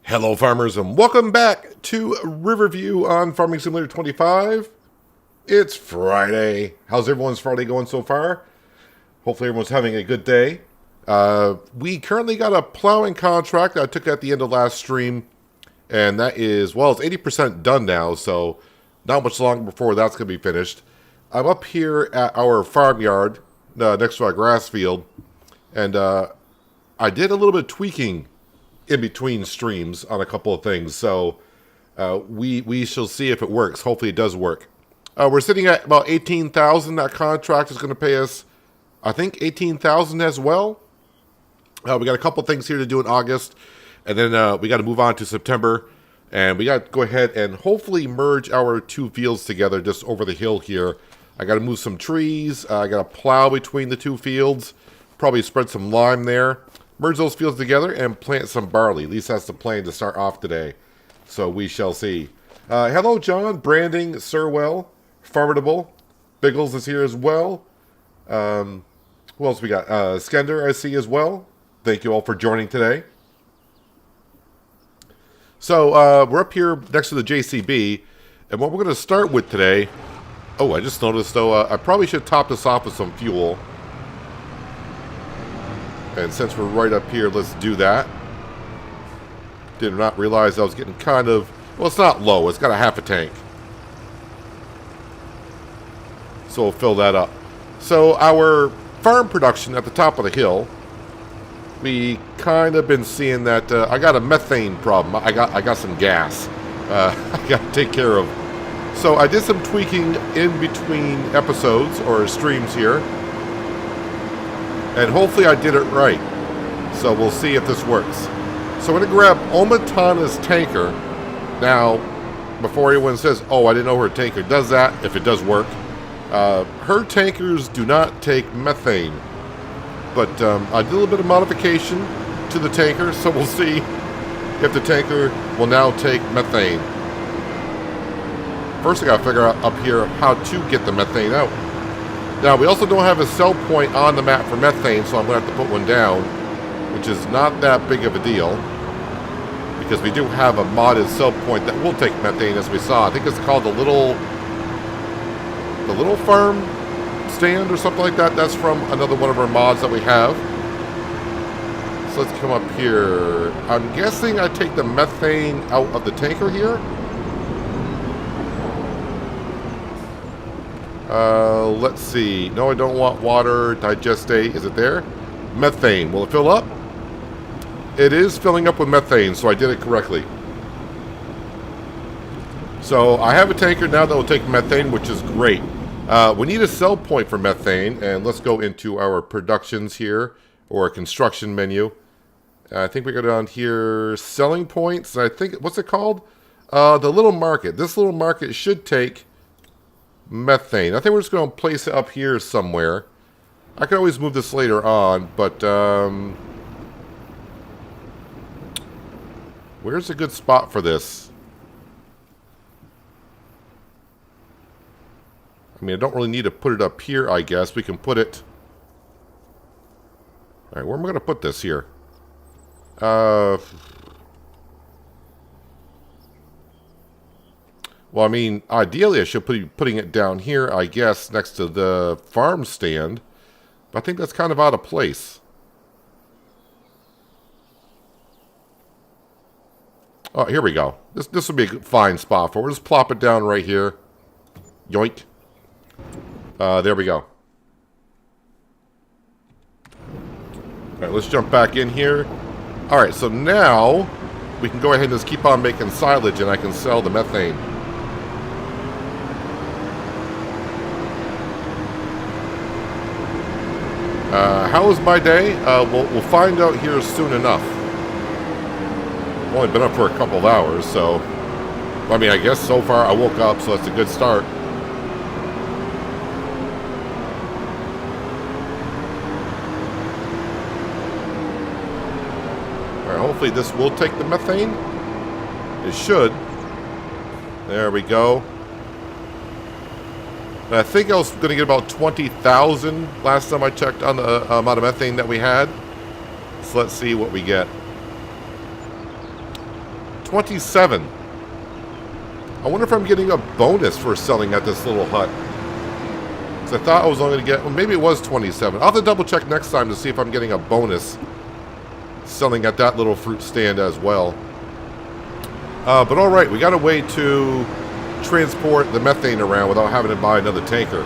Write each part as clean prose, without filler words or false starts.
Hello farmers and welcome back to Riverview on Farming Simulator 25. It's Friday. How's everyone's Friday going so far? Hopefully everyone's having a good day. We currently got a plowing contract that I took at the end of last stream. And that is, well, it's 80% done now, so not much longer before that's going to be finished. I'm up here at our farmyard next to our grass field. And I did a little bit of tweaking in between streams on a couple of things, so we shall see if it works. Hopefully it does work. We're sitting at about 18,000. That contract is going to pay us, I think, 18,000 as well. We got a couple things here to do in August, and then we got to move on to September, and we got to go ahead and hopefully merge our two fields together just over the hill here. I got to move some trees. I got to plow between the two fields, probably spread some lime there. Merge those fields together and plant some barley. At least that's the plan to start off today. So we shall see. Hello, John, Branding, Sirwell, Farmable, Biggles is here as well. Who else we got? Skender, I see as well. Thank you all for joining today. So we're up here next to the JCB, and what we're going to start with today. Oh, I just noticed though. I probably should top this off with some fuel. And since we're right up here, let's do that. Did not realize I was getting kind of... Well, it's not low. It's got a half a tank. So we'll fill that up. So our farm production at the top of the hill, we kind of been seeing that... I got a methane problem. I got some gas. I got to take care of. So I did some tweaking in between episodes or streams here. And hopefully I did it right. So we'll see if this works. So I'm going to grab Omatana's tanker. Now, before anyone says, oh, I didn't know her tanker does that, if it does work. Her tankers do not take methane. But I did a little bit of modification to the tanker, so we'll see if the tanker will now take methane. First I got to figure out up here how to get the methane out. Now, we also don't have a sell point on the map for methane, so I'm going to have to put one down, which is not that big of a deal, because we do have a modded sell point that will take methane, as we saw. I think it's called the little farm stand or something like that. That's from another one of our mods that we have. So let's come up here. I'm guessing I take the methane out of the tanker here. Let's see. No, I don't want water. Digestate. Is it there? Methane. Will it fill up? It is filling up with methane, so I did it correctly. So I have a tanker now that will take methane, which is great. We need a sell point for methane, and let's go into our productions here, or a construction menu. I think we go down here, selling points. I think, what's it called? The little market. This little market should take methane. I think we're just going to place it up here somewhere. I can always move this later on, but where's a good spot for this? I mean, I don't really need to put it up here, I guess. We can put it... Alright, where am I going to put this here? Well, I mean, ideally I should be putting it down here, I guess, next to the farm stand. But I think that's kind of out of place. Oh, here we go. This would be a fine spot for it. We'll just plop it down right here. Yoink. There we go. Alright, let's jump back in here. Alright, so now we can go ahead and just keep on making silage and I can sell the methane. How was my day? We'll find out here soon enough. I've only been up for a couple of hours, so... I mean, I guess so far I woke up, so that's a good start. Alright, hopefully this will take the methane. It should. There we go. And I think I was going to get about 20,000 last time I checked on the amount of methane that we had. So let's see what we get. 27. I wonder if I'm getting a bonus for selling at this little hut. Because I thought I was only going to get... Well, maybe it was 27. I'll have to double check next time to see if I'm getting a bonus selling at that little fruit stand as well. But alright, we got a way to transport the methane around without having to buy another tanker.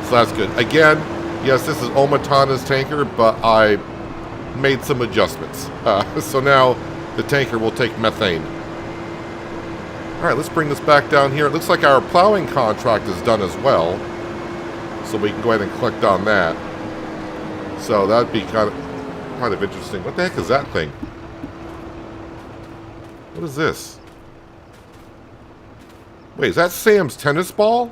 So that's good. Again, yes, this is Omatana's tanker, but I made some adjustments. So now the tanker will take methane. Alright, let's bring this back down here. It looks like our plowing contract is done as well. So we can go ahead and click on that. So that'd be kind of interesting. What the heck is that thing? What is this? Wait, is that Sam's tennis ball?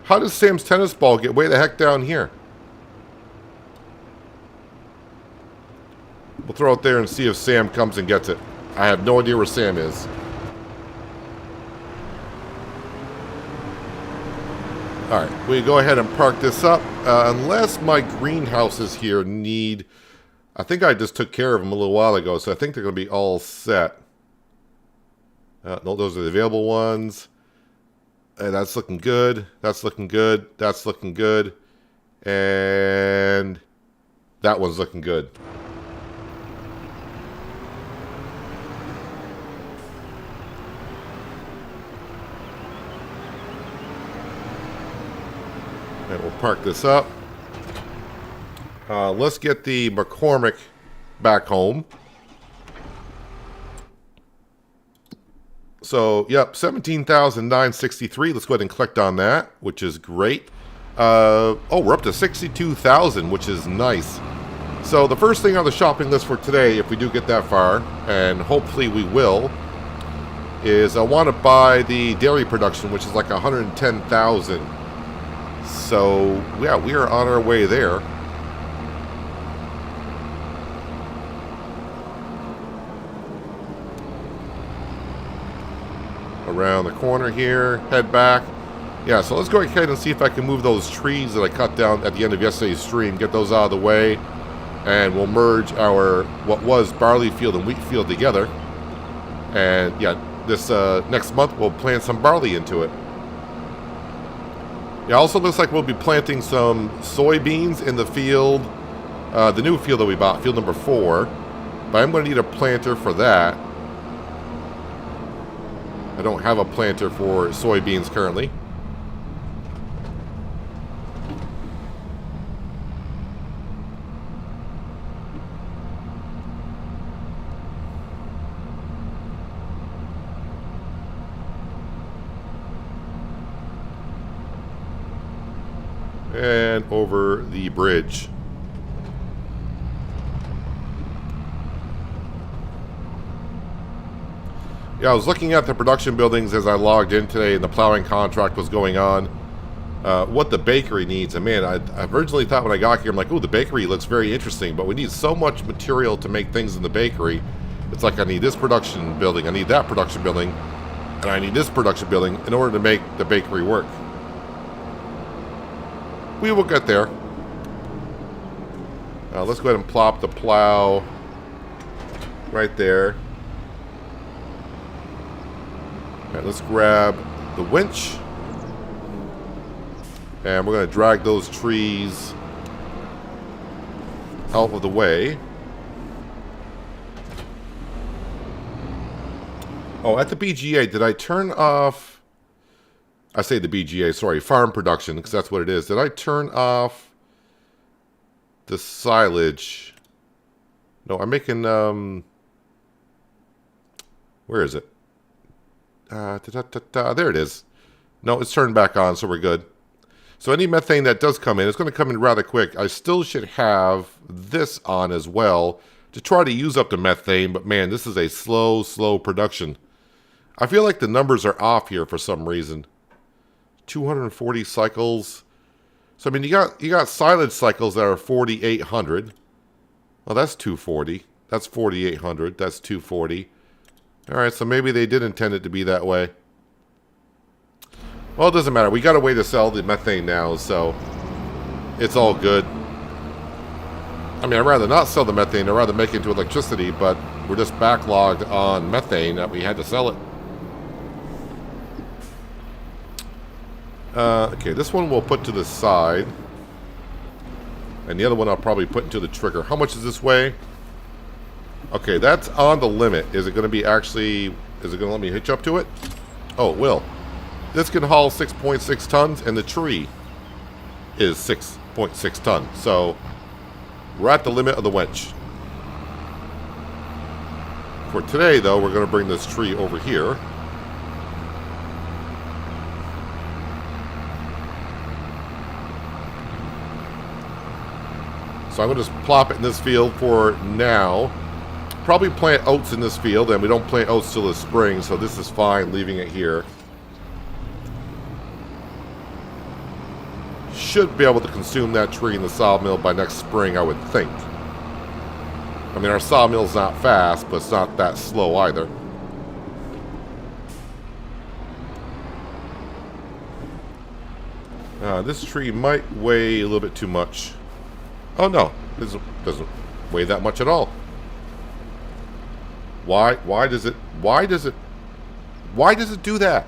How does Sam's tennis ball get way the heck down here? We'll throw it there and see if Sam comes and gets it. I have no idea where Sam is. Alright, we go ahead and park this up. Unless my greenhouses here need... I think I just took care of them a little while ago, so I think they're going to be all set. No, those are the available ones. And that's looking good. That's looking good. That's looking good. And that one's looking good. And we'll park this up. Let's get the McCormick back home. So, yep, 17,963. Let's go ahead and click on that, which is great. Oh, we're up to 62,000, which is nice. So the first thing on the shopping list for today, if we do get that far, and hopefully we will, is I want to buy the dairy production, which is like 110,000. So, yeah, we are on our way there. Around the corner here, head back. Yeah, so let's go ahead and see if I can move those trees that I cut down at the end of yesterday's stream, get those out of the way, and we'll merge our, what was barley field and wheat field together. And yeah, this next month we'll plant some barley into it. Yeah, also looks like we'll be planting some soybeans in the field, the new field that we bought, field number 4. But I'm going to need a planter for that. I don't have a planter for soybeans currently. And over the bridge. Yeah, I was looking at the production buildings as I logged in today and the plowing contract was going on. What the bakery needs. And man, I originally thought when I got here, I'm like, oh, the bakery looks very interesting, but we need so much material to make things in the bakery. It's like I need this production building, I need that production building, and I need this production building in order to make the bakery work. We will get there. Let's go ahead and plop the plow right there. Alright, let's grab the winch. And we're going to drag those trees out of the way. Oh, at the BGA, did I turn off... I say the BGA, sorry, farm production, because that's what it is. Did I turn off the silage? No, I'm making, where is it? There it is. No, it's turned back on, so we're good. So any methane that does come in, it's going to come in rather quick. I still should have this on as well to try to use up the methane, but man, this is a slow production. I feel like the numbers are off here for some reason. 240 cycles. So I mean, you got silage cycles that are 4,800. Well, that's 240. That's 4,800. That's 240. All right, so maybe they did intend it to be that way. Well, it doesn't matter. We got a way to sell the methane now, so it's all good. I mean, I'd rather not sell the methane. I'd rather make it into electricity, but We're just backlogged on methane that we had to sell it. Okay, this one we'll put to the side. And the other one I'll probably put into the trigger. How much does this weigh? Okay, that's on the limit. Is it going to be actually... Is it going to let me hitch up to it? Oh, it will. This can haul 6.6 tons, and the tree is 6.6 tons. So, we're at the limit of the winch. For today, though, we're going to bring this tree over here. So I'm going to just plop it in this field for now. Probably plant oats in this field, and we don't plant oats till the spring, so this is fine leaving it here. Should be able to consume that tree in the sawmill by next spring, I would think. I mean, our sawmill's not fast, but it's not that slow either. This tree might weigh a little bit too much. Oh no, this doesn't weigh that much at all. Why does it do that?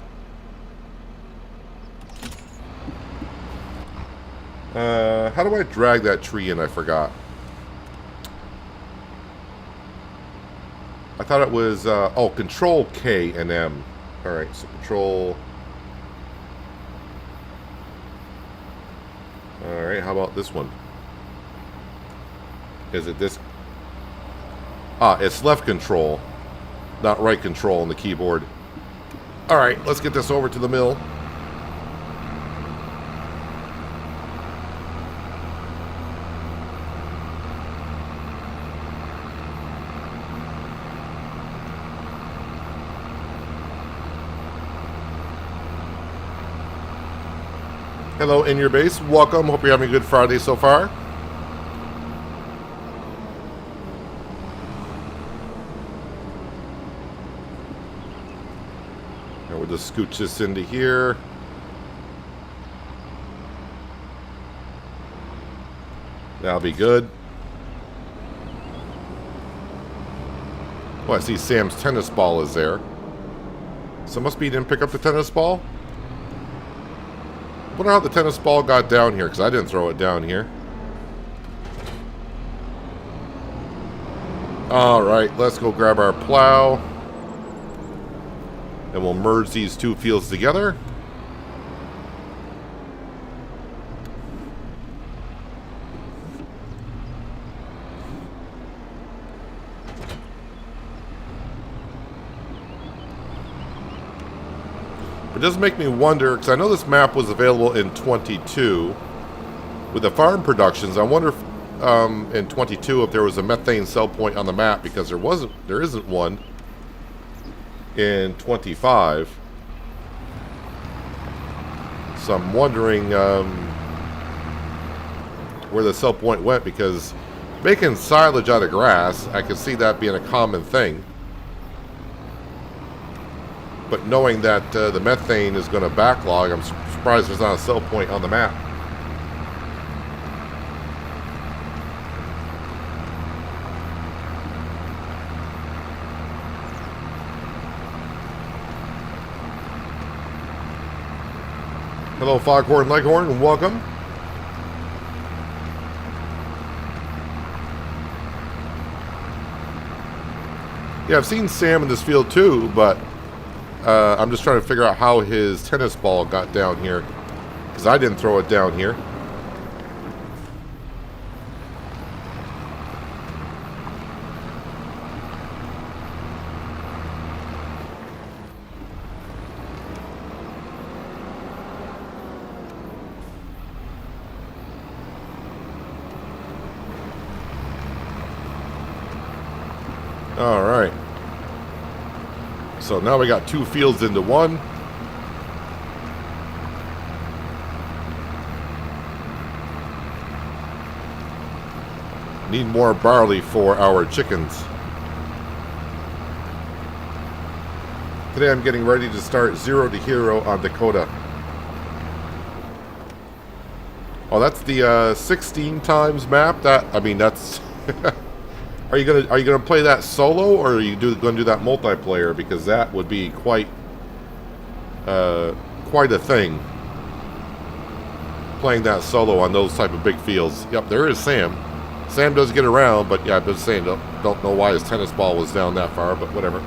How do I drag that tree in? I forgot. I thought it was, oh, Control K and M. Alright, so Control... Alright, how about this one? Is it this? Ah, it's left control, not right control on the keyboard. Alright, let's get this over to the mill. Hello, In Your Base. Welcome. Hope you're having a good Friday so far. And we'll just scooch this into here. That'll be good. Oh, I see Sam's tennis ball is there. So must be he didn't pick up the tennis ball. I wonder how the tennis ball got down here, because I didn't throw it down here. Alright, let's go grab our plow. And we'll merge these two fields together. It does make me wonder, because I know this map was available in 22 with the farm productions. I wonder if in 22 if there was a methane sell point on the map, because there isn't one in 25. So I'm wondering where the sell point went, because making silage out of grass, I can see that being a common thing. But knowing that the methane is going to backlog, I'm surprised there's not a sell point on the map. Hello, Foghorn Leghorn, and welcome. Yeah, I've seen Sam in this field too, but I'm just trying to figure out how his tennis ball got down here, because I didn't throw it down here. All right. So now we got two fields into one. Need more barley for our chickens. Today I'm getting ready to start 0 to Hero on Dakota. Oh, that's the 16 times map. That's Are you gonna play that solo, or are you gonna do that multiplayer? Because that would be quite a thing. Playing that solo on those type of big fields. Yep, there is Sam. Sam does get around, but yeah, I've been saying don't know why his tennis ball was down that far, but whatever.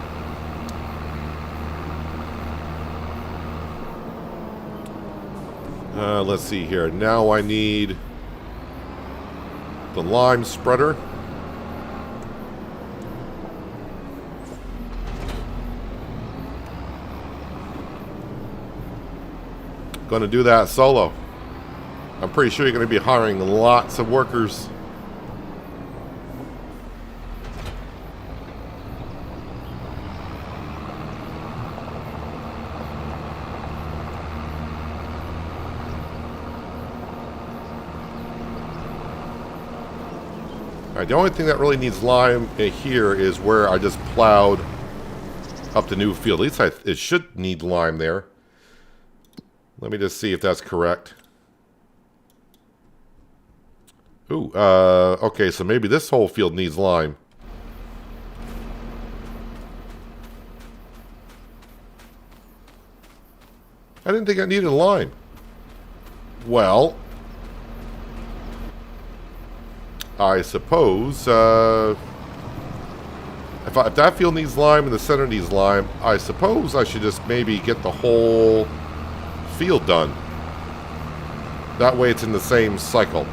Let's see here. Now I need the lime spreader. Going to do that solo. I'm pretty sure you're going to be hiring lots of workers. Alright, the only thing that really needs lime here is where I just plowed up the new field. At least it should need lime there. Let me just see if that's correct. Ooh, okay, so maybe this whole field needs lime. I didn't think I needed lime. Well, I suppose, if that field needs lime and the center needs lime, I suppose I should just maybe get the whole field done. That way it's in the same cycle.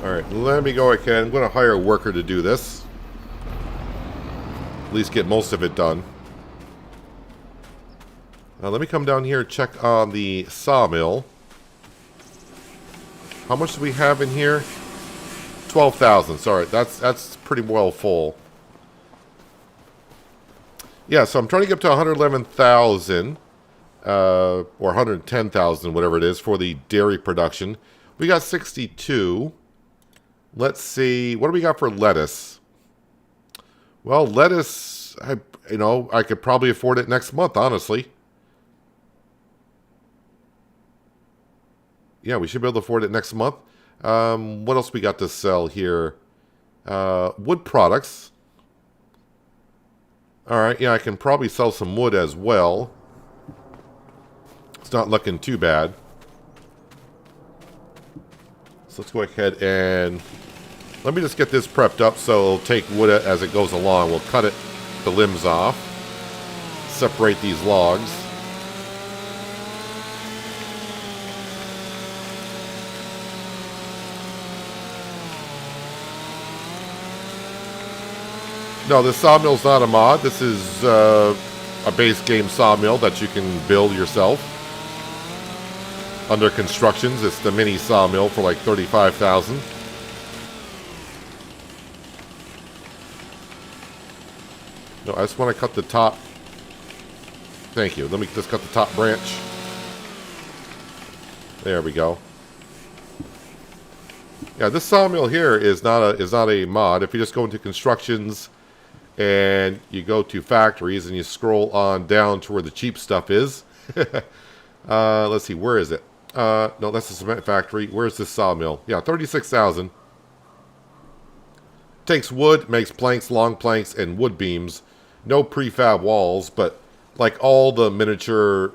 Alright, let me go ahead. I'm going to hire a worker to do this. At least get most of it done. Let me come down here and check on the sawmill. How much do we have in here? 12,000. Sorry, that's pretty well full. Yeah, so I'm trying to get up to 111,000 or 110,000, whatever it is, for the dairy production. We got 62. Let's see, what do we got for lettuce? Well, lettuce, I could probably afford it next month, honestly. Yeah, we should be able to afford it next month. What else we got to sell here? Wood products. Alright, yeah, I can probably sell some wood as well. It's not looking too bad. So let's go ahead and... let me just get this prepped up so it'll take wood as it goes along. We'll cut the limbs off. Separate these logs. No, this sawmill's not a mod. This is a base game sawmill that you can build yourself. Under constructions, it's the mini sawmill for like 35,000. No, I just want to cut the top. Thank you. Let me just cut the top branch. There we go. Yeah, this sawmill here is not a mod. If you just go into constructions and you go to factories and you scroll on down to where the cheap stuff is. Let's see, where is it? No, that's the cement factory. Where's this sawmill? Yeah, 36,000. Takes wood, makes planks, long planks, and wood beams. No prefab walls, but like all the miniature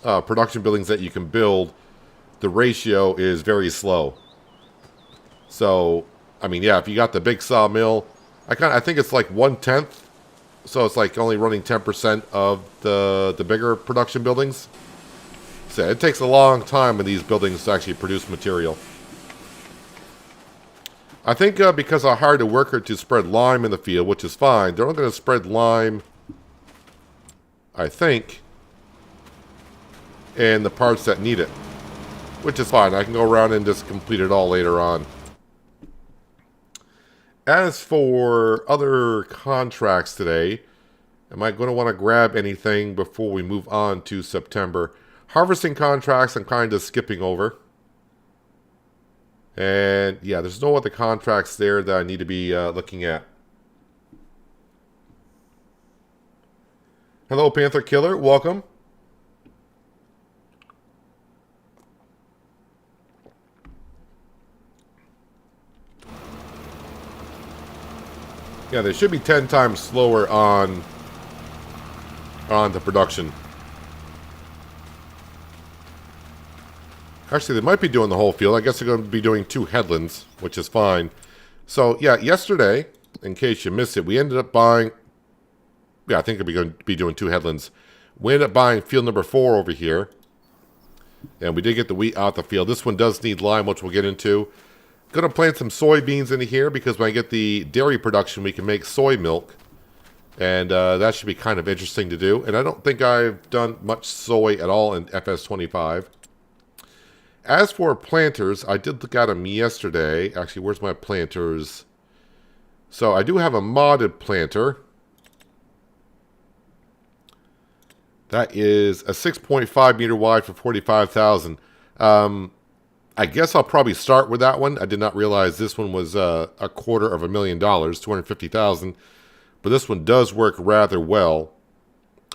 production buildings that you can build, the ratio is very slow. So, I mean, yeah, if you got the big sawmill, I think it's like 1/10, so it's like only running 10% of the bigger production buildings. So it takes a long time in these buildings to actually produce material. I think because I hired a worker to spread lime in the field, which is fine. They're only going to spread lime, I think, in the parts that need it, which is fine. I can go around and just complete it all later on. As for other contracts today, am I going to want to grab anything before we move on to September? Harvesting contracts, I'm kind of skipping over. And yeah, there's no other contracts there that I need to be looking at. Hello, Panther Killer. Welcome. Yeah, they should be 10 times slower on the production. Actually, they might be doing the whole field. I guess they're going to be doing 2 headlands, which is fine. So, yeah, yesterday, in case you missed it, we ended up buying... Yeah, I think we're going to be doing 2 headlands. We ended up buying field number 4 over here. And we did get the wheat out the field. This one does need lime, which we'll get into. Going to plant some soybeans into here because when I get the dairy production, we can make soy milk. And that should be kind of interesting to do. And I don't think I've done much soy at all in FS25. As for planters, I did look at them yesterday. Actually, where's my planters? So I do have a modded planter. That is a 6.5 meter wide for 45,000. I guess I'll probably start with that one. I did not realize this one was a $250,000, 250,000. But this one does work rather well.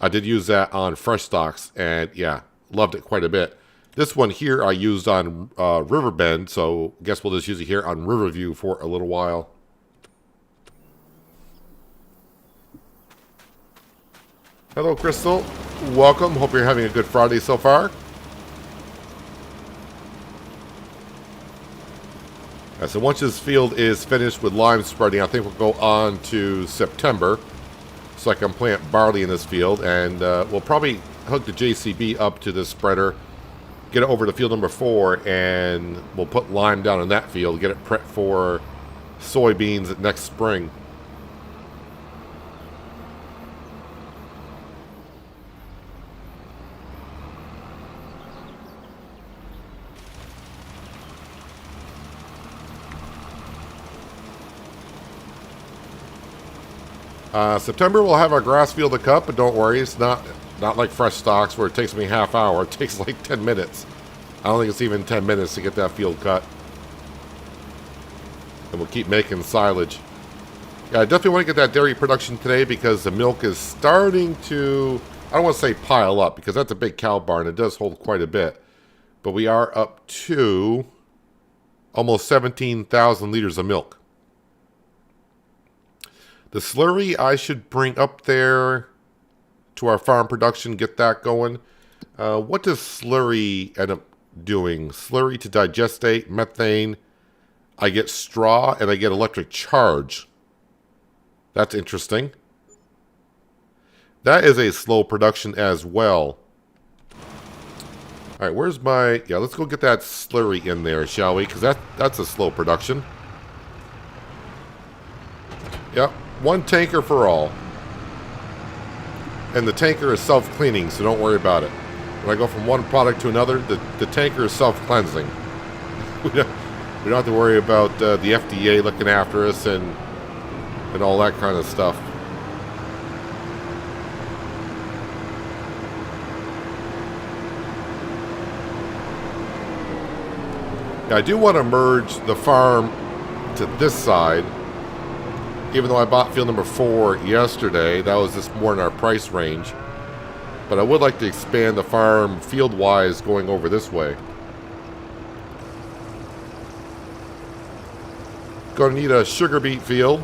I did use that on fresh stocks, and yeah, loved it quite a bit. This one here I used on Riverbend, so I guess we'll just use it here on Riverview for a little while. Hello, Crystal. Welcome. Hope you're having a good Friday so far. So once this field is finished with lime spreading, I think we'll go on to September. So I can plant barley in this field, and we'll probably hook the JCB up to this spreader, get it over to field number 4, and we'll put lime down in that field, get it prepped for soybeans next spring. September we'll have our grass field to cut, but don't worry, it's not like fresh stocks where it takes me half hour. It takes like 10 minutes. I don't think it's even 10 minutes to get that field cut. And we'll keep making silage. Yeah, I definitely want to get that dairy production today because the milk is starting to, I don't want to say pile up because that's a big cow barn. It does hold quite a bit. But we are up to almost 17,000 liters of milk. The slurry I should bring up there to our farm production, get that going. What does slurry end up doing? Slurry to digestate, methane. I get straw and I get electric charge. That's interesting. That is a slow production as well. Alright, where's my... Yeah, let's go get that slurry in there, shall we? Because that's a slow production. Yep, 1 tanker for all. And the tanker is self-cleaning, so don't worry about it. When I go from one product to another, the tanker is self-cleansing. We don't have to worry about the FDA looking after us and all that kind of stuff. Now, I do want to merge the farm to this side. Even though I bought field number 4 yesterday, that was just more in our price range. But I would like to expand the farm field-wise going over this way. Going to need a sugar beet field.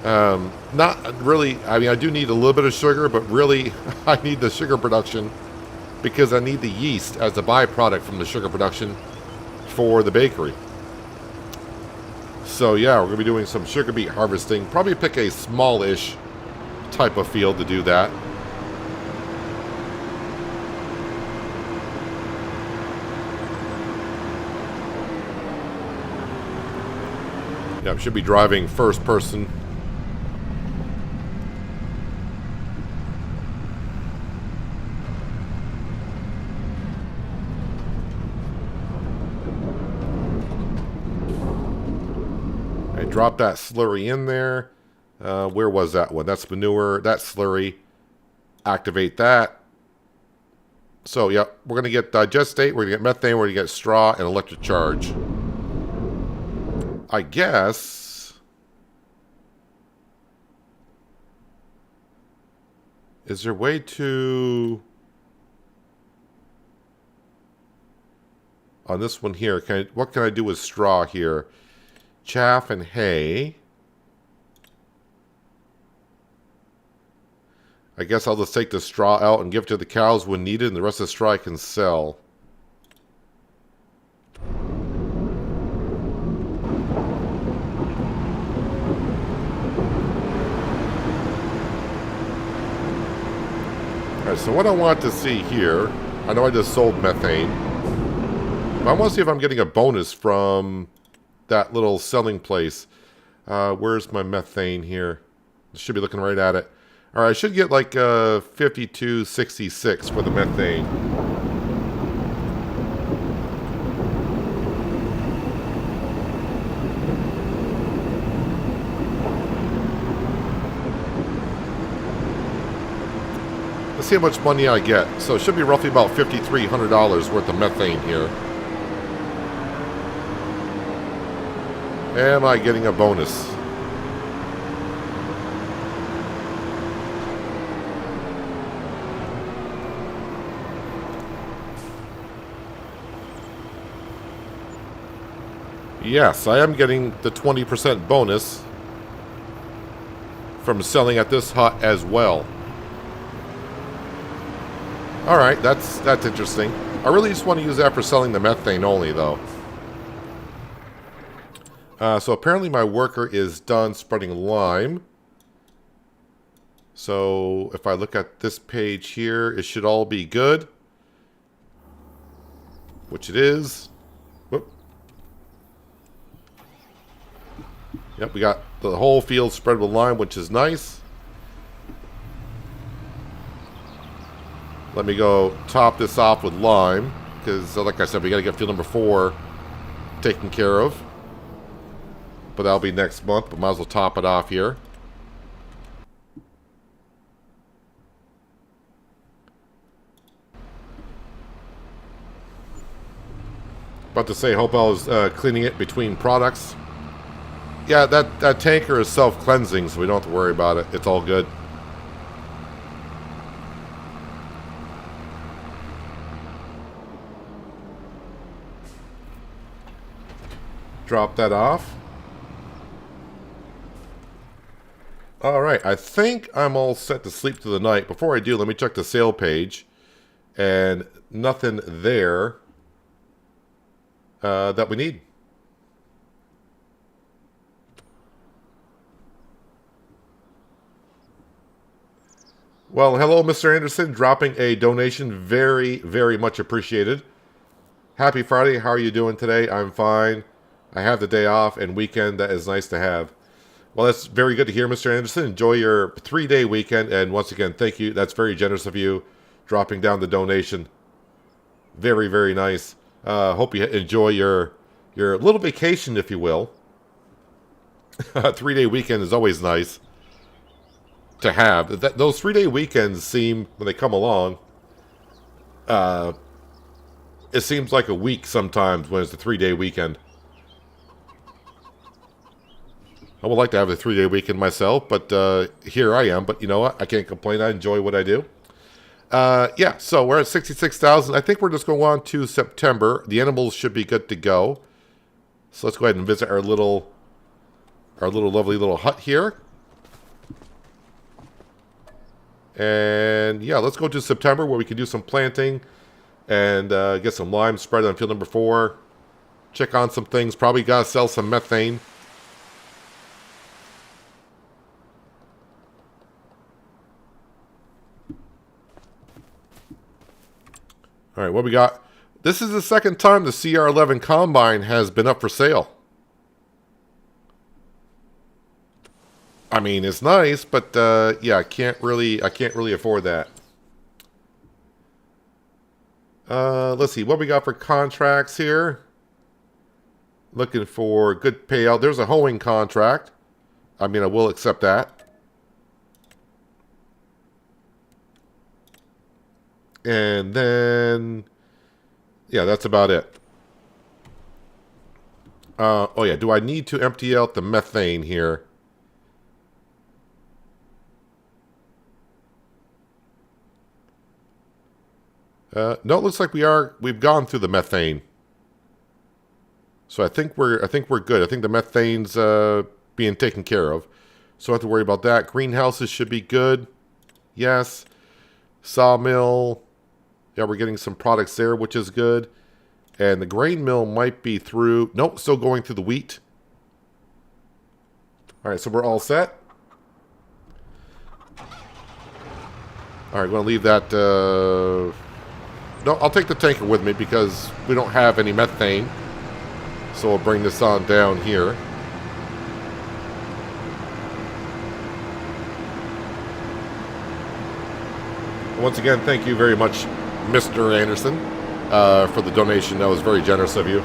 Not really, I mean, I do need a little bit of sugar, but really, I need the sugar production because I need the yeast as a byproduct from the sugar production for the bakery. So yeah, we're going to be doing some sugar beet harvesting. Probably pick a smallish type of field to do that. Yeah, I should be driving first person. Drop that slurry in there. Where was that one? That's manure. That's slurry. Activate that. So, yeah, we're going to get digestate. We're going to get methane. We're going to get straw and electric charge. I guess... Is there a way to... On this one here, what can I do with straw here? Chaff and hay. I guess I'll just take the straw out and give it to the cows when needed, and the rest of the straw I can sell. Alright, so what I want to see here, I know I just sold methane, but I want to see if I'm getting a bonus from that little selling place. Where's my methane here? Should be looking right at it. Alright, I should get like 52.66 for the methane. Let's see how much money I get. So it should be roughly about $5,300 worth of methane here. Am I getting a bonus? Yes, I am getting the 20% bonus from selling at this hut as well. Alright, that's interesting. I really just want to use that for selling the methane only, though. So apparently my worker is done spreading lime. So if I look at this page here, it should all be good. Which it is. Whoop. Yep, we got the whole field spread with lime, which is nice. Let me go top this off with lime, because like I said, we got to get field number 4 taken care of. But that'll be next month, but might as well top it off here. About to say, hope I was cleaning it between products. Yeah, that tanker is self-cleansing, so we don't have to worry about it. It's all good. Drop that off. Alright, I think I'm all set to sleep through the night. Before I do, let me check the sale page. And nothing there that we need. Well, hello, Mr. Anderson. Dropping a donation. Very, very much appreciated. Happy Friday. How are you doing today? I'm fine. I have the day off and weekend. That is nice to have. Well, that's very good to hear, Mr. Anderson. Enjoy your 3-day weekend. And once again, thank you. That's very generous of you, dropping down the donation. Very, very nice. Hope you enjoy your little vacation, if you will. A 3-day weekend is always nice to have. Those 3-day weekends seem, when they come along, it seems like a week sometimes when it's a 3-day weekend. I would like to have a 3-day weekend myself, but here I am. But you know what? I can't complain. I enjoy what I do. Yeah, so we're at 66,000. I think we're just going on to September. The animals should be good to go. So let's go ahead and visit our little lovely little hut here. And yeah, let's go to September where we can do some planting and get some lime spread on field number 4. Check on some things. Probably got to sell some methane. All right, what we got? This is the second time the CR11 Combine has been up for sale. I mean, it's nice, but yeah, I can't really afford that. Let's see what we got for contracts here. Looking for good payout. There's a hoeing contract. I mean, I will accept that. And then, yeah, that's about it. Oh yeah, do I need to empty out the methane here? No, it looks like we've gone through the methane. So I think we're good. I think the methane's being taken care of. So I don't have to worry about that. Greenhouses should be good. Yes. Sawmill. Yeah, we're getting some products there, which is good. And the grain mill might be through. Nope, still going through the wheat. All right, so we're all set. All right, I'm going to leave that. No, I'll take the tanker with me because we don't have any methane. So we'll bring this on down here. Once again, thank you very much, Mr. Anderson, for the donation. That was very generous of you.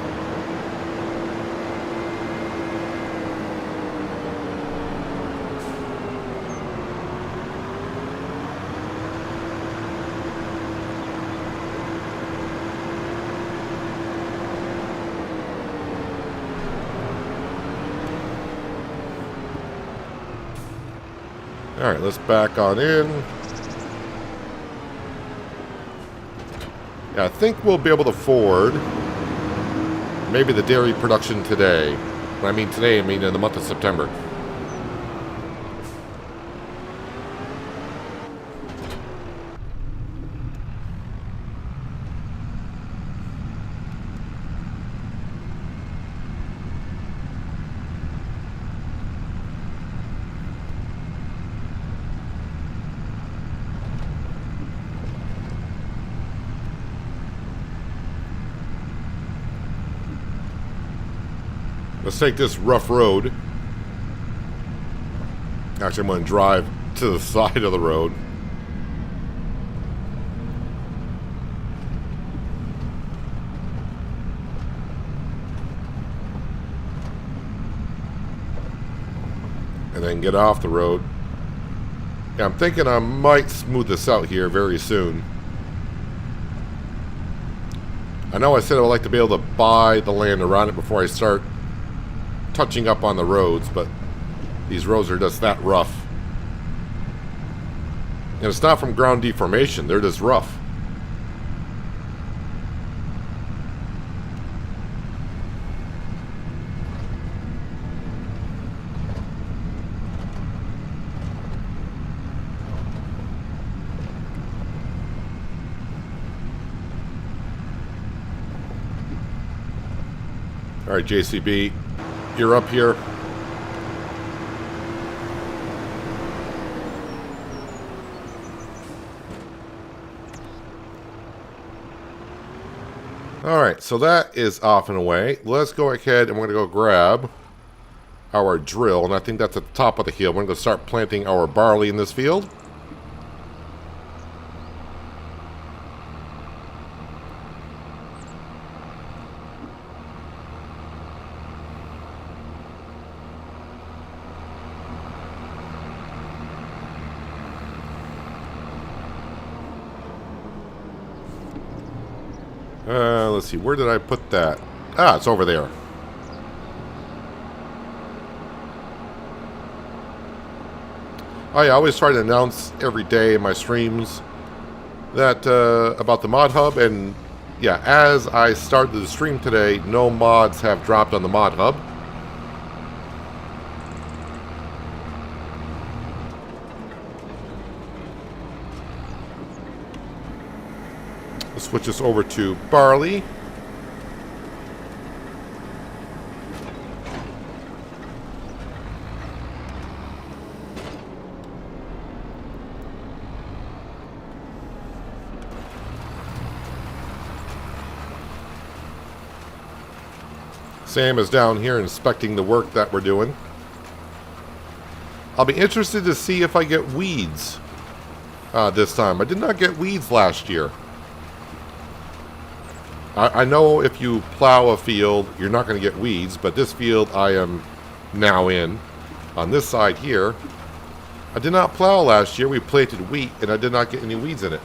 All right, let's back on in. Yeah, I think we'll be able to afford maybe the dairy production today. When I mean today, I mean in the month of September. Let's take this rough road. Actually, I'm going to drive to the side of the road. And then get off the road. Yeah, I'm thinking I might smooth this out here very soon. I know I said I would like to be able to buy the land around it before I start touching up on the roads, but these roads are just that rough. And it's not from ground deformation, they're just rough. All right, JCB, you're up here. All right, so that is off and away. Let's go ahead and we're going to go grab our drill, and I think that's at the top of the hill. We're going to start planting our barley in this field. Let's see, where did I put that? Ah, it's over there. Oh yeah, I always try to announce every day in my streams that about the mod hub, and yeah, as I started the stream today, no mods have dropped on the mod hub. Switch this over to barley. Sam is down here inspecting the work that we're doing. I'll be interested to see if I get weeds this time. I did not get weeds last year. I know if you plow a field, you're not going to get weeds, but this field I am now in. On this side here, I did not plow last year. We planted wheat, and I did not get any weeds in it.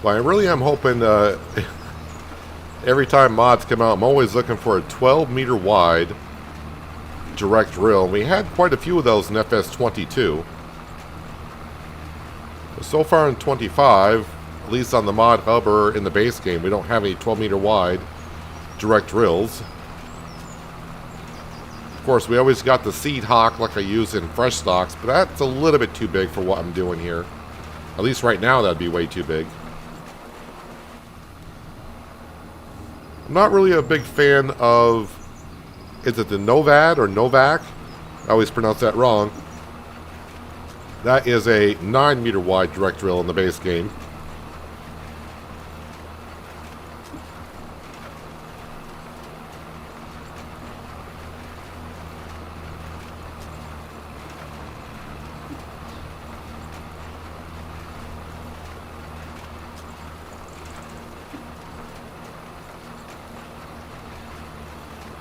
Well, I really am hoping every time mods come out, I'm always looking for a 12-meter wide direct drill. We had quite a few of those in FS22. So far in 25, at least on the mod hub or in the base game, we don't have any 12-meter wide direct drills. Of course, we always got the Seed Hawk like I use in fresh stocks, but that's a little bit too big for what I'm doing here. At least right now, that'd be way too big. I'm not really a big fan of, is it the Novad or Novak? I always pronounce that wrong. That is a 9-meter wide direct drill in the base game.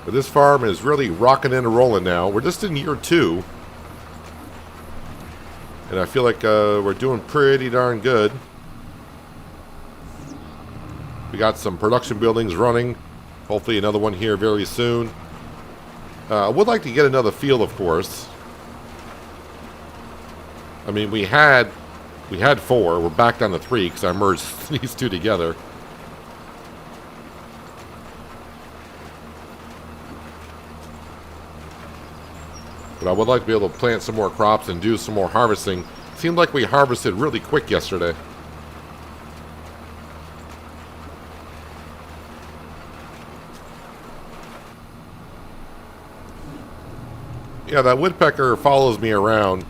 But this farm is really rocking and rolling now. We're just in year 2. And I feel like we're doing pretty darn good. We got some production buildings running. Hopefully another one here very soon. I would like to get another field, of course. I mean, we had 4. We're back down to 3 because I merged these 2 together. But I would like to be able to plant some more crops and do some more harvesting. Seemed like we harvested really quick yesterday. Yeah, that woodpecker follows me around.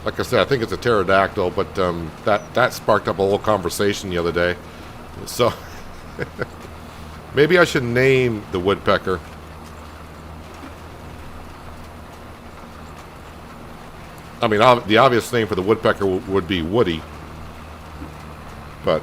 Like I said, I think it's a pterodactyl, but that sparked up a whole conversation the other day. So maybe I should name the woodpecker. I mean, the obvious name for the woodpecker would be Woody. But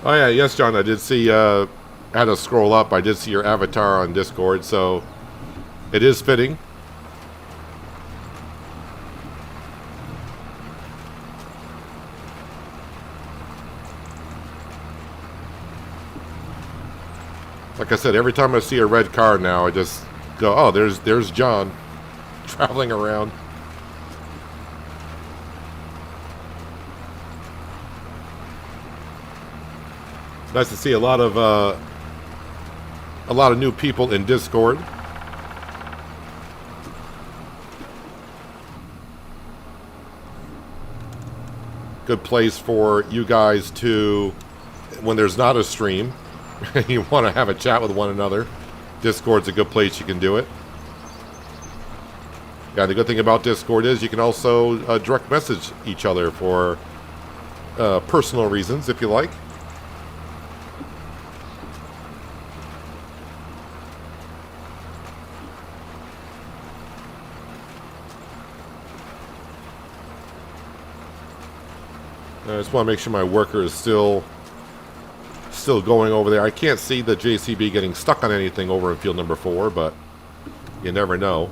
oh yeah, yes, John, I did see, had to scroll up, I did see your avatar on Discord, so it is fitting. Like I said, every time I see a red car now, I just go, oh, there's John traveling around. Nice to see a lot of new people in Discord. Good place for you guys to, when there's not a stream, you want to have a chat with one another. Discord's a good place you can do it. Yeah, the good thing about Discord is you can also direct message each other for personal reasons, if you like. I just want to make sure my worker is still going over there. I can't see the JCB getting stuck on anything over in field number 4, but you never know.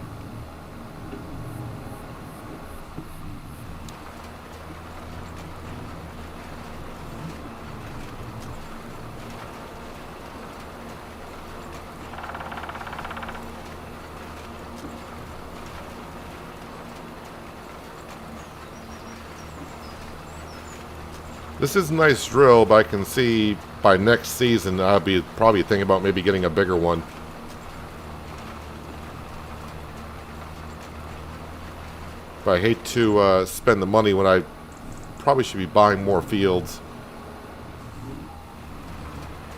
This is a nice drill, but I can see by next season I'll be probably thinking about maybe getting a bigger one. But I hate to spend the money when I probably should be buying more fields.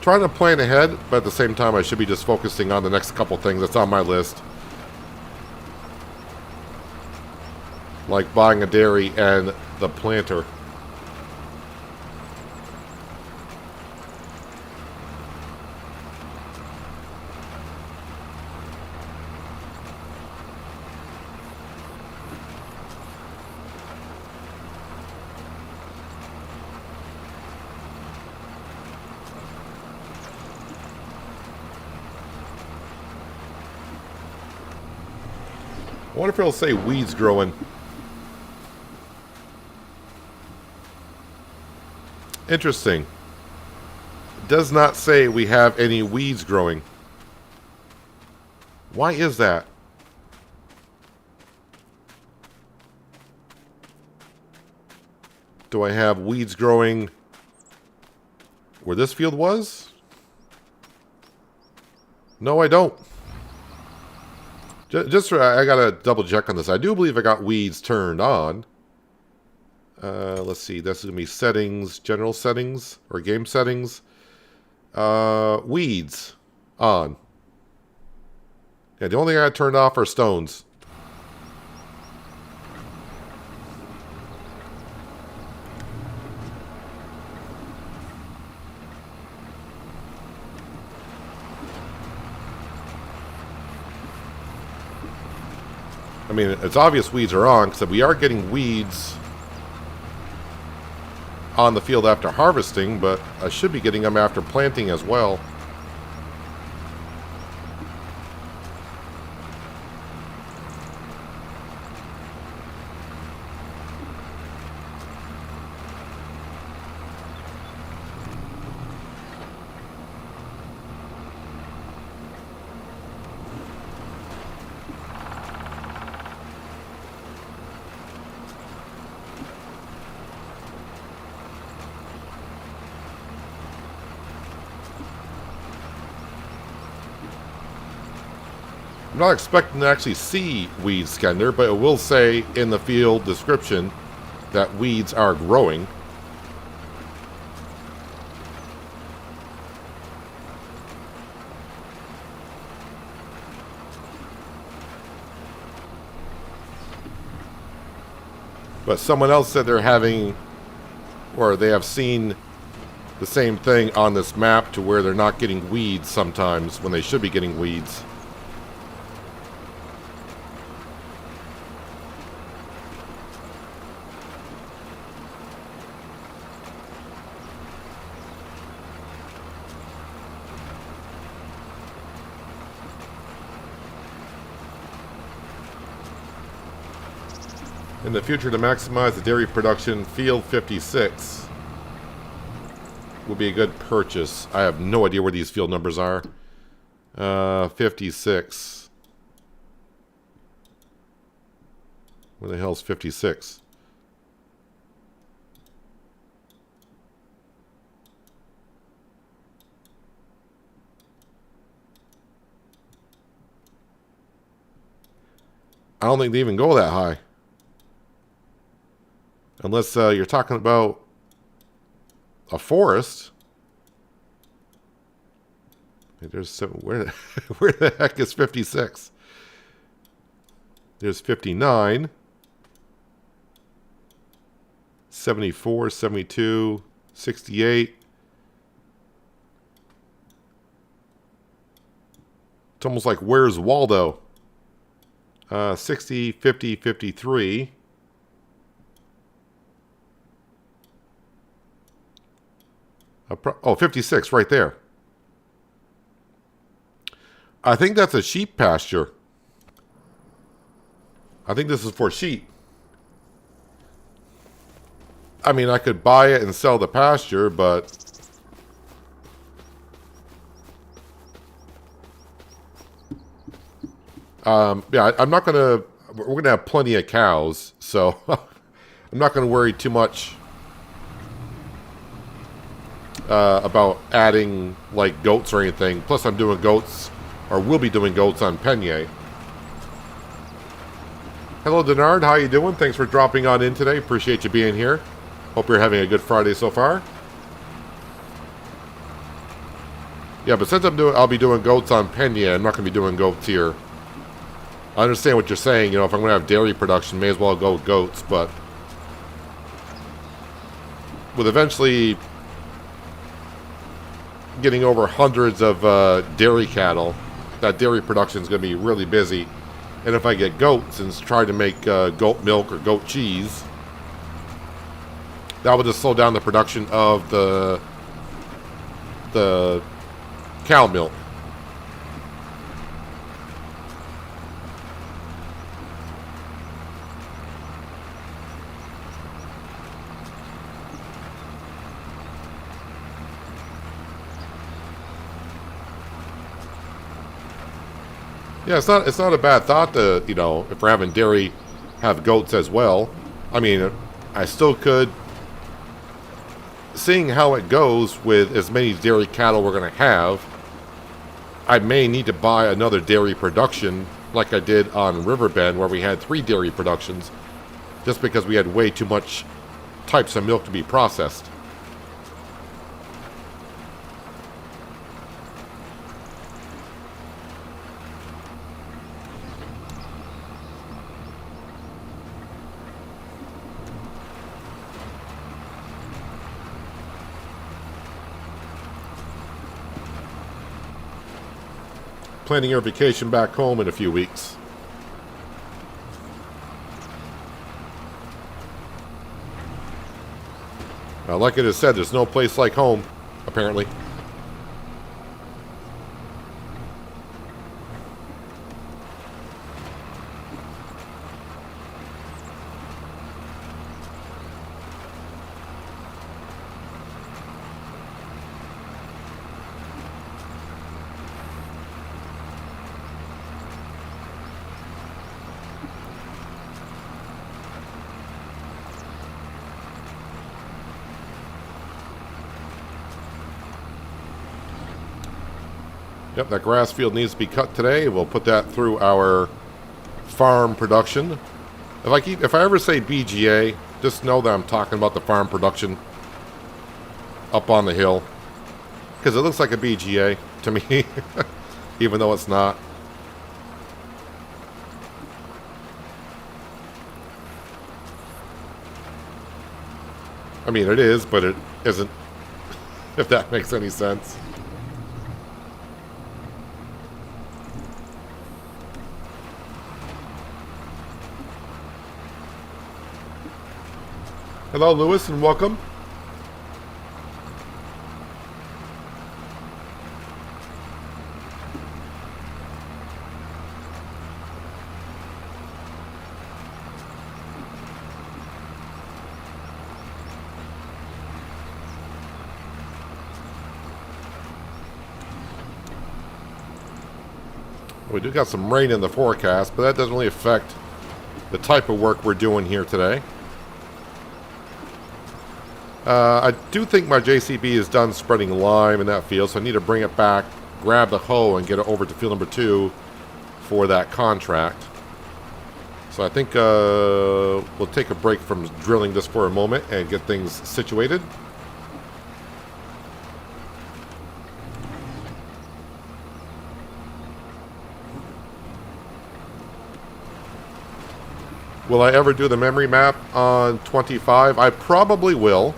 Trying to plan ahead, but at the same time I should be just focusing on the next couple things that's on my list. Like buying a dairy and the planter. I wonder if it'll say weeds growing. Interesting. It does not say we have any weeds growing. Why is that? Do I have weeds growing where this field was? No, I don't. I gotta double check on this. I do believe I got weeds turned on. Let's see. This is gonna be settings, general settings, or game settings. Weeds on. Yeah, the only thing I got turned off are stones. I mean, it's obvious weeds are on, because we are getting weeds on the field after harvesting, but I should be getting them after planting as well. I'm not expecting to actually see weeds scatter, but it will say in the field description that weeds are growing. But someone else said they're having, or they have seen the same thing on this map to where they're not getting weeds sometimes when they should be getting weeds. In the future, to maximize the dairy production, field 56 will be a good purchase. I have no idea where these field numbers are. 56. Where the hell's 56? I don't think they even go that high. Unless you're talking about a forest. There's some, where the heck is 56? There's 59. 74, 72, 68. It's almost like where's Waldo? 60, 50, 53. Oh, 56 right there. I think that's a sheep pasture. I think this is for sheep. I mean, I could buy it and sell the pasture, but yeah, I'm not gonna. We're gonna have plenty of cows, so I'm not gonna worry too much about adding like goats or anything. Plus, I'm doing goats, or will be doing goats on Penye. Hello, Denard. How you doing? Thanks for dropping on in today. Appreciate you being here. Hope you're having a good Friday so far. Yeah, but since I'll be doing goats on Penye, I'm not going to be doing goats here. I understand what you're saying. You know, if I'm going to have dairy production, may as well go with goats. But with eventually getting over hundreds of dairy cattle, that dairy production is going to be really busy. And if I get goats and try to make goat milk or goat cheese, that would just slow down the production of the cow milk. Yeah, it's not a bad thought to, you know, if we're having dairy, have goats as well. I mean, I still could, seeing how it goes with as many dairy cattle we're going to have, I may need to buy another dairy production like I did on Riverbend where we had 3 dairy productions just because we had way too much types of milk to be processed. Planning your vacation back home in a few weeks. Like it is said, there's no place like home, apparently. Yep, that grass field needs to be cut today. We'll put that through our farm production. If I ever say BGA, just know that I'm talking about the farm production up on the hill. Because it looks like a BGA to me, even though it's not. I mean, it is, but it isn't, if that makes any sense. Hello, Lewis, and welcome. We do got some rain in the forecast, but that doesn't really affect the type of work we're doing here today. I do think my JCB is done spreading lime in that field, so I need to bring it back, grab the hoe, and get it over to field number 2 for that contract. So I think we'll take a break from drilling this for a moment and get things situated. Will I ever do the memory map on 25? I probably will.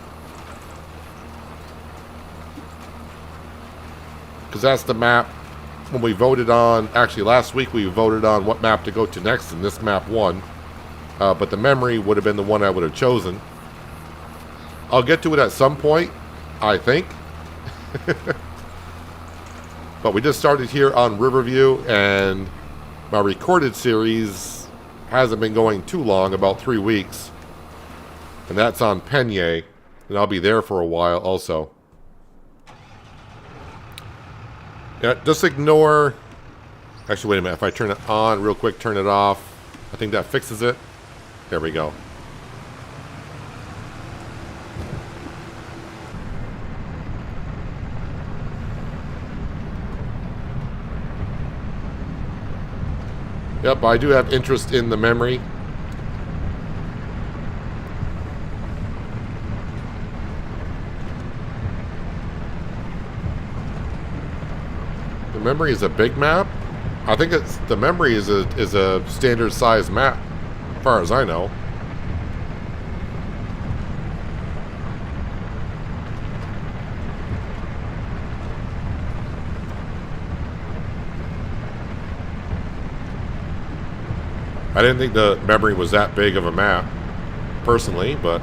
Because that's the map when we voted on, actually last week we voted on what map to go to next, and this map won. But the memory would have been the one I would have chosen. I'll get to it at some point, I think. But we just started here on Riverview, and my recorded series hasn't been going too long, about 3 weeks. And that's on Penye, and I'll be there for a while also. Yeah, just ignore... Actually, wait a minute. If I turn it on real quick, turn it off, I think that fixes it. There we go. Yep, I do have interest in the memory. The memory is a big map. I think it's the memory is a standard size map, as far as I know. I didn't think the memory was that big of a map, personally, but...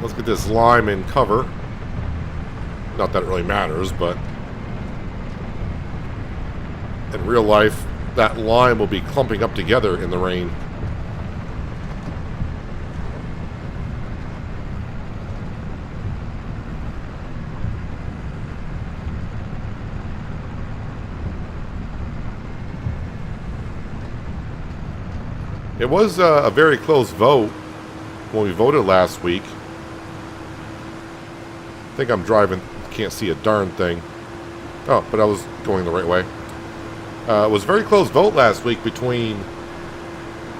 Let's get this lime in cover. Not that it really matters, but... In real life, that lime will be clumping up together in the rain. It was a very close vote when we voted last week. I think I'm driving, can't see a darn thing. Oh, but I was going the right way. It was a very close vote last week between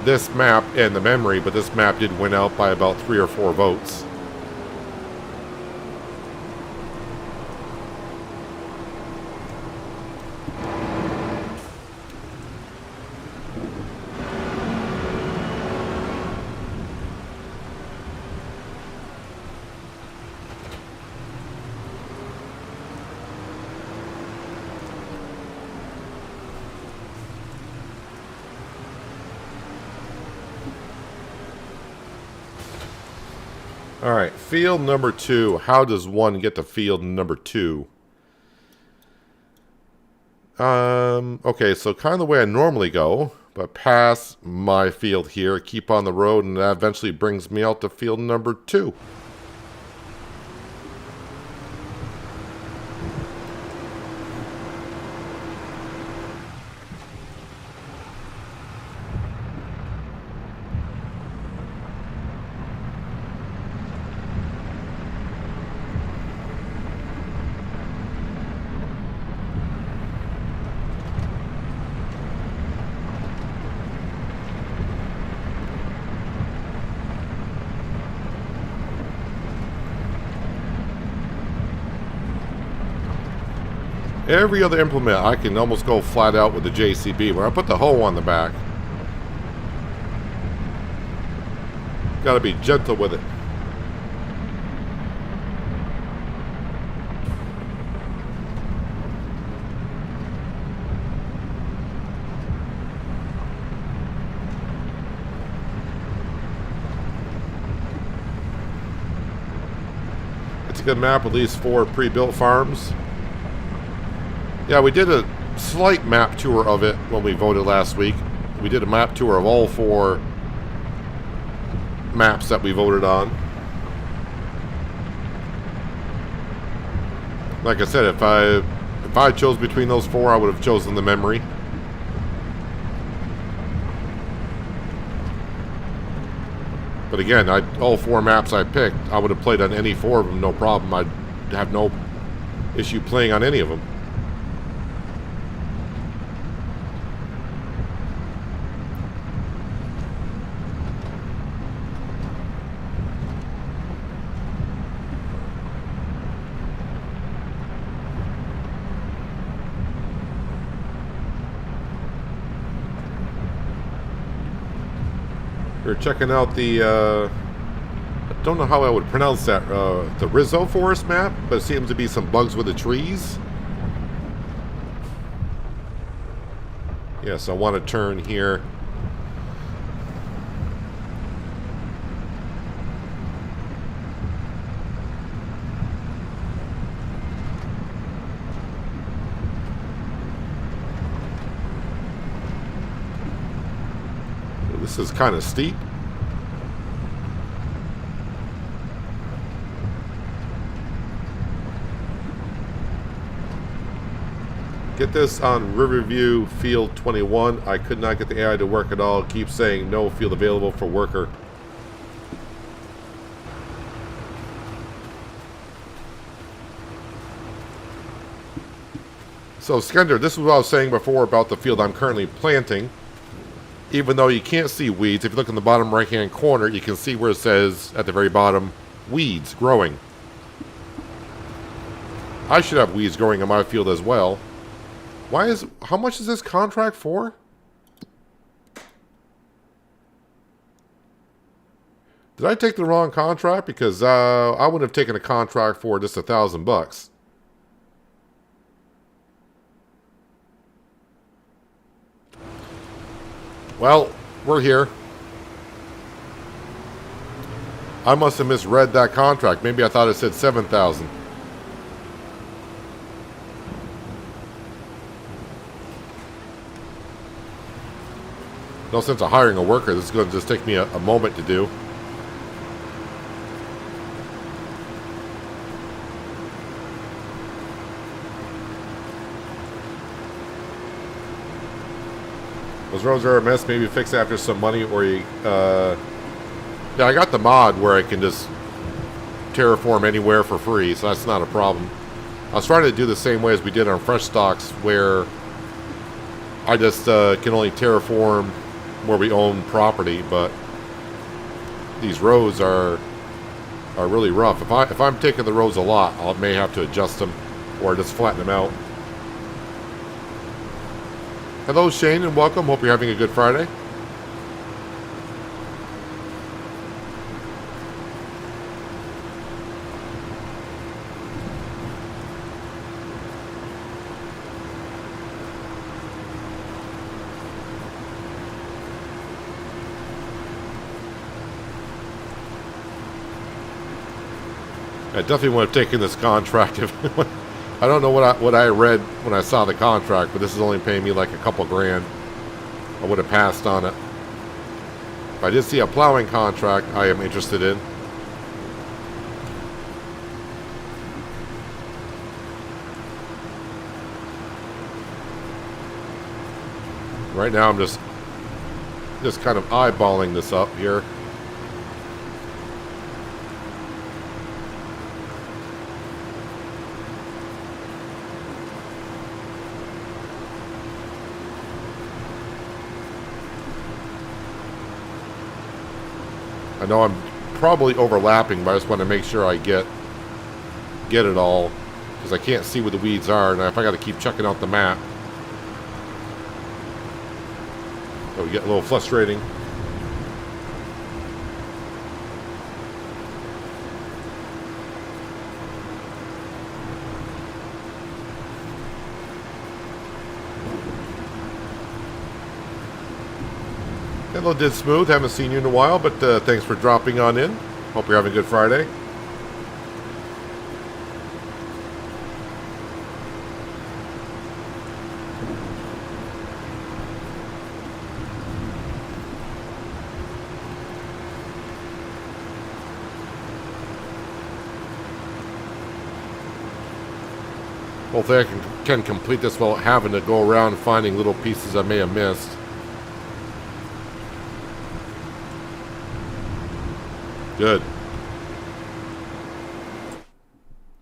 this map and the memory, but this map did win out by about 3 or 4 votes. Alright, field number 2. How does one get to field number 2? Okay, so kind of the way I normally go, but pass my field here, keep on the road, and that eventually brings me out to field number 2. Every other implement, I can almost go flat out with the JCB. When I put the hoe on the back, gotta be gentle with it. It's a good map, at least 4 pre-built farms. Yeah, we did a slight map tour of it when we voted last week. We did a map tour of all 4 maps that we voted on. Like I said, if I chose between those 4, I would have chosen the memory. But again, all 4 maps I picked, I would have played on any 4 of them, no problem. I'd have no issue playing on any of them. We're checking out the, I don't know how I would pronounce that, the Rizzo Forest map, but it seems to be some bugs with the trees. Yes, I want to turn here. This is kind of steep. Get this on Riverview Field 21. I could not get the AI to work at all. It keeps saying no field available for worker. So Skender, this is what I was saying before about the field I'm currently planting. Even though you can't see weeds, if you look in the bottom right hand corner, you can see where it says at the very bottom, weeds growing. I should have weeds growing in my field as well. How much is this contract for? Did I take the wrong contract? Because I would have taken a contract for just $1,000. Well, we're here. I must have misread that contract. Maybe I thought it said 7,000. No sense of hiring a worker. This is going to just take me a moment to do. Those roads are a mess. Maybe fix after some money, or you. Yeah, I got the mod where I can just terraform anywhere for free, so that's not a problem. I was trying to do the same way as we did on Fresh Stocks, where I just can only terraform where we own property, but these roads are really rough. If I'm taking the roads a lot, I may have to adjust them or just flatten them out. Hello, Shane, and welcome. Hope you're having a good Friday. I definitely would have taken this contract. I don't know what I read when I saw the contract, but this is only paying me like a couple grand. I would have passed on it. If I did see a plowing contract, I am interested in. Right now, I'm just kind of eyeballing this up here. I know I'm probably overlapping, but I just want to make sure I get it all, because I can't see where the weeds are, and if I got to keep checking out the map, it would get a little frustrating. Hello, Did Smooth. Haven't seen you in a while, but thanks for dropping on in. Hope you're having a good Friday. Hopefully I can complete this without having to go around finding little pieces I may have missed. Good.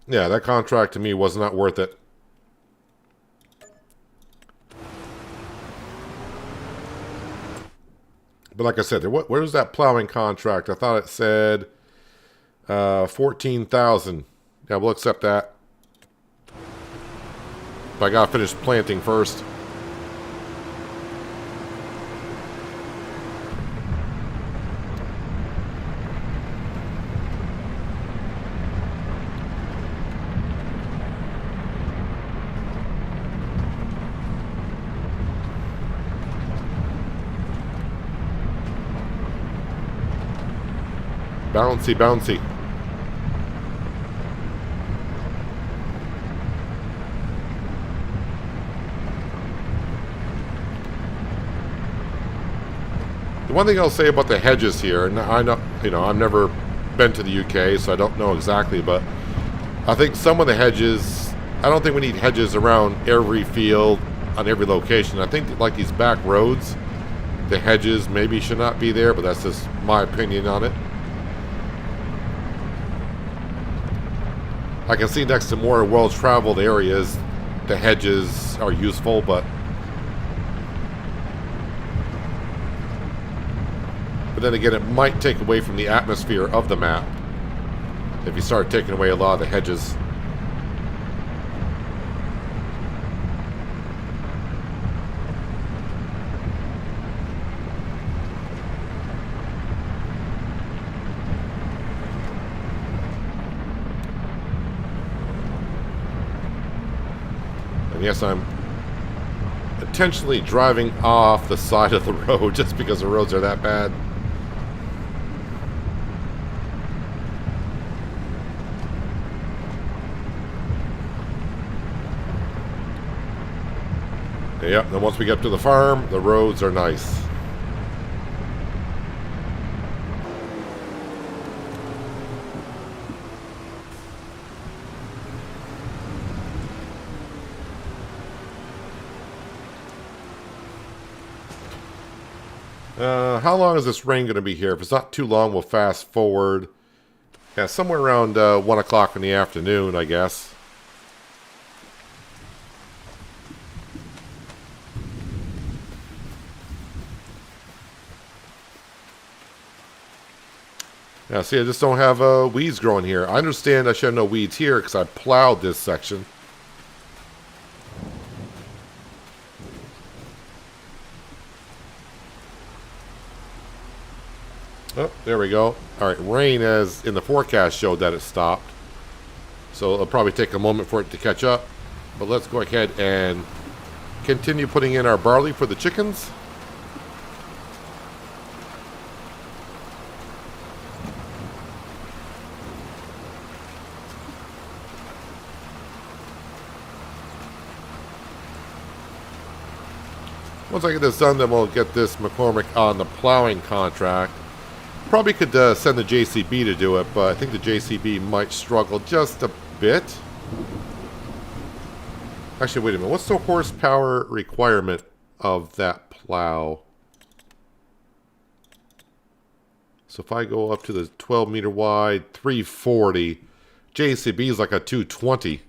Yeah, that contract to me was not worth it. But like I said, where's that plowing contract? I thought it said 14,000. Yeah, we'll accept that. But I gotta finish planting first. Bouncy, bouncy. The one thing I'll say about the hedges here, and I know, I've never been to the UK, so I don't know exactly, but I think some of the hedges, I don't think we need hedges around every field, on every location. I think that, like these back roads, the hedges maybe should not be there, but that's just my opinion on it. I can see next to more well-traveled areas, the hedges are useful, but then again, it might take away from the atmosphere of the map if you start taking away a lot of the hedges. And yes, I'm intentionally driving off the side of the road just because the roads are that bad. Yep, then once we get to the farm, the roads are nice. How long is this rain going to be here? If it's not too long, we'll fast forward. Yeah, somewhere around 1 o'clock in the afternoon, I guess. Yeah, see, I just don't have weeds growing here. I understand I should have no weeds here because I plowed this section. Oh, there we go. Alright, rain as in the forecast showed that it stopped. So it'll probably take a moment for it to catch up. But let's go ahead and continue putting in our barley for the chickens. Once I get this done, then we'll get this McCormick on the plowing contract. Probably could send the JCB to do it, but I think the JCB might struggle just a bit. Actually, wait a minute. What's the horsepower requirement of that plow? So if I go up to the 12 meter wide, 340, JCB is like a 220.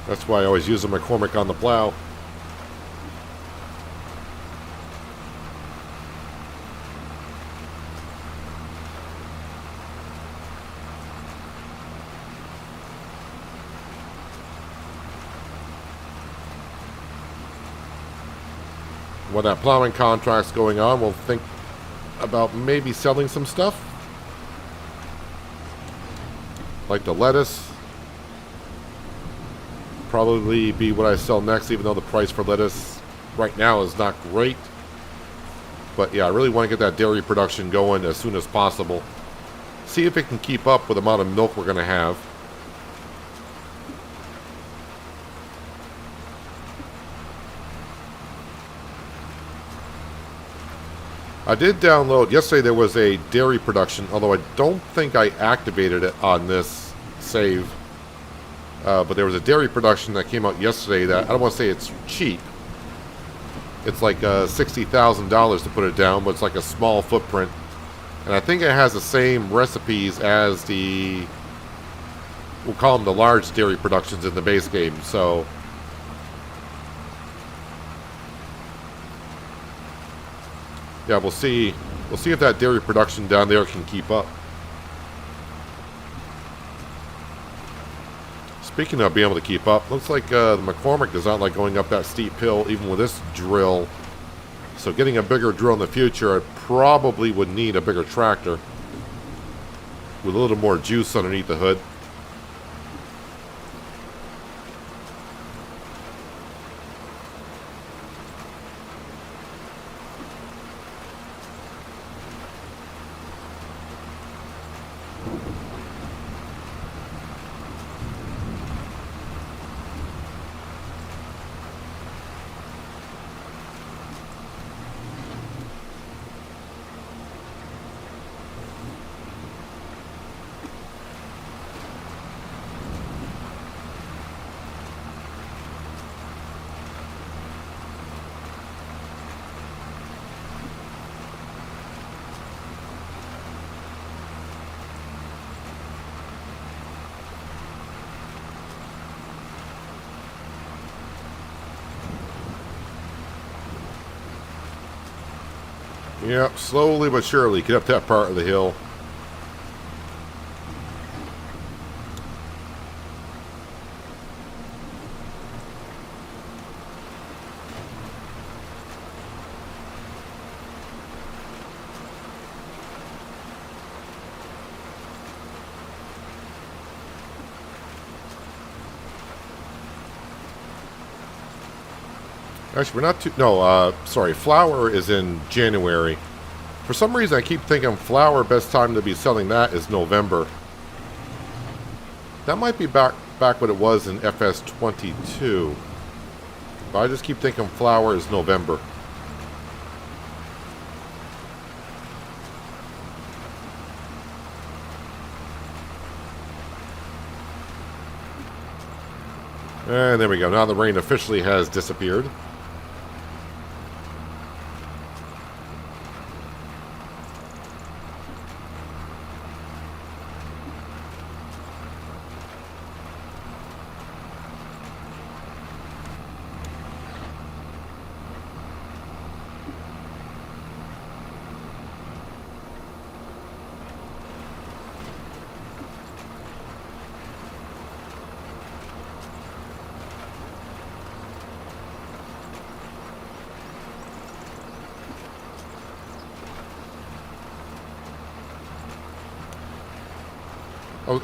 That's why I always use a McCormick on the plow. When that plowing contract's going on, we'll think about maybe selling some stuff. Like the lettuce. Probably be what I sell next, even though the price for lettuce right now is not great. But yeah, I really want to get that dairy production going as soon as possible. See if it can keep up with the amount of milk we're going to have. I did download, yesterday there was a dairy production, although I don't think I activated it on this save. But there was a dairy production that came out yesterday that, I don't want to say it's cheap. It's like $60,000 to put it down, but it's like a small footprint. And I think it has the same recipes as the, we'll call them the large dairy productions in the base game. So yeah, we'll see if that dairy production down there can keep up. Speaking of being able to keep up, looks like the McCormick does not like going up that steep hill even with this drill. So getting a bigger drill in the future, I probably would need a bigger tractor with a little more juice underneath the hood. Yep, slowly but surely get up that part of the hill. Actually, we're not too... No, sorry. Flour is in January. For some reason, I keep thinking flour, best time to be selling that is November. That might be back what it was in FS22. But I just keep thinking flour is November. And there we go. Now the rain officially has disappeared.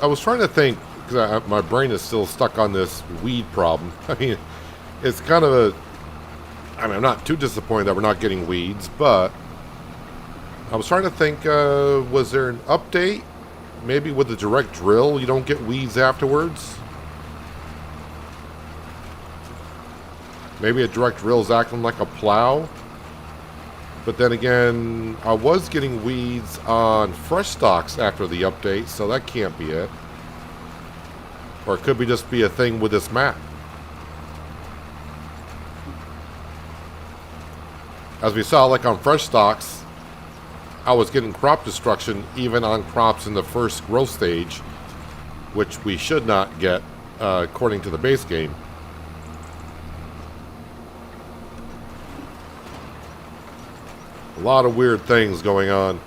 I was trying to think, because my brain is still stuck on this weed problem. I mean, it's kind of a... I mean, I'm not too disappointed that we're not getting weeds, but... I was trying to think, was there an update? Maybe with the direct drill, you don't get weeds afterwards? Maybe a direct drill is acting like a plow? But then again, I was getting weeds on fresh stocks after the update, so that can't be it. Or it could be just be a thing with this map. As we saw, like on fresh stocks, I was getting crop destruction even on crops in the first growth stage, which we should not get according to the base game. A lot of weird things going on.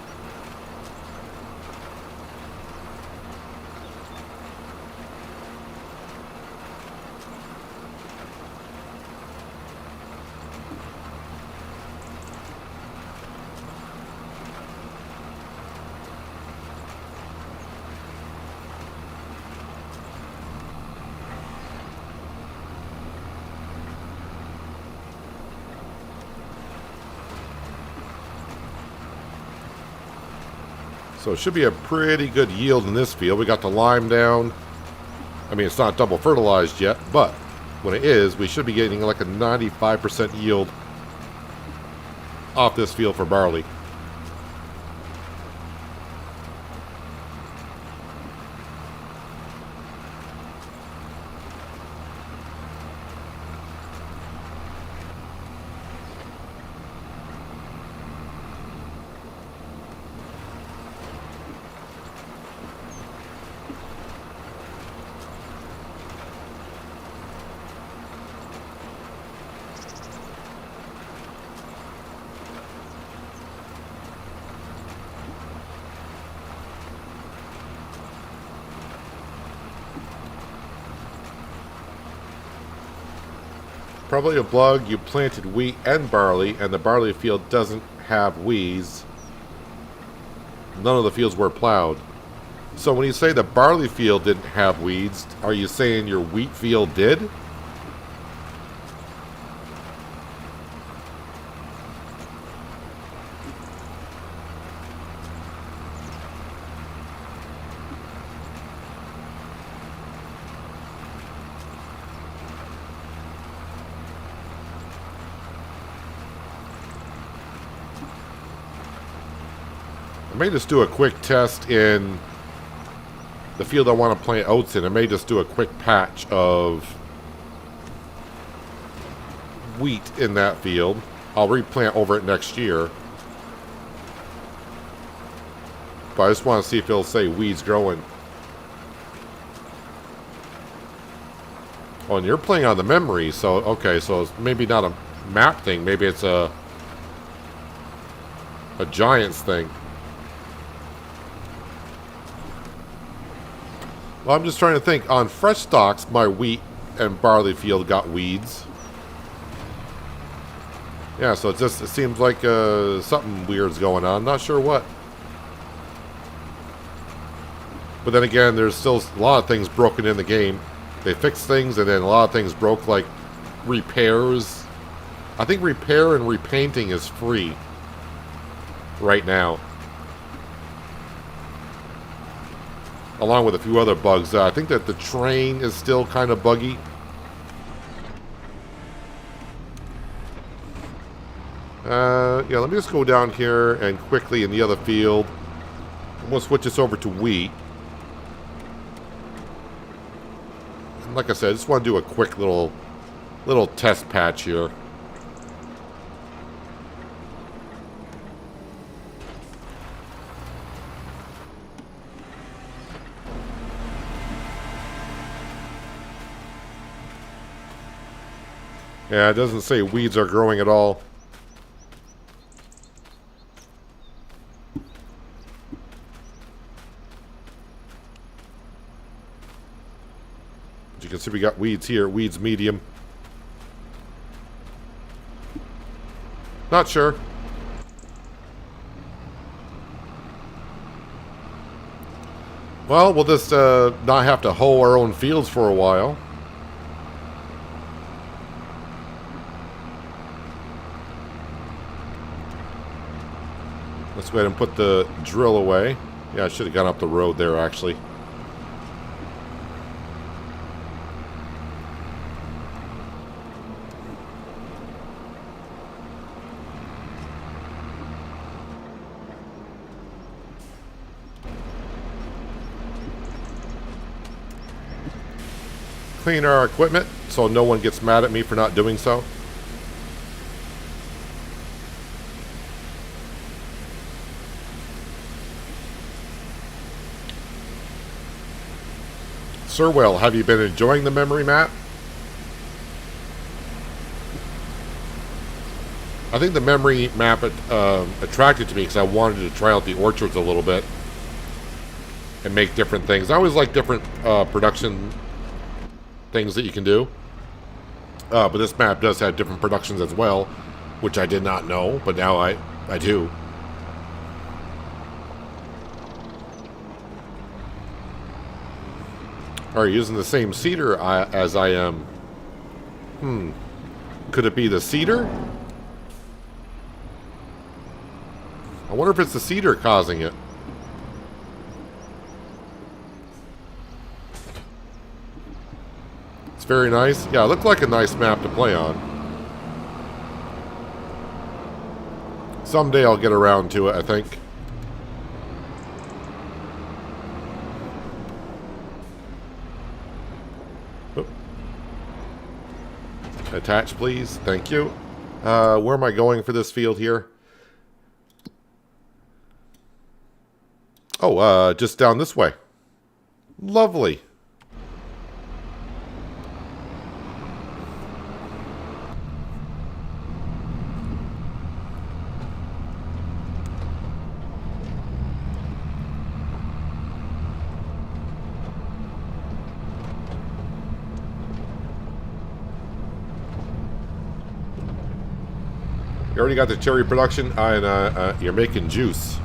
So it should be a pretty good yield in this field. We got the lime down. I mean, it's not double fertilized yet, but when it is, we should be getting like a 95% yield off this field for barley. Probably a bug. You planted wheat and barley, and the barley field doesn't have weeds. None of the fields were plowed. So when you say the barley field didn't have weeds, are you saying your wheat field did? I may just do a quick test in the field I want to plant oats in. I may just do a quick patch of wheat in that field. I'll replant over it next year. But I just want to see if it'll say weeds growing. Oh, and you're playing on the memory, so okay, so it's maybe not a map thing. Maybe it's a Giants thing. Well, I'm just trying to think. On fresh stocks, my wheat and barley field got weeds. Yeah, so it seems like something weird's going on. Not sure what. But then again, there's still a lot of things broken in the game. They fixed things, and then a lot of things broke, like repairs. I think repair and repainting is free right now, along with a few other bugs. I think that the train is still kind of buggy. Yeah, let me just go down here and quickly in the other field. I'm going to switch this over to wheat. like I said, I just want to do a quick little test patch here. Yeah, it doesn't say weeds are growing at all. As you can see, we got weeds here. Weeds medium. Not sure. Well, we'll just not have to hoe our own fields for a while. Let's go ahead and put the drill away. Yeah, I should have gone up the road there, actually. Clean our equipment so no one gets mad at me for not doing so. Sir Will, have you been enjoying the memory map? I think the memory map attracted to me because I wanted to try out the orchards a little bit and make different things. I always like different production things that you can do. But this map does have different productions as well, which I did not know, but now I do. Are you using the same seeder as I am? Could it be the seeder? I wonder if it's the seeder causing it. It's very nice. Yeah, it looked like a nice map to play on. Someday I'll get around to it, I think. Attach, please. Thank you. Where am I going for this field here? Oh, just down this way. Lovely. You already got the cherry production, and you're making juice.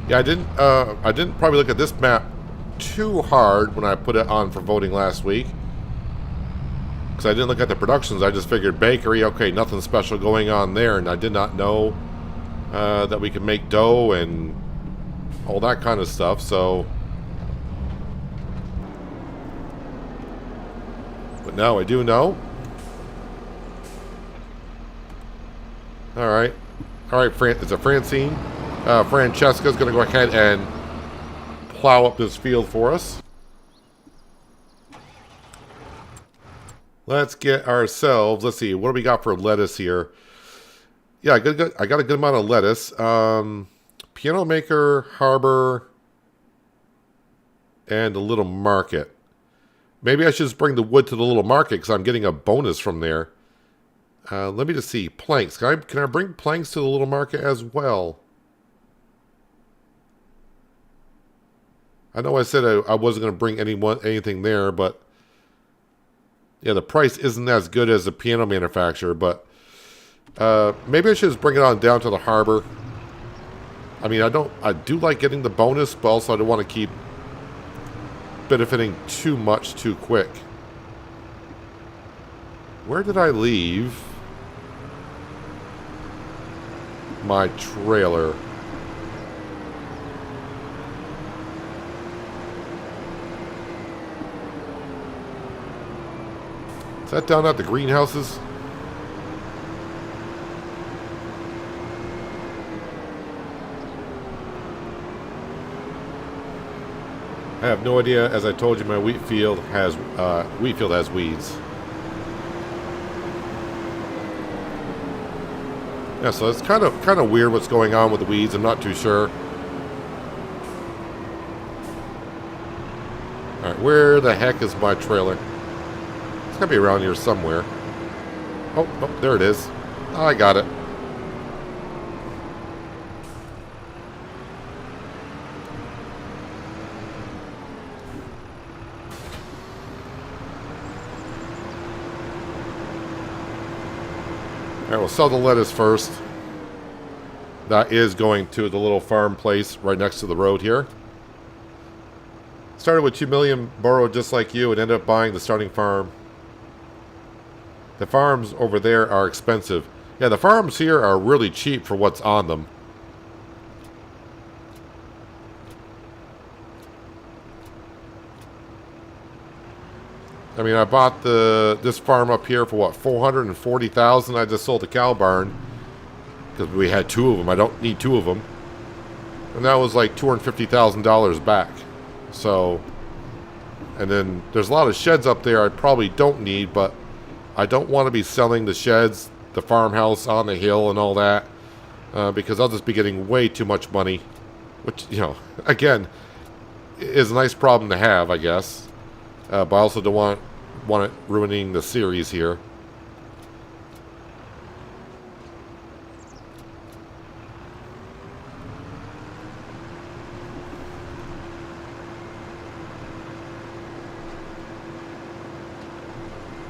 Yeah, I didn't probably look at this map too hard when I put it on for voting last week. Because I didn't look at the productions. I just figured bakery, okay, nothing special going on there. And I did not know that we could make dough and all that kind of stuff. So, but now I do know. All right, it's a Francine. Francesca's going to go ahead and plow up this field for us. Let's get ourselves, let's see, what do we got for lettuce here? Yeah, I got a good amount of lettuce. Piano maker, harbor, and a little market. Maybe I should just bring the wood to the little market because I'm getting a bonus from there. Let me just see. Planks. Can I bring planks to the little market as well? I know I said I wasn't going to bring anything there, but yeah, the price isn't as good as the piano manufacturer, but maybe I should just bring it on down to the harbor. I mean, I do like getting the bonus, but also I don't want to keep benefiting too much too quick. Where did I leave my trailer? Is that down at the greenhouses? I have no idea. As I told you, my wheat field has weeds. Yeah, so it's kind of weird what's going on with the weeds. I'm not too sure. All right, where the heck is my trailer? It's gotta be around here somewhere. Oh, there it is. I got it. All right, we'll sell the lettuce first. That is going to the little farm place right next to the road here. Started with 2 million, borrowed just like you, and ended up buying the starting farm. The farms over there are expensive. Yeah, the farms here are really cheap for what's on them. I mean, I bought this farm up here for what, $440,000. I just sold the cow barn because we had 2 of them. I don't need 2 of them, and that was like $250,000 back. So, and then there's a lot of sheds up there I probably don't need, but I don't want to be selling the sheds, the farmhouse on the hill, and all that because I'll just be getting way too much money, which, you know, again, is a nice problem to have, I guess. But I also don't want it ruining the series here.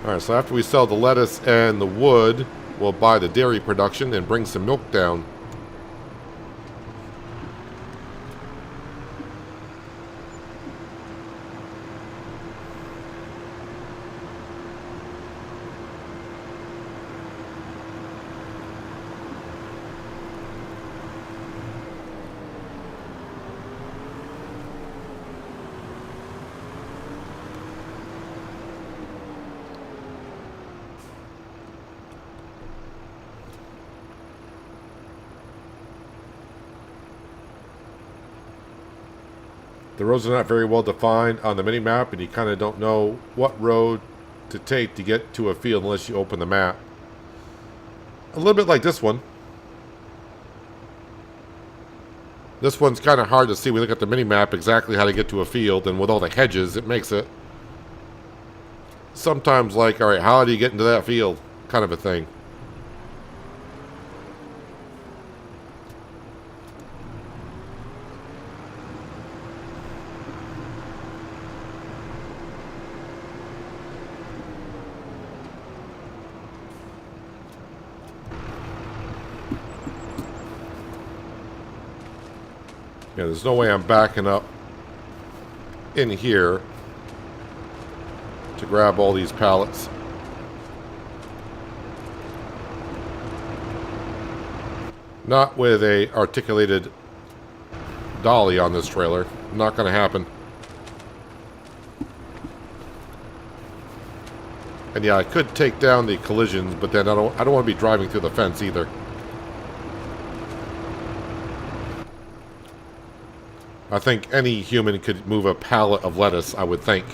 Alright, so after we sell the lettuce and the wood, we'll buy the dairy production and bring some milk down. The roads are not very well defined on the mini-map, and you kind of don't know what road to take to get to a field unless you open the map. A little bit like this one. This one's kind of hard to see. We look at the mini-map exactly how to get to a field, and with all the hedges, it makes it sometimes like, all right, how do you get into that field? Kind of a thing. Yeah, there's no way I'm backing up in here to grab all these pallets. Not with a articulated dolly on this trailer. Not going to happen. And yeah, I could take down the collisions, but then I don't want to be driving through the fence either. I think any human could move a pallet of lettuce, I would think.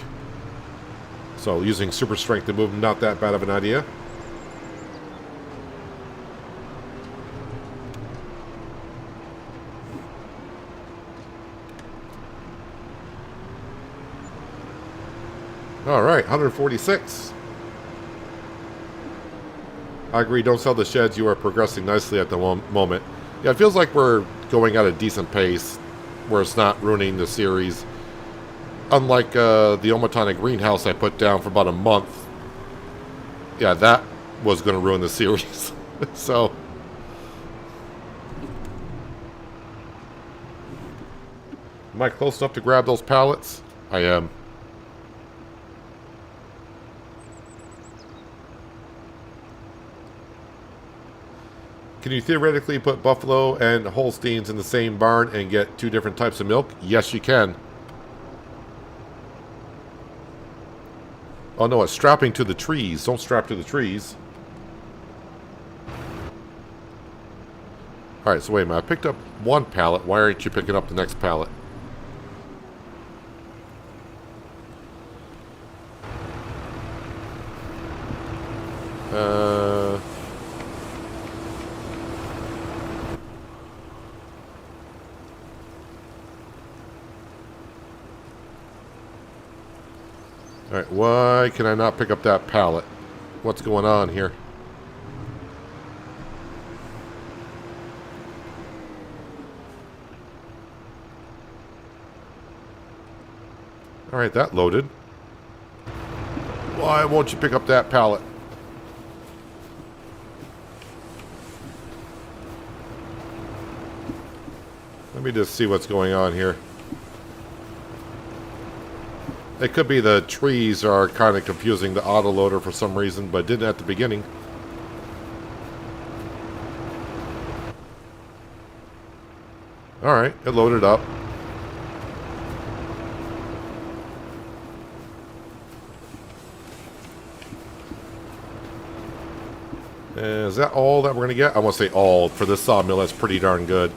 So using super strength to move them, not that bad of an idea. All right, 146. I agree, don't sell the sheds. You are progressing nicely at the moment. Yeah, it feels like we're going at a decent pace, where it's not ruining the series. Unlike the Omatonic greenhouse I put down for about a month. Yeah, that was going to ruin the series. So, am I close enough to grab those pallets? I am. Can you theoretically put Buffalo and Holsteins in the same barn and get 2 different types of milk? Yes, you can. Oh no, it's strapping to the trees. Don't strap to the trees. Alright, so wait a minute. I picked up one pallet. Why aren't you picking up the next pallet? Alright, why can I not pick up that pallet? What's going on here? Alright, that loaded. Why won't you pick up that pallet? Let me just see what's going on here. It could be the trees are kind of confusing the autoloader for some reason, but didn't at the beginning. Alright, it loaded up. Is that all that we're going to get? I want to say all. For this sawmill, that's pretty darn good.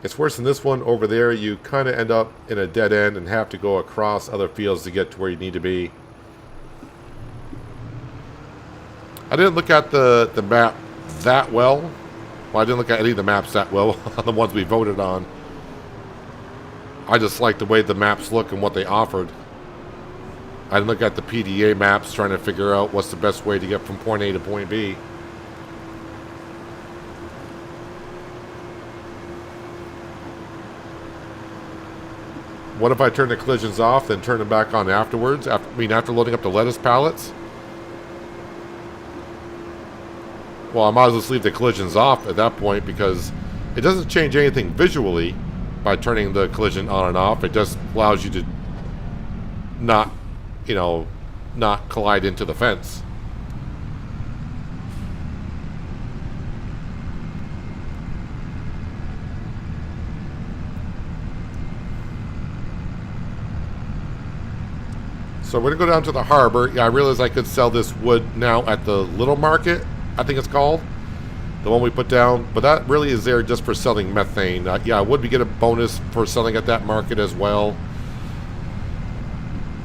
It's worse than this one. Over there, you kind of end up in a dead end and have to go across other fields to get to where you need to be. I didn't look at the map that well. Well, I didn't look at any of the maps that well on the ones we voted on. I just like the way the maps look and what they offered. I didn't look at the PDA maps trying to figure out what's the best way to get from point A to point B. What if I turn the collisions off, then turn them back on afterwards? After loading up the lettuce pallets? Well, I might as well just leave the collisions off at that point because it doesn't change anything visually by turning the collision on and off. It just allows you to not, not collide into the fence. So we're going to go down to the harbor. Yeah, I realized I could sell this wood now at the Little Market, I think it's called. The one we put down. But that really is there just for selling methane. Yeah, would we get a bonus for selling at that market as well?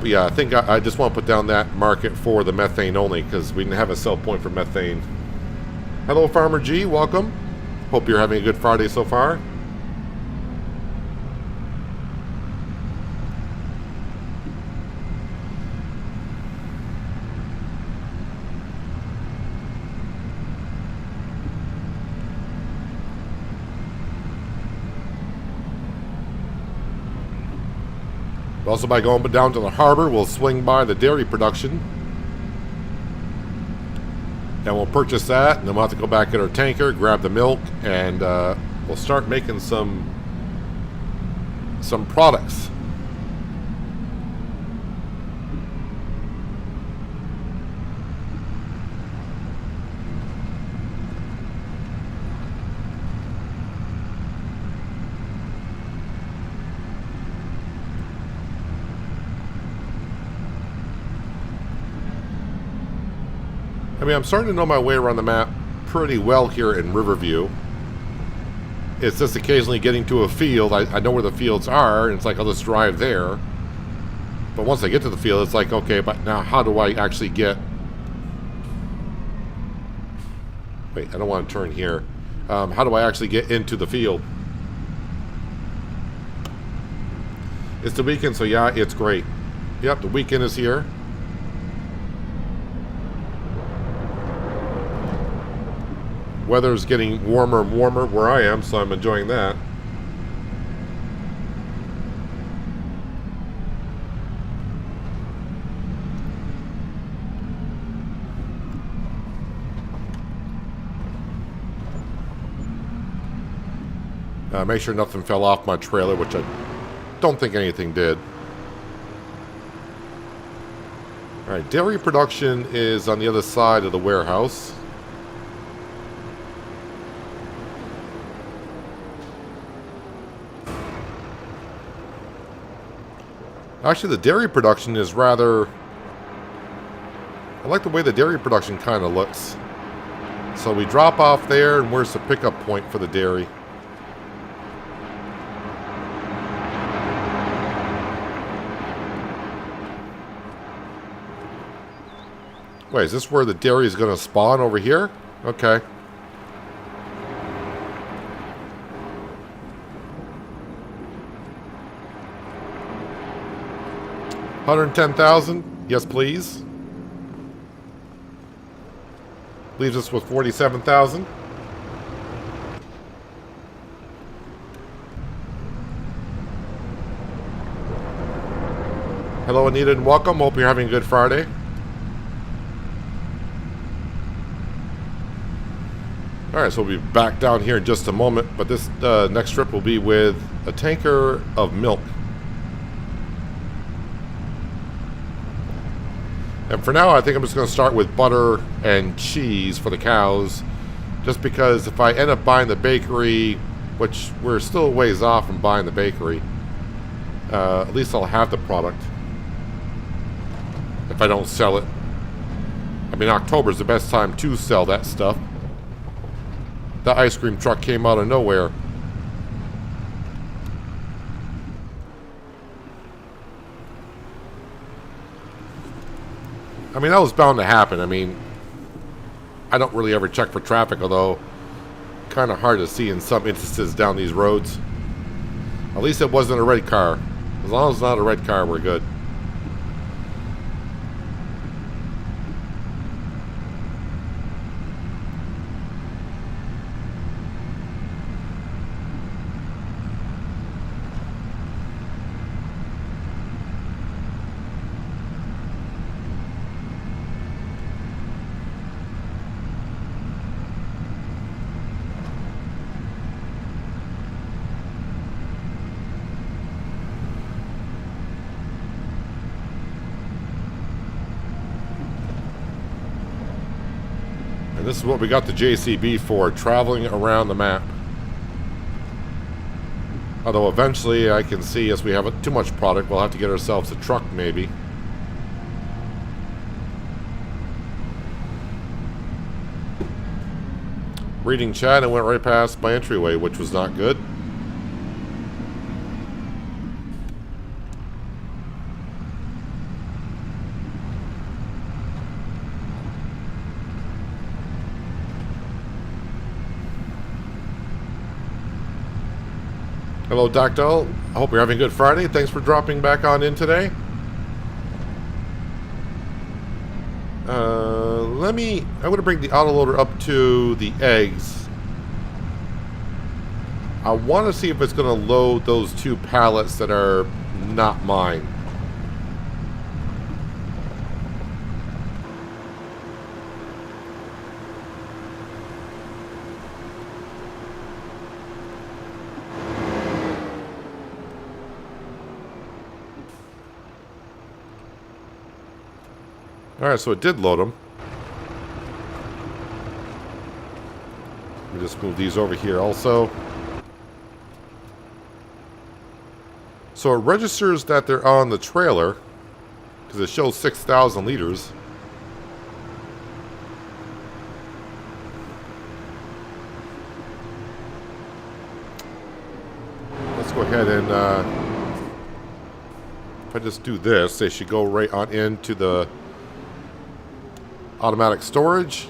But yeah, I think I just want to put down that market for the methane only because we didn't have a sell point for methane. Hello, Farmer G. Welcome. Hope you're having a good Friday so far. Also, by going down to the harbor, we'll swing by the dairy production. And we'll purchase that, and then we'll have to go back at our tanker, grab the milk, and we'll start making some products. I mean, I'm starting to know my way around the map pretty well here in Riverview. It's just occasionally getting to a field. I know where the fields are, and it's like, I'll just drive there. But once I get to the field, it's like, okay, but now how do I actually get... Wait, I don't want to turn here. How do I actually get into the field? It's the weekend, so yeah, it's great. Yep, the weekend is here. Weather's getting warmer and warmer where I am, so I'm enjoying that. Make sure nothing fell off my trailer, which I don't think anything did. Alright, dairy production is on the other side of the warehouse. Actually, the dairy production is rather... I like the way the dairy production kind of looks. So we drop off there, and where's the pickup point for the dairy? Wait, is this where the dairy is going to spawn over here? Okay. $110,000? Yes, please. Leaves us with $47,000. Hello, Anita, and welcome. Hope you're having a good Friday. Alright, so we'll be back down here in just a moment, but this next trip will be with a tanker of milk. And for now, I think I'm just going to start with butter and cheese for the cows, just because if I end up buying the bakery, which we're still a ways off from buying the bakery, at least I'll have the product if I don't sell it. I mean, October is the best time to sell that stuff. That ice cream truck came out of nowhere. I mean, that was bound to happen. I mean, I don't really ever check for traffic, although kind of hard to see in some instances down these roads. At least it wasn't a red car. As long as it's not a red car, we're good. This is what we got the JCB for, traveling around the map. Although eventually I can see as we have too much product, we'll have to get ourselves a truck maybe. Reading chat and went right past my entryway, which was not good. Hello, Dactyl. I hope you're having a good Friday. Thanks for dropping back on in today. I'm going to bring the autoloader up to the eggs. I want to see if it's going to load those 2 pallets that are not mine. Alright, so it did load them. Let me just move these over here also. So it registers that they're on the trailer, because it shows 6,000 liters. Let's go ahead and, if I just do this, they should go right on into the automatic storage.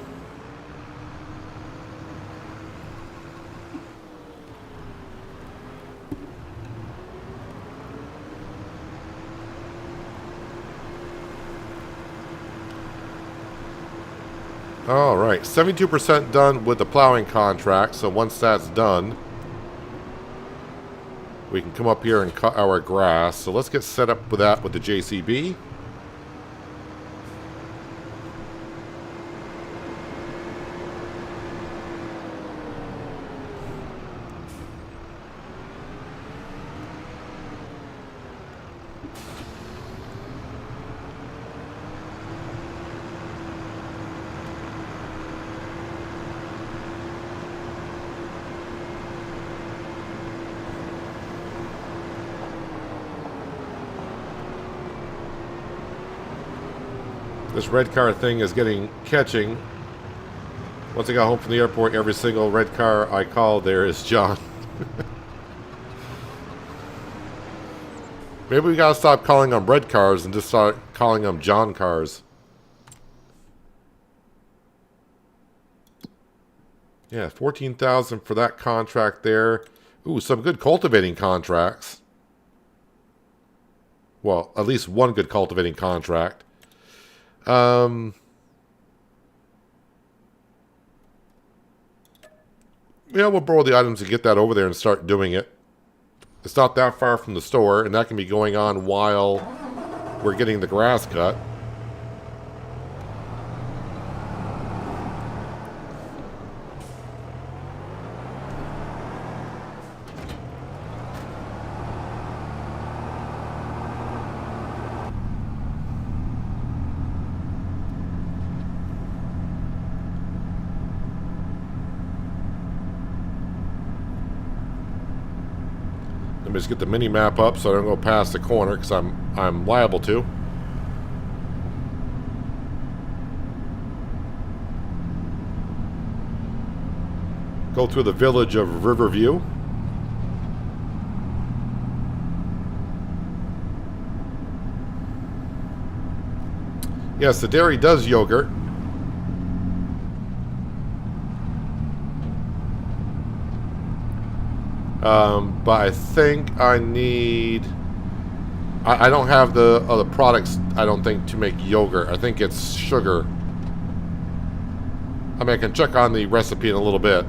Alright, 72% done with the plowing contract, so once that's done, we can come up here and cut our grass. So let's get set up with that with the JCB. This red car thing is getting catching. Once I got home from the airport, every single red car I called there is John. Maybe we gotta stop calling them red cars and just start calling them John cars. Yeah, 14,000 for that contract there. Ooh, some good cultivating contracts. Well, at least one good cultivating contract. Yeah, we'll borrow the items and get that over there and start doing it. It's not that far from the store, and that can be going on while we're getting the grass cut. Let me just get the mini map up so I don't go past the corner because I'm liable to. Go through the village of Riverview. Yes, the dairy does yogurt. But I think I need... I don't have the other products, I don't think, to make yogurt. I think it's sugar. I mean, I can check on the recipe in a little bit.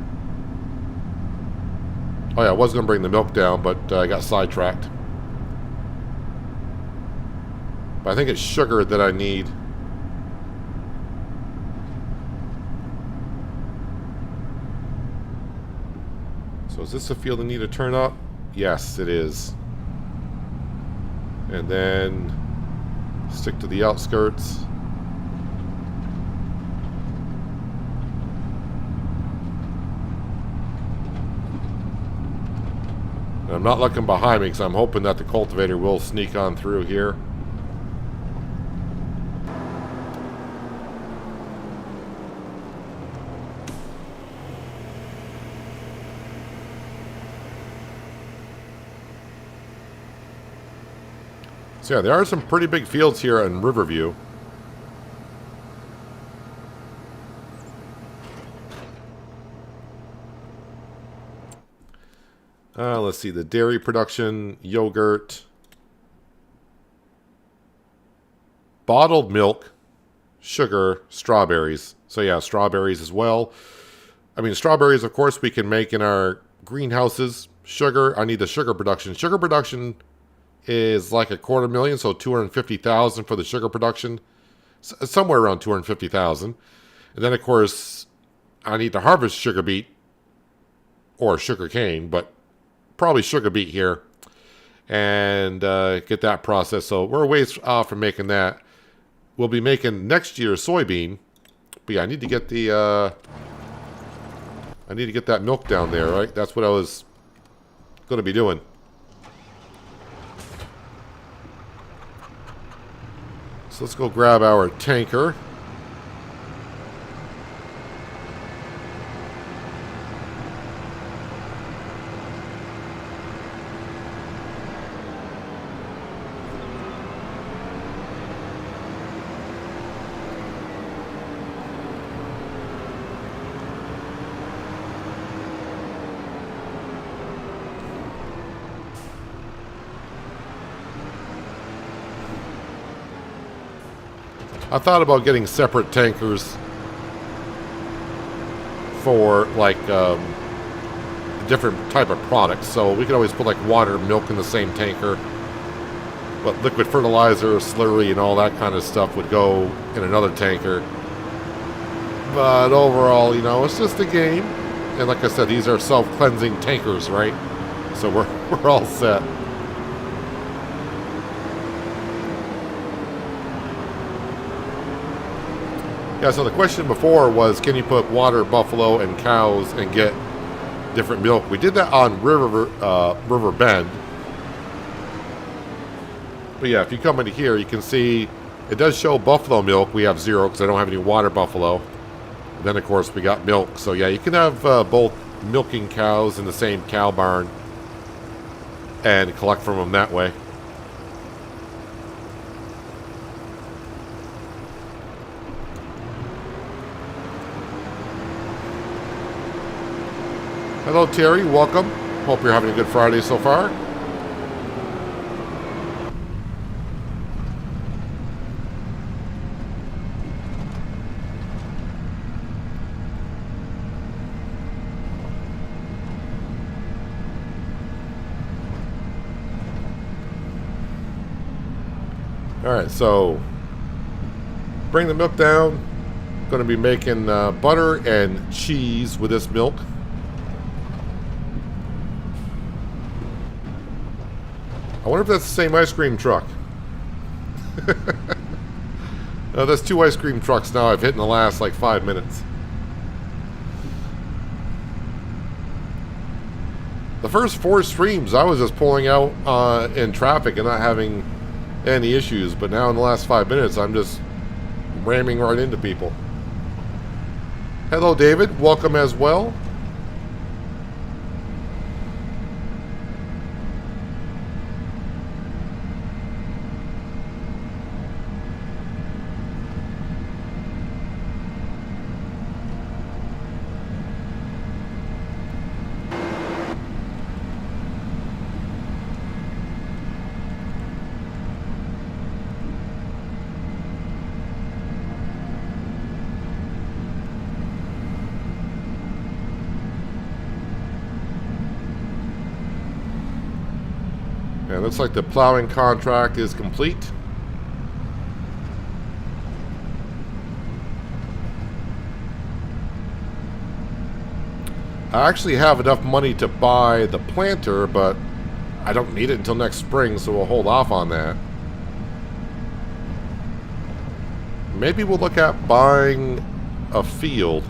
Oh yeah, I was going to bring the milk down, but I got sidetracked. But I think it's sugar that I need. So is this a field I need to turn up? Yes, it is. And then stick to the outskirts. And I'm not looking behind me because I'm hoping that the cultivator will sneak on through here. So yeah, there are some pretty big fields here in Riverview. Let's see, the dairy production, yogurt, bottled milk, sugar, strawberries. So yeah, strawberries as well. I mean, strawberries, of course, we can make in our greenhouses. Sugar, I need the sugar production. Sugar production is like $250,000, so 250,000 for the sugar production, somewhere around 250,000. And then, of course, I need to harvest sugar beet or sugar cane, but probably sugar beet here, and get that processed. So we're a ways off from making that. We'll be making next year's soybean, but yeah, I need to get the I need to get that milk down there, right? That's what I was going to be doing. So let's go grab our tanker. I thought about getting separate tankers for like different type of products. So we could always put like water, milk in the same tanker, but liquid fertilizer, slurry, and all that kind of stuff would go in another tanker. But overall, you know, it's just a game. And like I said, these are self-cleansing tankers, right? So we're all set. Yeah, so the question before was, can you put water, buffalo, and cows and get different milk? We did that on River Bend. But yeah, if you come into here, you can see It does show buffalo milk. We have 0 because I don't have any water buffalo. And then, of course, we got milk. So, yeah, you can have both milking cows in the same cow barn and collect from them that way. Hello, Terry. Welcome. Hope you're having a good Friday so far. Alright, so bring the milk down. Going to be making butter and cheese with this milk. I wonder if that's the same ice cream truck. No, that's 2 ice cream trucks now I've hit in the last like 5 minutes. The first 4 streams I was just pulling out in traffic and not having any issues, but now in the last 5 minutes I'm just ramming right into people. Hello, David. Welcome as well. Yeah, looks like the plowing contract is complete. I actually have enough money to buy the planter, but I don't need it until next spring, so we'll hold off on that. Maybe we'll look at buying a field.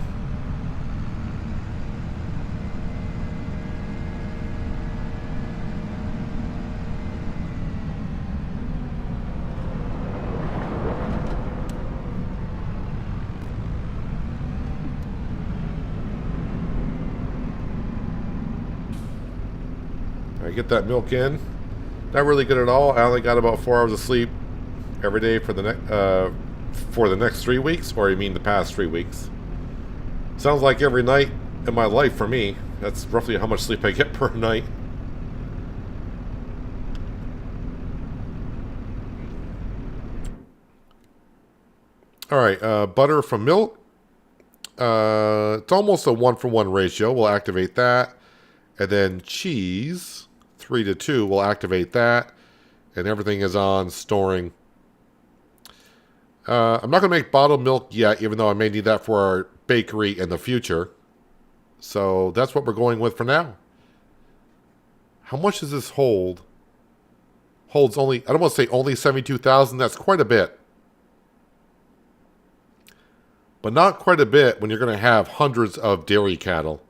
I get that milk in. Not really good at all. I only got about 4 hours of sleep every day for the next 3 weeks, or you mean the past 3 weeks? Sounds like every night in my life for me. That's roughly how much sleep I get per night. All right, butter from milk. It's almost a 1-for-1 ratio. We'll activate that. And then cheese, 3-to-2, we'll activate that. And everything is on storing. I'm not going to make bottled milk yet, even though I may need that for our bakery in the future. So that's what we're going with for now. How much does this hold? Holds only, I don't want to say only 72,000. That's quite a bit. But not quite a bit when you're going to have hundreds of dairy cattle.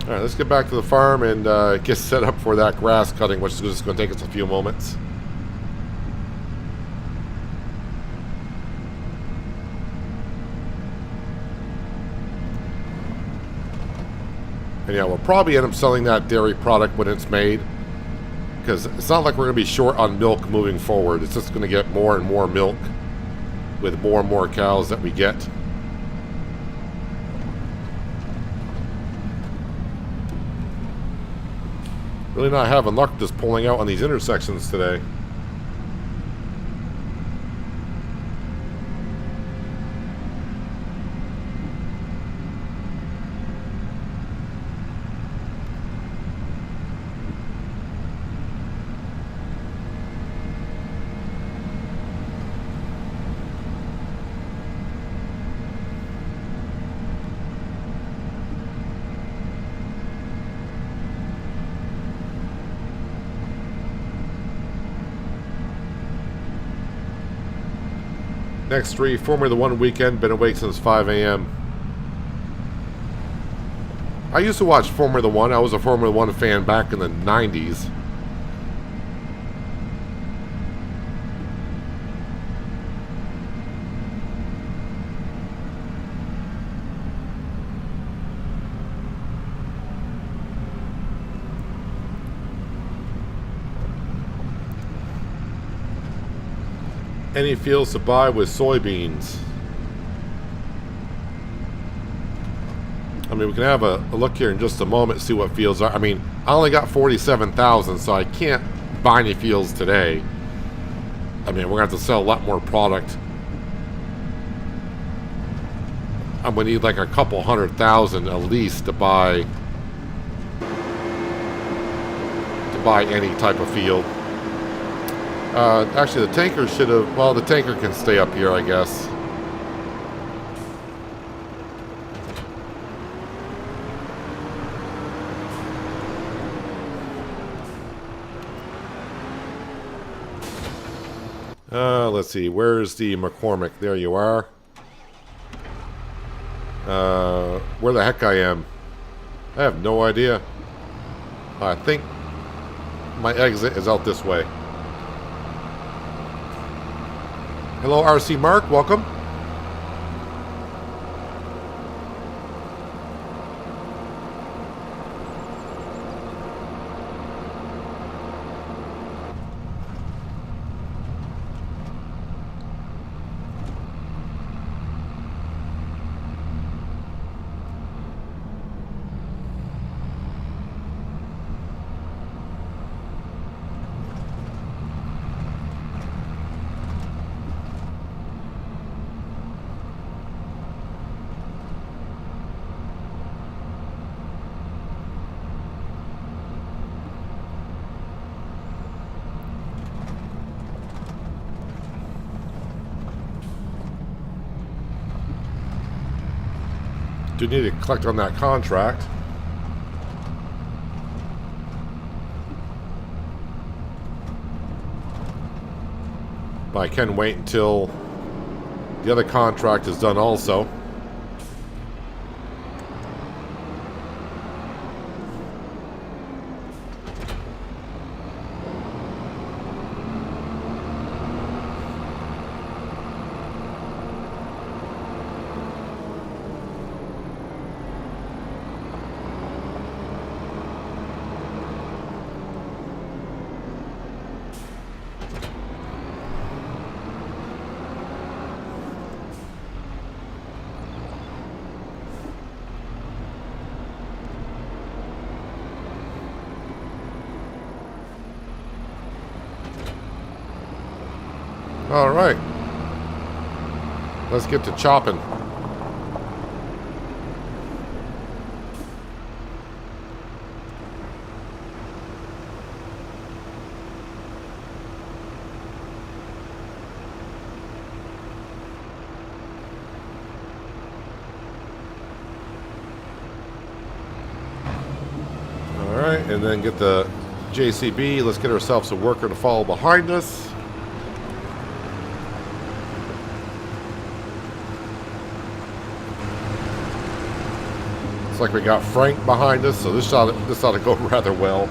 All right, let's get back to the farm and get set up for that grass cutting, which is just going to take us a few moments. And yeah, we'll probably end up selling that dairy product when it's made, because it's not like we're going to be short on milk moving forward. It's just going to get more and more milk with more and more cows that we get. Really not having luck just pulling out on these intersections today. Next 3, Formula 1 weekend. Been awake since 5 a.m. I used to watch Formula 1. I was a Formula 1 fan back in the 90s. Any fields to buy with soybeans? I mean, we can have a look here in just a moment, see what fields are. I mean, I only got 47,000, so I can't buy any fields today. I mean, we're going to have to sell a lot more product. I'm going to need like a couple 100,000 at least to buy any type of field. Actually, the tanker should have... Well, the tanker can stay up here, I guess. Let's see. Where's the McCormick? There you are. Where the heck I am? I have no idea. I think my exit is out this way. Hello, RC Mark. Welcome. Do need to collect on that contract. But I can wait until the other contract is done also. All right, let's get to chopping. All right, and then get the JCB. Let's get ourselves a worker to follow behind us. Looks like we got Frank behind us, so this ought to go rather well.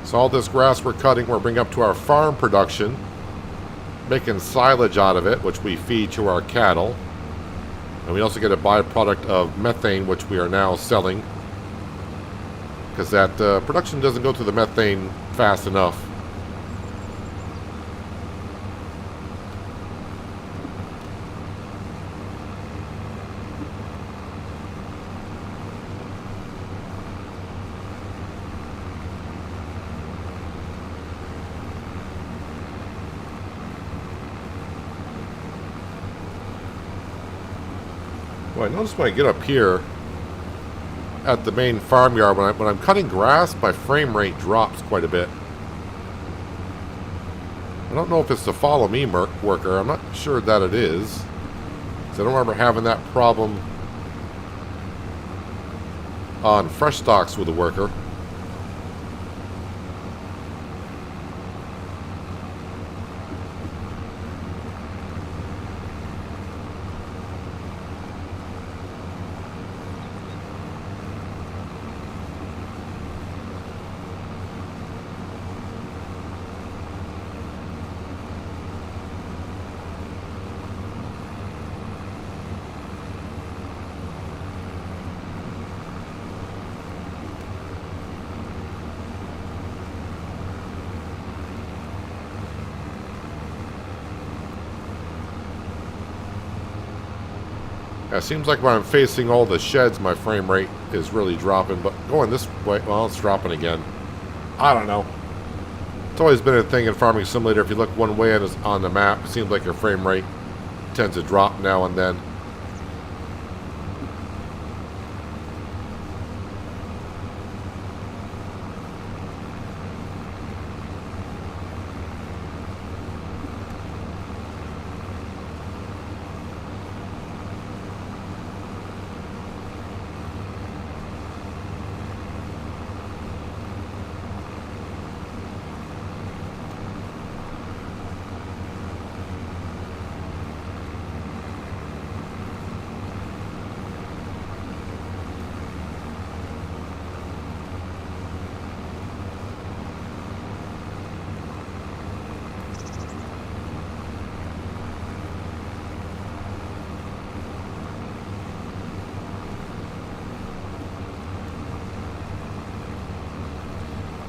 So all this grass we're cutting, we're bringing up to our farm production, making silage out of it, which we feed to our cattle. And we also get a byproduct of methane, which we are now selling, because that production doesn't go through the methane fast enough. Well, I notice when I get up here at the main farmyard, when I'm cutting grass, my frame rate drops quite a bit. I don't know if it's the follow me worker. I'm not sure that it is. I don't remember having that problem on fresh stocks with a worker. Yeah, it seems like when I'm facing all the sheds, my frame rate is really dropping. But going this way, well, it's dropping again. I don't know. It's always been a thing in Farming Simulator. If you look one way on the map, it seems like your frame rate tends to drop now and then.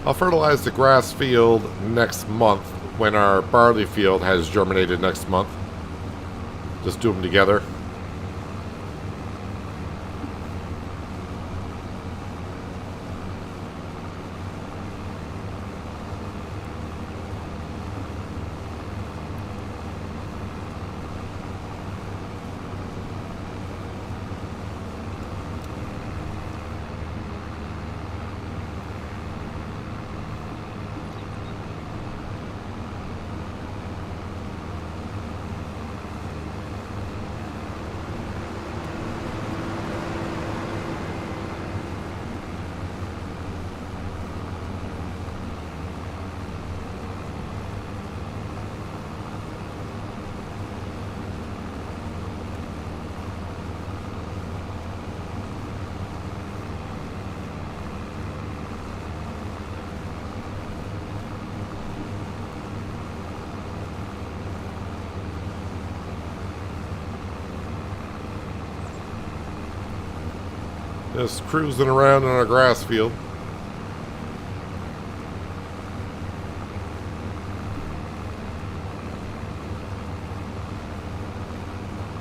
I'll fertilize the grass field next month when our barley field has germinated next month. Just do them together. Just cruising around on our grass field.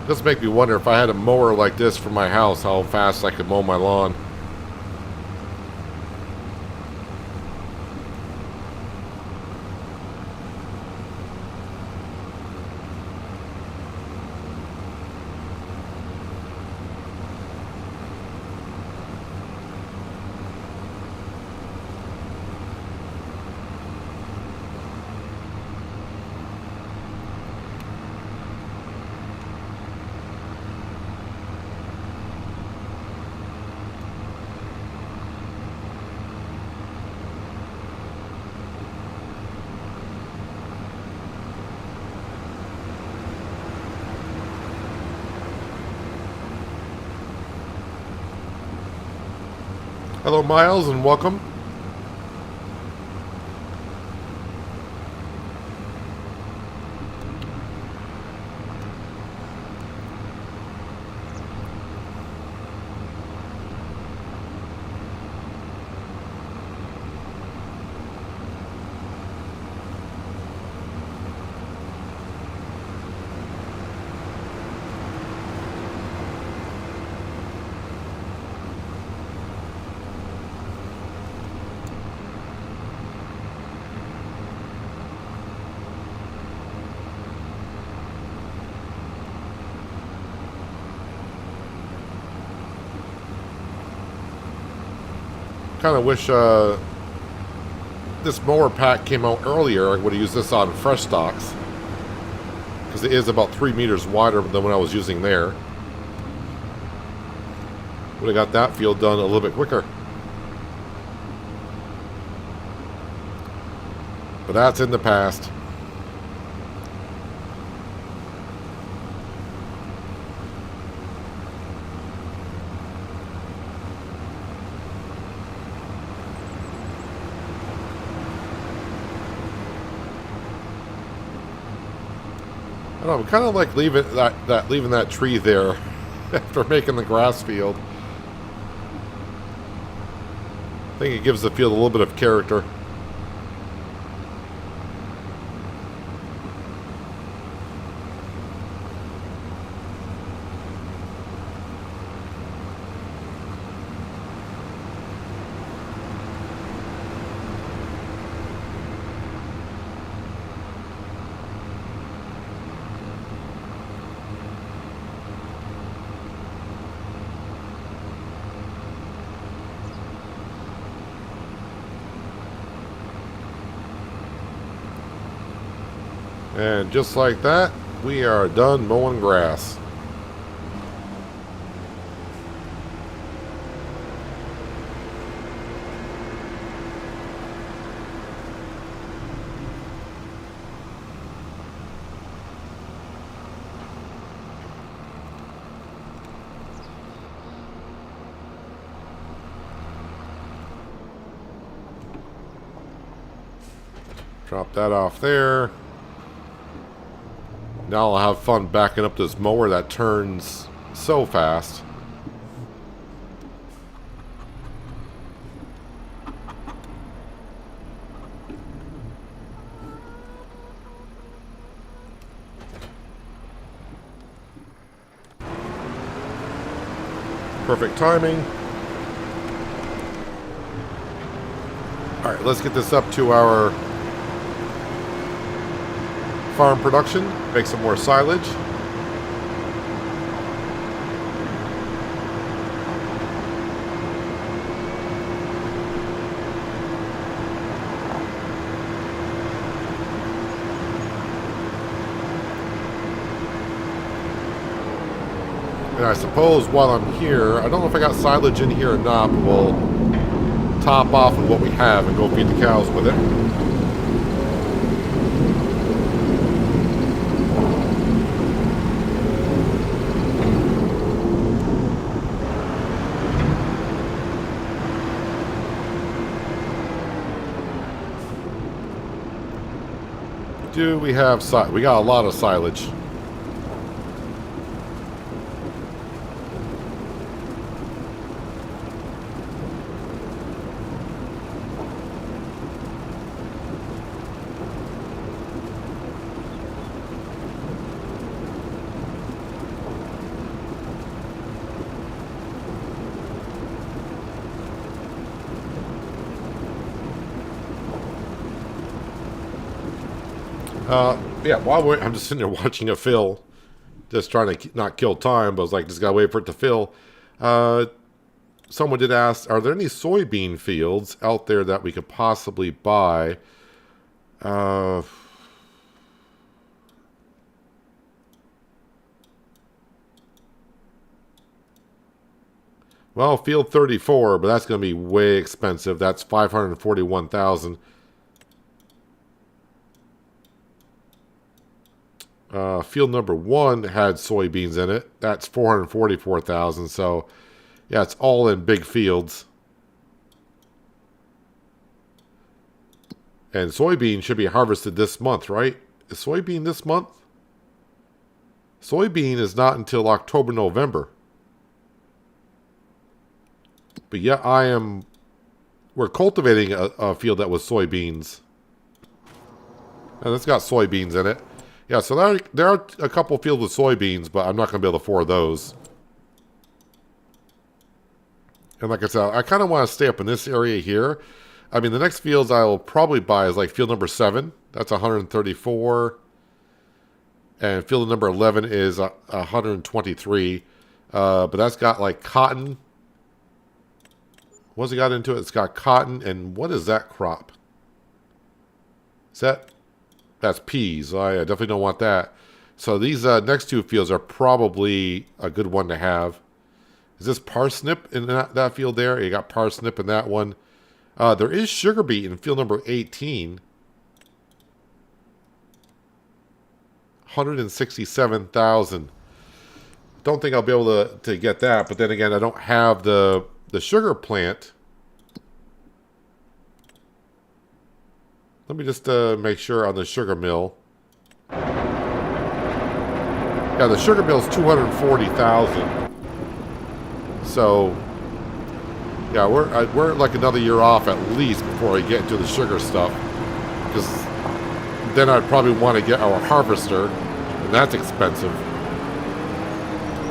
This makes me wonder if I had a mower like this for my house, how fast I could mow my lawn. Hello, Miles, and welcome. Kind of wish this mower pack came out earlier, I would have used this on fresh stalks. Because it is about 3 meters wider than what I was using there. Would have got that field done a little bit quicker. But that's in the past. I don't know, I kind of like leaving that tree there after making the grass field. I think it gives the field a little bit of character. And just like that, we are done mowing grass. Drop that off there. Now I'll have fun backing up this mower that turns so fast. Perfect timing. All right, let's get this up to our farm production, make some more silage. And I suppose while I'm here, I don't know if I got silage in here or not, but we'll top off with what we have and go feed the cows with it. Do we have silage? We got a lot of silage. Yeah, I'm just sitting there watching it fill, just trying to not kill time, but I was like, just gotta wait for it to fill. Someone did ask, are there any soybean fields out there that we could possibly buy? Well, field 34, but that's going to be way expensive. That's $541,000. Field number 1 had soybeans in it. That's $444,000. So, yeah, it's all in big fields. And soybean should be harvested this month, right? Is soybean this month? Soybean is not until October, November. But yeah, we're cultivating a field that was soybeans. And it's got soybeans in it. Yeah, so there are a couple fields with soybeans, but I'm not going to be able to afford those. And like I said, I kind of want to stay up in this area here. I mean, the next fields I will probably buy is like field number 7. That's 134. And field number 11 is 123. But that's got like cotton. What's it got into it? It's got cotton. And what is that crop? Is that's peas. I definitely don't want that. So these next two fields are probably a good one to have. Is this parsnip in that field there? You got parsnip in that one. There is sugar beet in field number 18. 167,000. Don't think I'll be able to get that, but then again, I don't have the sugar plant. Let me just make sure on the sugar mill. Yeah, the sugar mill is 240,000. So, yeah, we're like another year off at least before I get into the sugar stuff, because then I'd probably want to get our harvester, and that's expensive.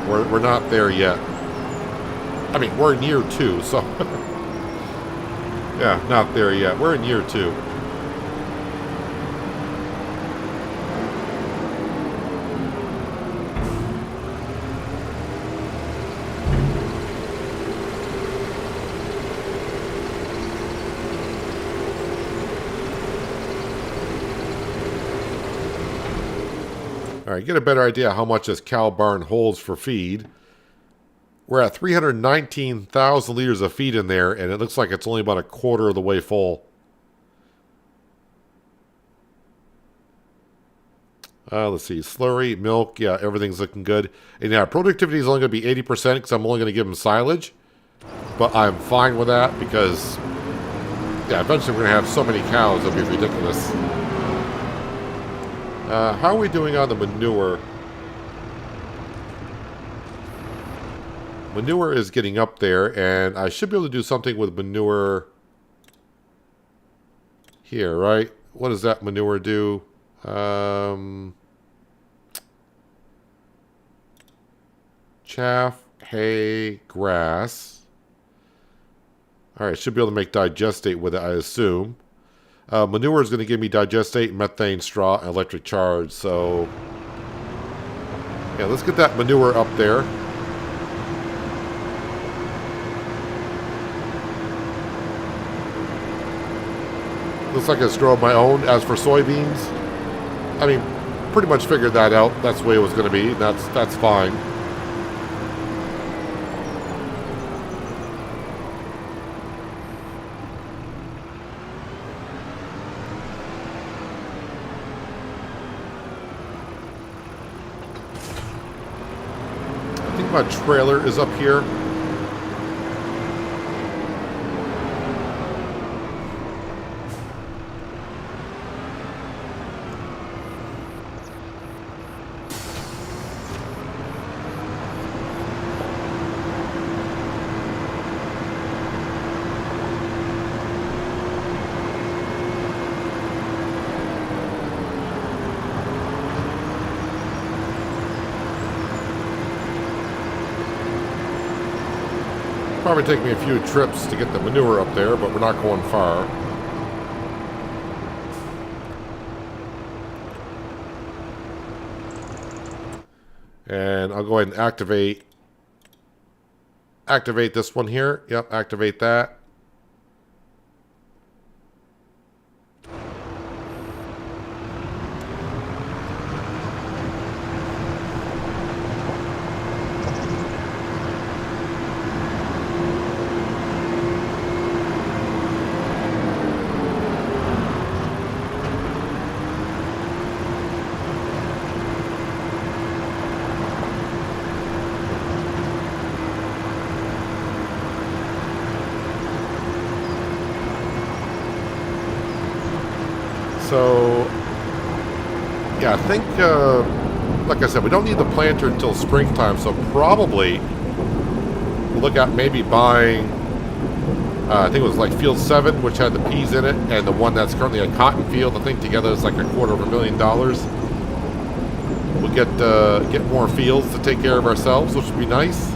We're not there yet. I mean, we're in year 2, so yeah, not there yet. We're in year 2. All right, get a better idea how much this cow barn holds for feed. We're at 319,000 liters of feed in there, and it looks like it's only about a quarter of the way full. Let's see, slurry, milk, yeah, everything's looking good. And yeah, productivity is only going to be 80% because I'm only going to give them silage. But I'm fine with that because, yeah, eventually we're going to have so many cows, it'll be ridiculous. How are we doing on the manure? Manure is getting up there, and I should be able to do something with manure here, right? What does that manure do? Chaff, hay, grass. All right, should be able to make digestate with it, I assume. Manure is going to give me digestate, methane, straw, and electric charge. So, yeah, let's get that manure up there. Looks like I just grow my own. As for soybeans, I mean, pretty much figured that out. That's the way it was going to be. That's fine. My trailer is up here. Probably take me a few trips to get the manure up there, but we're not going far. And I'll go ahead and activate this one here. Yep, activate that. So, yeah, I think, like I said, we don't need the planter until springtime, so probably we'll look at maybe buying, I think it was like field 7, which had the peas in it, and the one that's currently a cotton field. I think together it's like $250,000. We'll get more fields to take care of ourselves, which would be nice.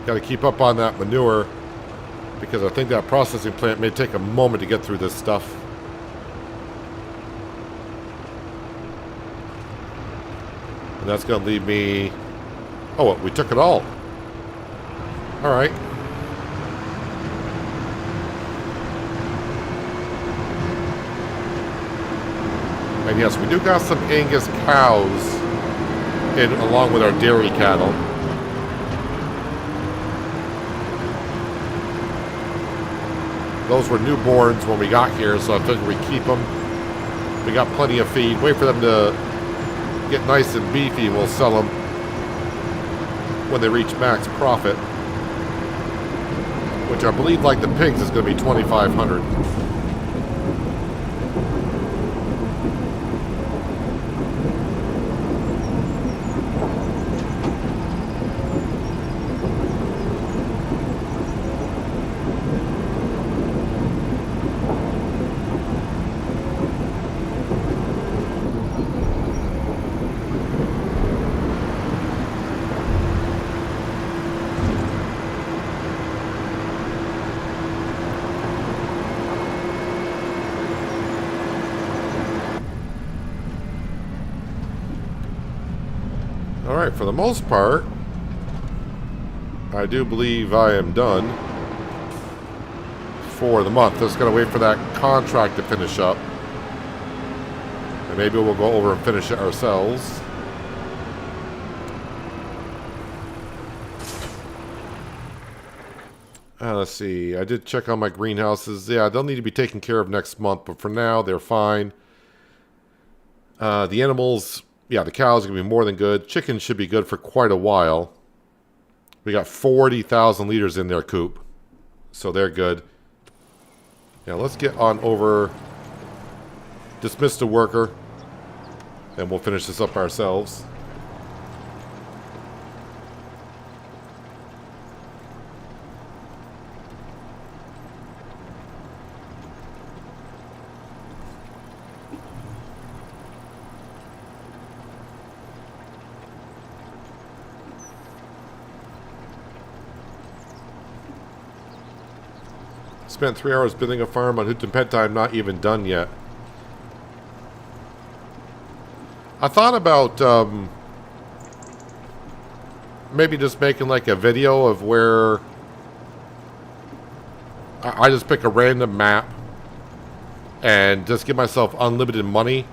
Got to keep up on that manure because I think that processing plant may take a moment to get through this stuff. And that's going to leave me... Oh, we took it all. All right. And yes, we do got some Angus cows in along with our dairy cattle. Those were newborns when we got here, so I figured we'd keep them. We got plenty of feed. Wait for them to get nice and beefy. We'll sell them when they reach max profit, which I believe, like the pigs, is going to be $2,500. Alright, for the most part, I do believe I am done for the month. Just gotta wait for that contract to finish up. And maybe we'll go over and finish it ourselves. Let's see. I did check on my greenhouses. Yeah, they'll need to be taken care of next month, but for now, they're fine. The animals... Yeah, the cows are going to be more than good. Chickens should be good for quite a while. We got 40,000 liters in their coop. So they're good. Yeah, let's get on over. Dismiss the worker. And we'll finish this up ourselves. Spent 3 hours building a farm on Huittenpeta. I'm not even done yet. I thought about maybe just making like a video of where I just pick a random map and just give myself unlimited money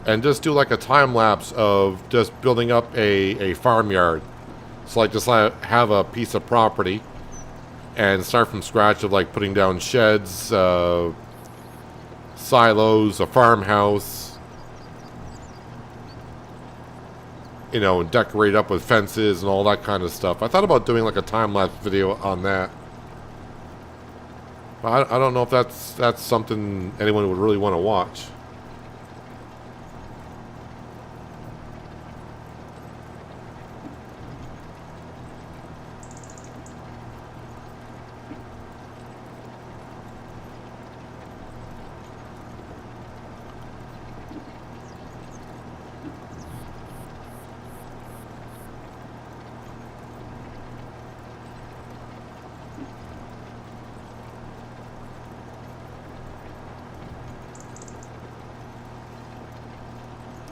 and just do like a time lapse of just building up a farmyard. So like just have a piece of property and start from scratch of like putting down sheds, silos, a farmhouse, you know, and decorate up with fences and all that kind of stuff. I thought about doing like a time-lapse video on that. But I don't know if that's something anyone would really want to watch.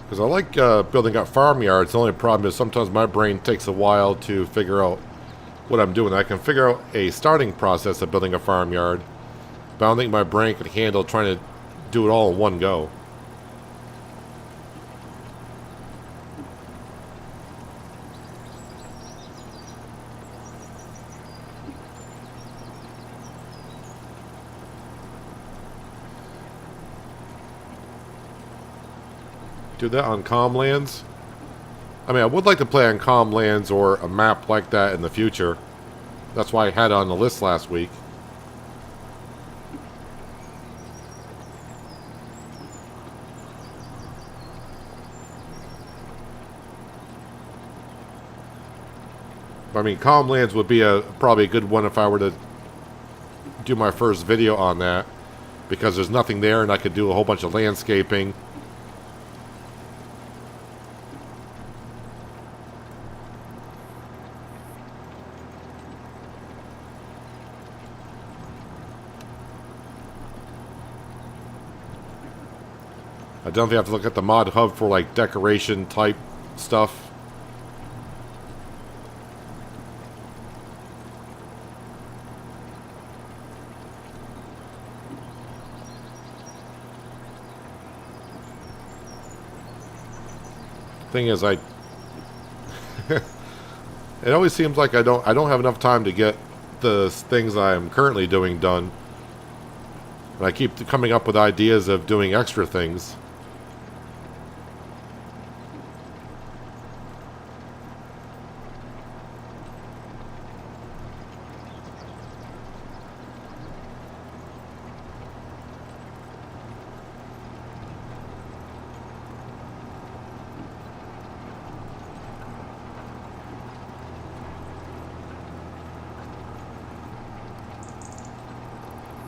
Because I like building up farmyards. The only problem is sometimes my brain takes a while to figure out what I'm doing. I can figure out a starting process of building a farmyard, but I don't think my brain could handle trying to do it all in one go. Do that on Comlands. I mean, I would like to play on Comlands or a map like that in the future. That's why I had it on the list last week. I mean, Comlands would be probably a good one if I were to do my first video on that, because there's nothing there and I could do a whole bunch of landscaping. I definitely have to look at the mod hub for like decoration type stuff. Thing is, it always seems like I don't have enough time to get the things I'm currently doing done. And I keep coming up with ideas of doing extra things.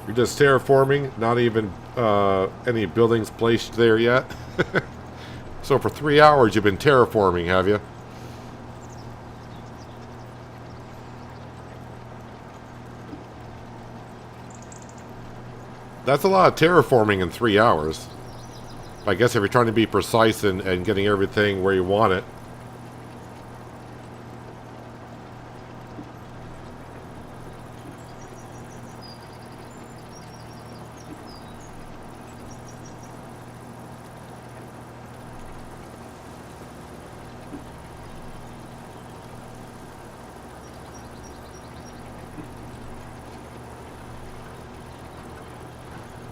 You're just terraforming, not even any buildings placed there yet. So for 3 hours you've been terraforming, have you? That's a lot of terraforming in 3 hours. I guess if you're trying to be precise and getting everything where you want it.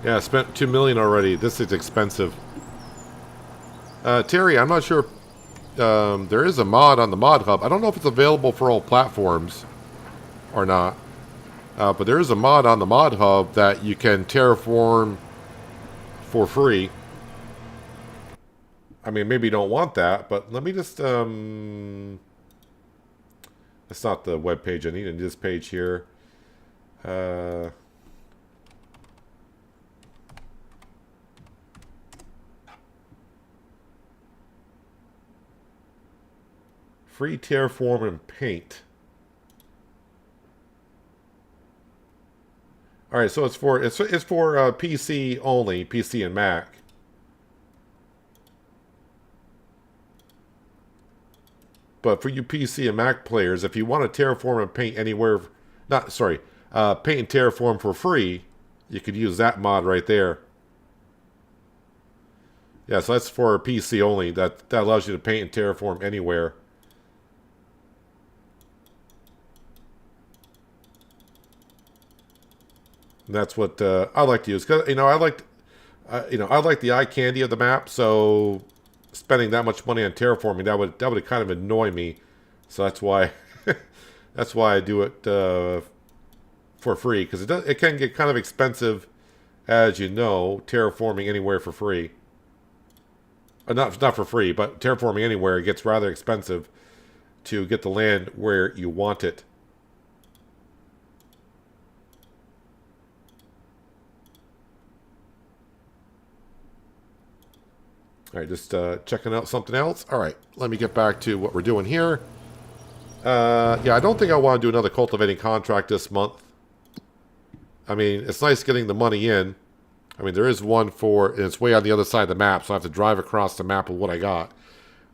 Yeah, I spent $2 million already. This is expensive. Terry, I'm not sure. There is a mod on the mod hub. I don't know if it's available for all platforms or not. But there is a mod on the mod hub that you can terraform for free. I mean, maybe you don't want that, but let me just... That's not the web page I need. I need this page here. Free terraform and paint. All right, so it's for PC only, PC and Mac. But for you PC and Mac players, if you want to terraform and paint anywhere, paint and terraform for free, you could use that mod right there. Yeah, so that's for PC only. That allows you to paint and terraform anywhere. And that's what I like to use, because I like the eye candy of the map. So spending that much money on terraforming, that would kind of annoy me. So that's why that's why I do it for free, because it can get kind of expensive, as you know, terraforming anywhere for free. Not for free, but terraforming anywhere, it gets rather expensive to get the land where you want it. All right, just checking out something else. All right, let me get back to what we're doing here. Yeah, I don't think I want to do another cultivating contract this month. I mean, it's nice getting the money in. I mean, there is one and it's way on the other side of the map, so I have to drive across the map with what I got.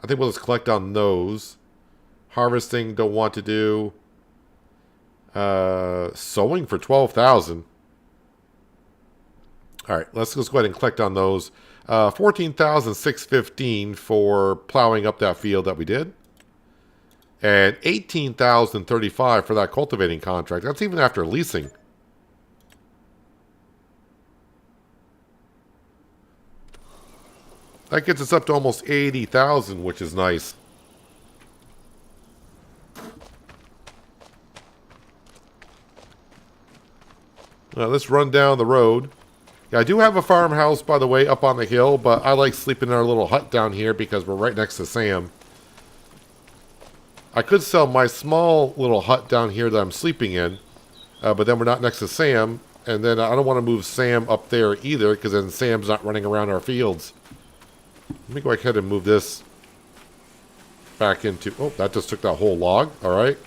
I think we'll just collect on those. Harvesting, don't want to do. Sowing for 12,000. All right, let's just go ahead and collect on those. 14,615 for plowing up that field that we did. And 18,035 for that cultivating contract. That's even after leasing. That gets us up to almost 80,000, which is nice. Now let's run down the road. Yeah, I do have a farmhouse, by the way, up on the hill, but I like sleeping in our little hut down here because we're right next to Sam. I could sell my small little hut down here that I'm sleeping in, but then we're not next to Sam, and then I don't want to move Sam up there either, because then Sam's not running around our fields. Let me go ahead and move this back into... Oh, that just took that whole log. All right.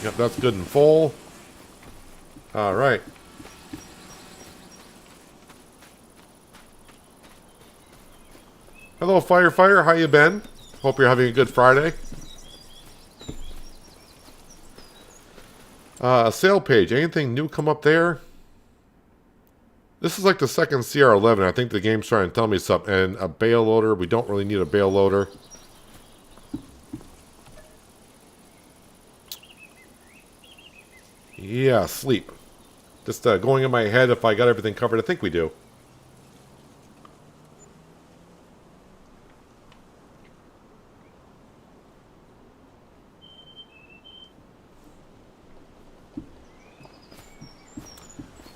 Yep, that's good and full. All right. Hello, firefighter. How you been? Hope you're having a good Friday. Sale page. Anything new come up there? This is like the second CR11. I think the game's trying to tell me something. And a bale loader. We don't really need a bale loader. Yeah, sleep. Just going in my head if I got everything covered. I think we do.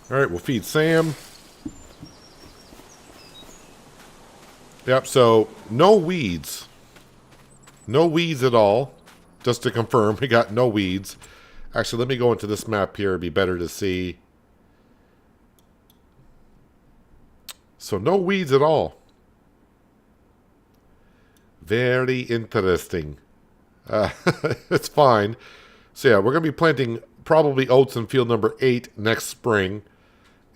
Alright, we'll feed Sam. Yep, so no weeds. No weeds at all. Just to confirm, we got no weeds. Actually, let me go into this map here. It'd be better to see. So no weeds at all. Very interesting. It's fine. So yeah, we're going to be planting probably oats in field number 8 next spring.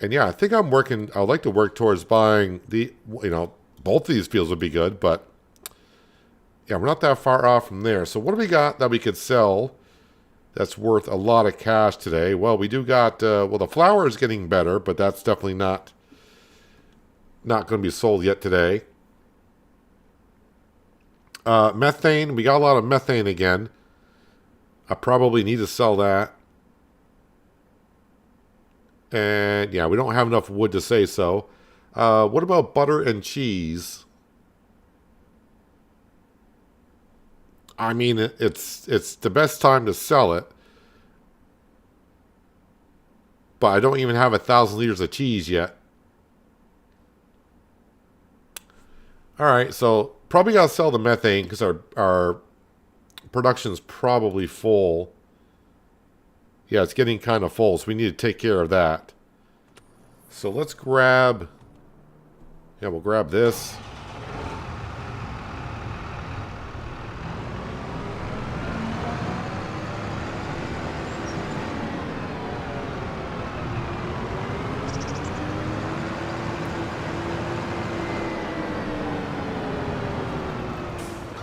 And yeah, I think I'm working, I would like to work towards buying the, both of these fields would be good, but yeah, we're not that far off from there. So what do we got that we could sell that's worth a lot of cash today? Well, we do got, well, the flour is getting better, but that's definitely not going to be sold yet today. Methane, we got a lot of methane again. I probably need to sell that. And yeah, we don't have enough wood to say so. What about butter and cheese? I mean, it's the best time to sell it. But I don't even have 1,000 liters of cheese yet. Alright, so probably got to sell the methane because our production's probably full. Yeah, it's getting kind of full, so we need to take care of that. So let's grab... Yeah, we'll grab this.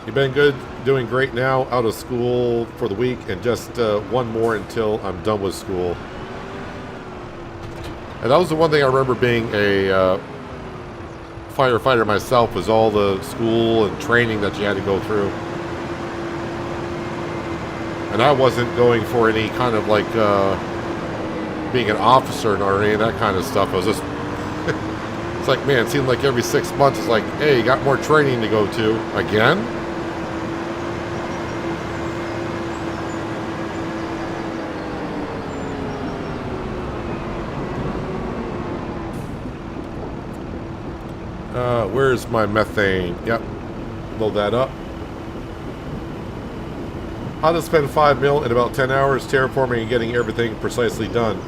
You've been good, doing great now, out of school for the week, and just one more until I'm done with school. And that was the one thing I remember being a firefighter myself, was all the school and training that you had to go through. And I wasn't going for any kind of like being an officer or any of that kind of stuff. I was just, it's like, man, it seemed like every 6 months it's like, hey, you got more training to go to. Again? Where's my methane? Yep. Load that up. How to spend 5 mil in about 10 hours terraforming and getting everything precisely done.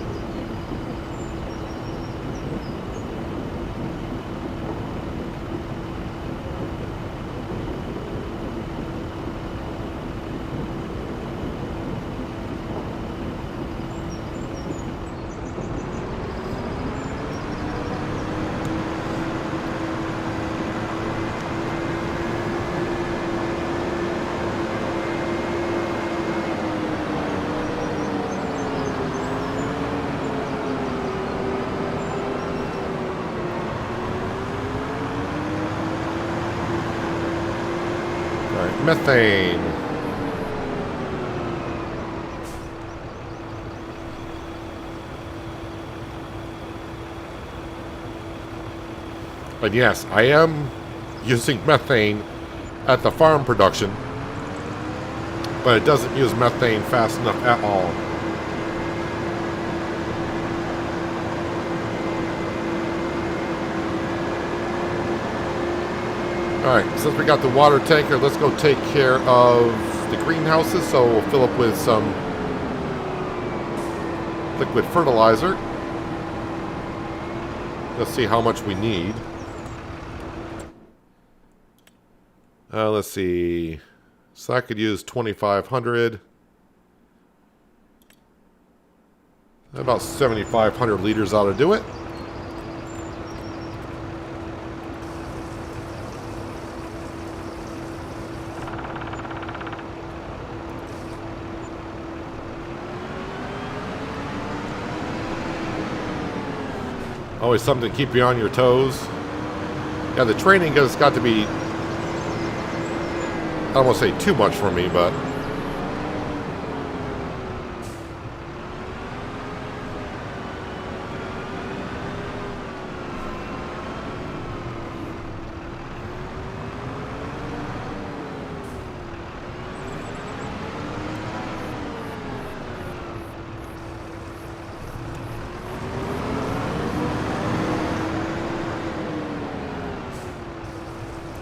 Methane. And yes, I am using methane at the farm production, but it doesn't use methane fast enough at all. Alright, since we got the water tanker, let's go take care of the greenhouses. So we'll fill up with some liquid fertilizer. Let's see how much we need. Let's see. So I could use 2,500. About 7,500 liters ought to do it. Always something to keep you on your toes. Yeah, the training has got to be, I don't want to say too much for me, but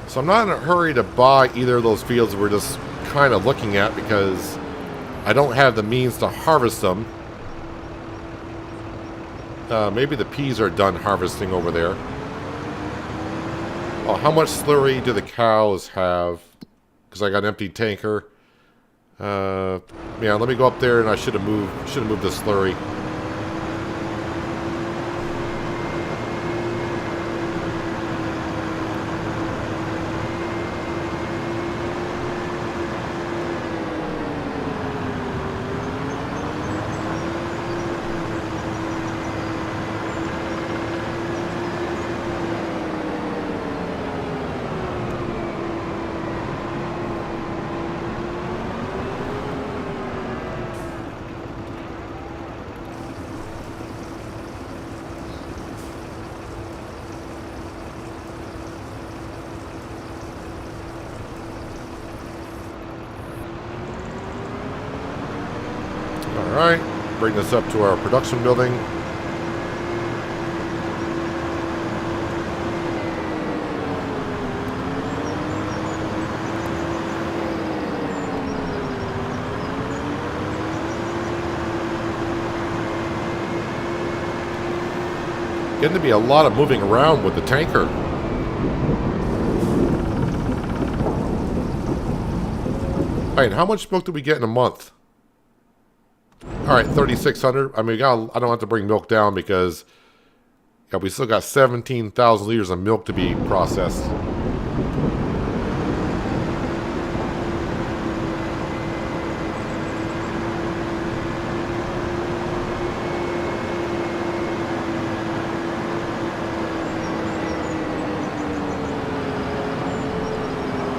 so I'm not in a hurry to buy either of those fields we're just kind of looking at because I don't have the means to harvest them. Maybe the peas are done harvesting over there. Oh, how much slurry do the cows have? Because I got an empty tanker. Yeah, let me go up there, and I should have moved the slurry. Alright, bring this up to our production building. Getting to be a lot of moving around with the tanker. Alright, how much milk do we get in a month? Alright, 3,600. I mean, I don't have to bring milk down because yeah, we still got 17,000 liters of milk to be processed.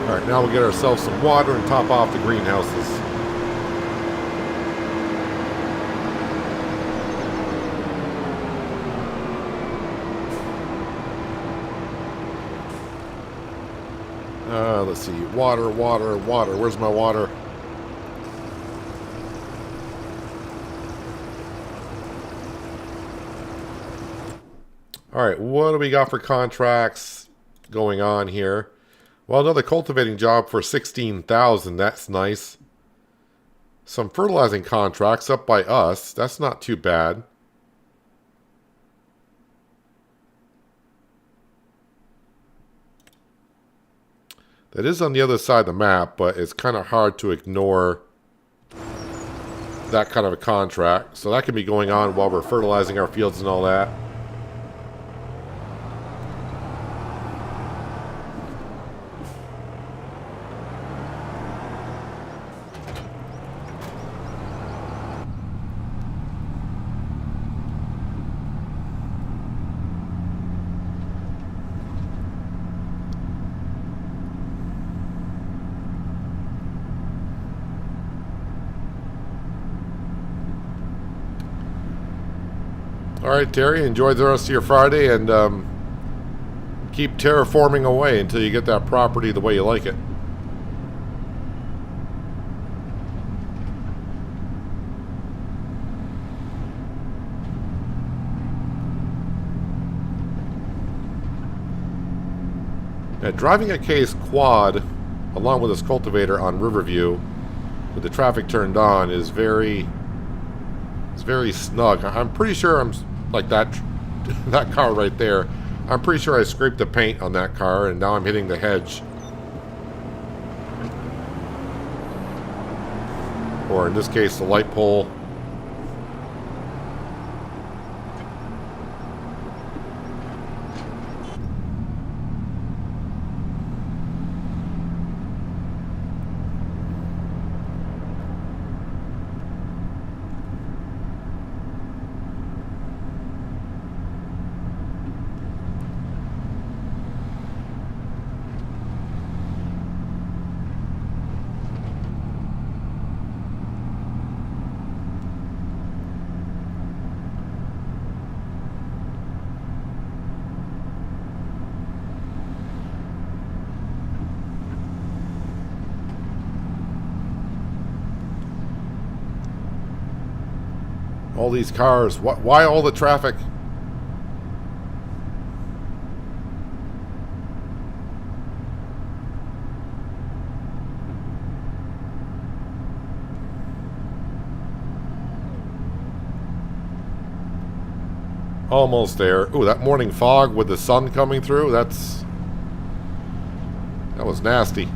Alright, now we'll get ourselves some water and top off the greenhouses. Let's see. Water, water, water. Where's my water? Alright, what do we got for contracts going on here? Well, another cultivating job for 16,000. That's nice. Some fertilizing contracts up by us. That's not too bad. That is on the other side of the map, but it's kind of hard to ignore that kind of a contract. So that can be going on while we're fertilizing our fields and all that. Alright, Terry, enjoy the rest of your Friday and keep terraforming away until you get that property the way you like it. Now, driving a case quad along with this cultivator on Riverview with the traffic turned on is very snug. I'm pretty sure I'm like that car right there. I'm pretty sure I scraped the paint on that car and now I'm hitting the hedge. Or in this case, the light pole. All these cars. Why all the traffic? Almost there. Ooh, that morning fog with the sun coming through, that was nasty.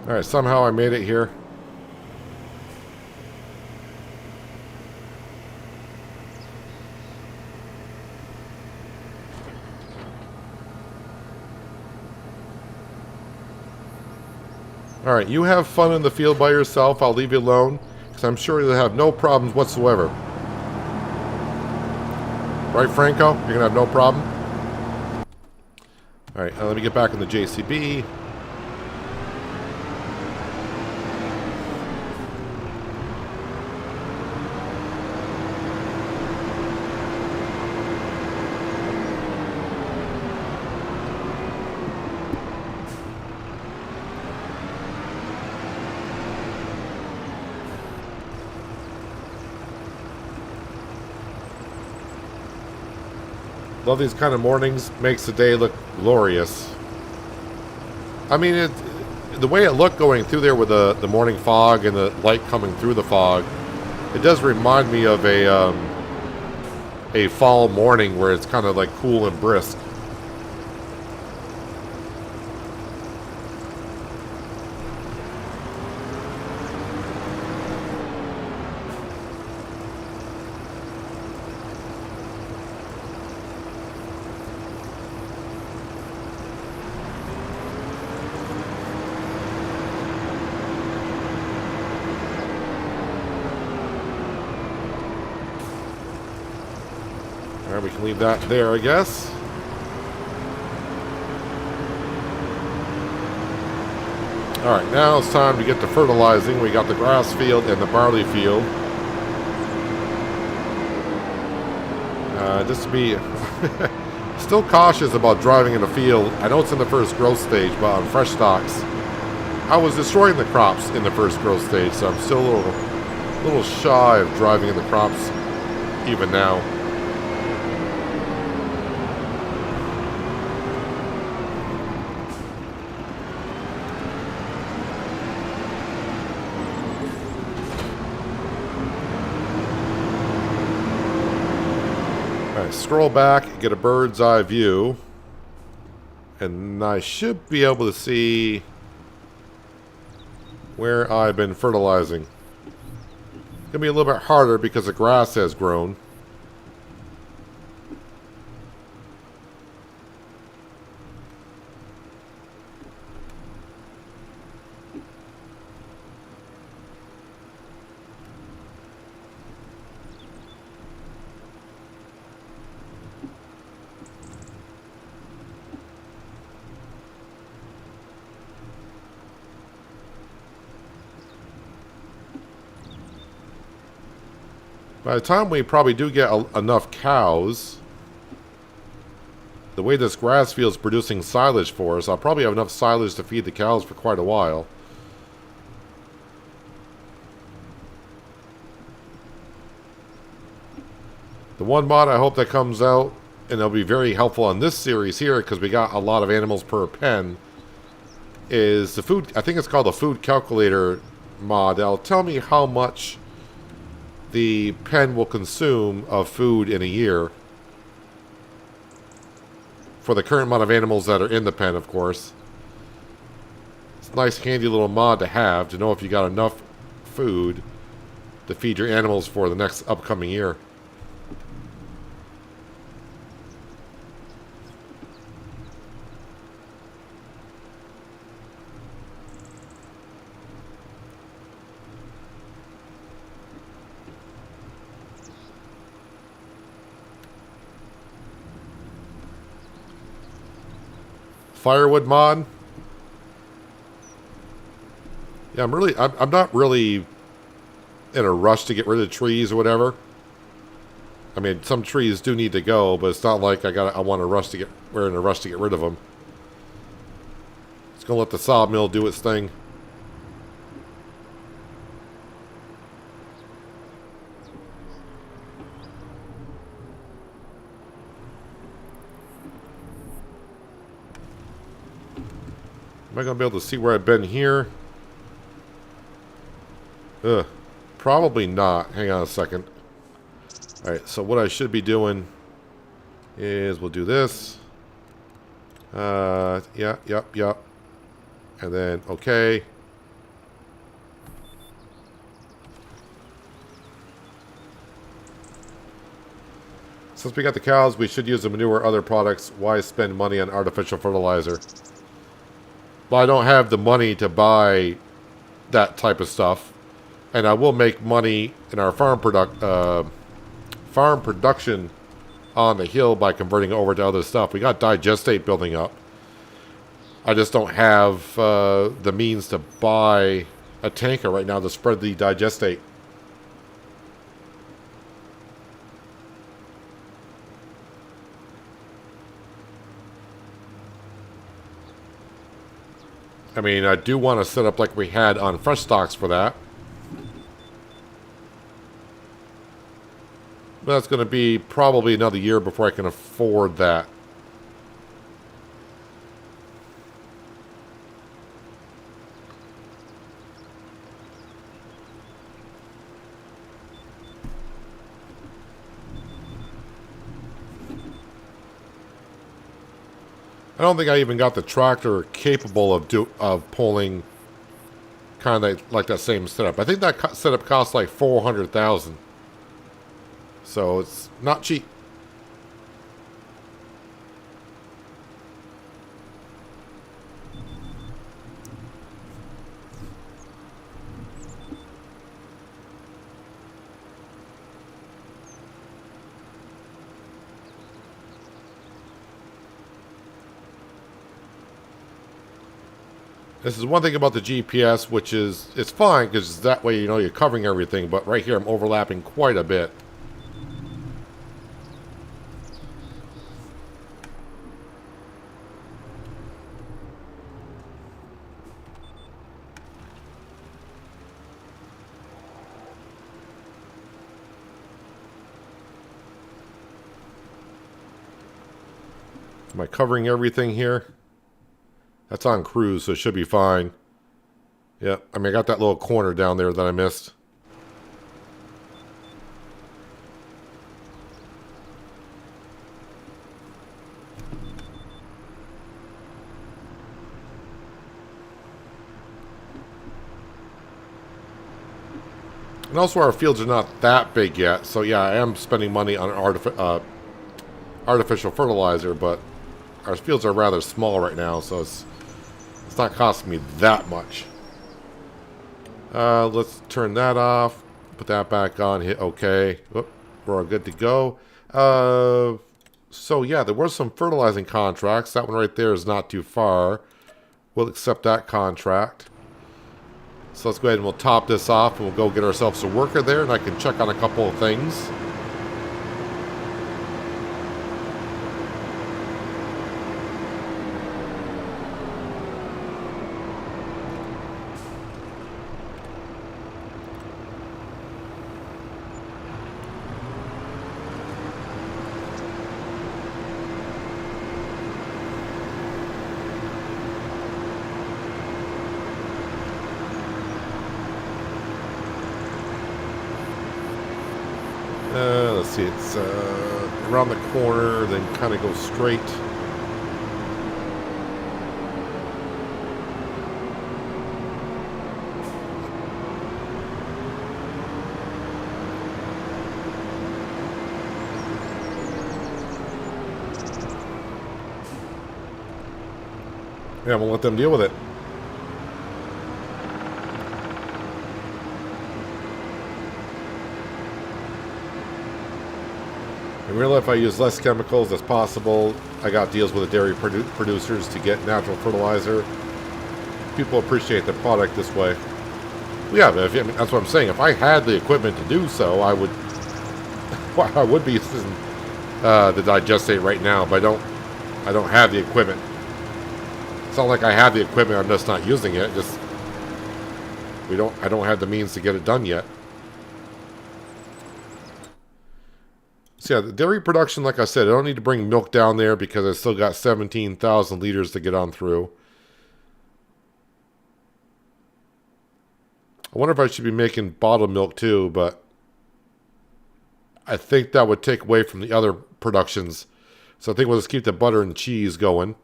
Alright, somehow I made it here. Alright, you have fun in the field by yourself. I'll leave you alone, because I'm sure you'll have no problems whatsoever. Right, Franco? You're going to have no problem? Alright, let me get back in the JCB. Love these kind of mornings. Makes the day look glorious. I mean, the way it looked going through there with the morning fog and the light coming through the fog, it does remind me of a fall morning where it's kind of like cool and brisk. Alright, we can leave that there, I guess. Alright, now it's time to get to fertilizing. We got the grass field and the barley field. Just to be still cautious about driving in a field. I know it's in the first growth stage, but on fresh stalks, I was destroying the crops in the first growth stage, so I'm still a little shy of driving in the crops even now. Scroll back, get a bird's eye view, and I should be able to see where I've been fertilizing. It's going to be a little bit harder because the grass has grown. By the time we probably do get enough cows, the way this grass field is producing silage for us, I'll probably have enough silage to feed the cows for quite a while. The one mod I hope that comes out, and it'll be very helpful on this series here, because we got a lot of animals per pen, is the food, I think it's called the food calculator mod. That'll tell me how much the pen will consume of food in a year for the current amount of animals that are in the pen, of course. It's a nice handy little mod to have, to know if you got enough food to feed your animals for the next upcoming year. Firewood mod. Yeah, I'm not really in a rush to get rid of trees or whatever. I mean, some trees do need to go, but it's not like I want to rush to get. We're in a rush to get rid of them. It's gonna let the sawmill do its thing. Am I gonna be able to see where I've been here? Ugh, probably not. Hang on a second. Alright, so what I should be is we'll do this. Yeah, yep. And then, okay. Since we got the cows, we should use the manure or other products. Why spend money on artificial fertilizer? Well, I don't have the money to buy that type of stuff. And I will make money in our farm production on the hill by converting over to other stuff. We got digestate building up. I just don't have the means to buy a tanker right now to spread the digestate. I mean, I do want to set up like we had on fresh stocks for that. But that's going to be probably another year before I can afford that. I don't think I even got the tractor capable of pulling kind of like that same setup. I think that setup costs like $400,000. So it's not cheap. This is one thing about the GPS, which is, it's fine because that way, you know, you're covering everything. But right here, I'm overlapping quite a bit. Am I covering everything here? That's on cruise, so it should be fine. Yep, I mean, I got that little corner down there that I missed. And also our fields are not that big yet, so yeah, I am spending money on artificial fertilizer, but our fields are rather small right now, so it's not costing me that much. Let's turn that off, put that back on, hit OK. Oop, we're all good to go. So yeah, there were some fertilizing contracts. That one right there is not too far. We'll accept that contract. So let's go ahead and we'll top this off and we'll go get ourselves a worker there, and I can check on a couple of things. Let's see, it's around the corner, then kind of go straight. Yeah, we'll let them deal with it. In real life, I use less chemicals as possible. I got deals with the dairy producers to get natural fertilizer. People appreciate the product this way. Yeah, but I mean, that's what I'm saying. If I had the equipment to do so, I would. Well, I would be using the digestate right now, but I don't have the equipment. It's not like I have the equipment. I'm just not using it. Just I don't have the means to get it done yet. So yeah, the dairy production, like I said, I don't need to bring milk down there because I still got 17,000 liters to get on through. I wonder if I should be making bottled milk too, but I think that would take away from the other productions. So I think we'll just keep the butter and cheese going.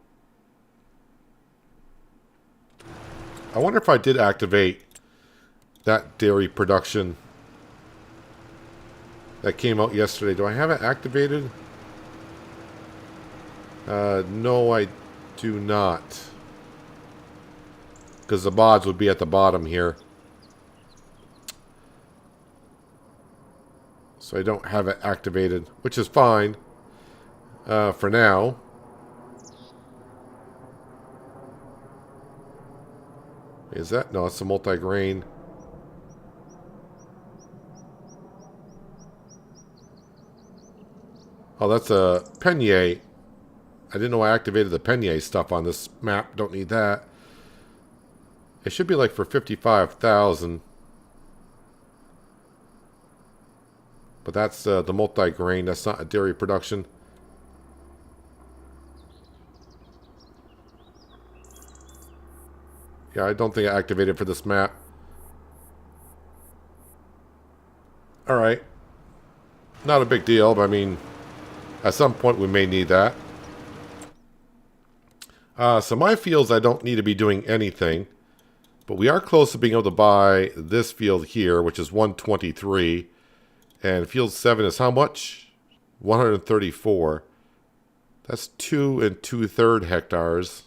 I wonder if I did activate that dairy production that came out yesterday. Do I have it activated? No, I do not. Because the mods would be at the bottom here. So I don't have it activated, which is fine for now. Is that? No, it's a multi-grain. Oh, that's a Penier. I didn't know I activated the Penier stuff on this map. Don't need that. It should be like for 55,000. But that's the multi-grain. That's not a dairy production. Yeah, I don't think I activated for this map. Alright. Not a big deal, but I mean, at some point we may need that. So my fields, I don't need to be doing anything. But we are close to being able to buy this field here, which is 123. And field 7 is how much? 134. That's 2 2/3 hectares.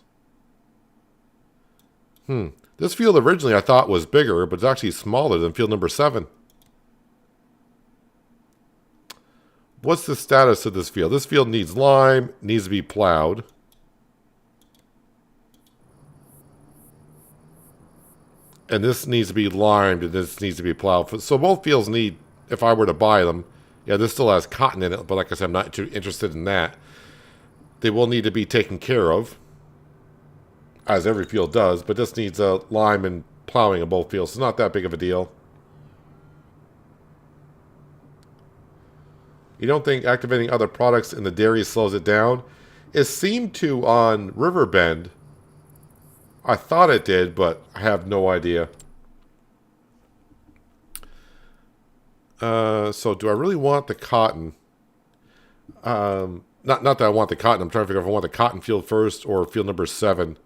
This field originally I thought was bigger, but it's actually smaller than field number 7. What's the status of this field? This field needs lime, needs to be plowed. And this needs to be limed, and this needs to be plowed. So both fields need, if I were to buy them, yeah, this still has cotton in it, but like I said, I'm not too interested in that. They will need to be taken care of, as every field does, but this needs a lime and plowing of both fields. It's not that big of a deal. You don't think activating other products in the dairy slows it down? It seemed to on Riverbend. I thought it did, but I have no idea. So do I really want the cotton? Not that I want the cotton. I'm trying to figure out if I want the cotton field first or field number 7.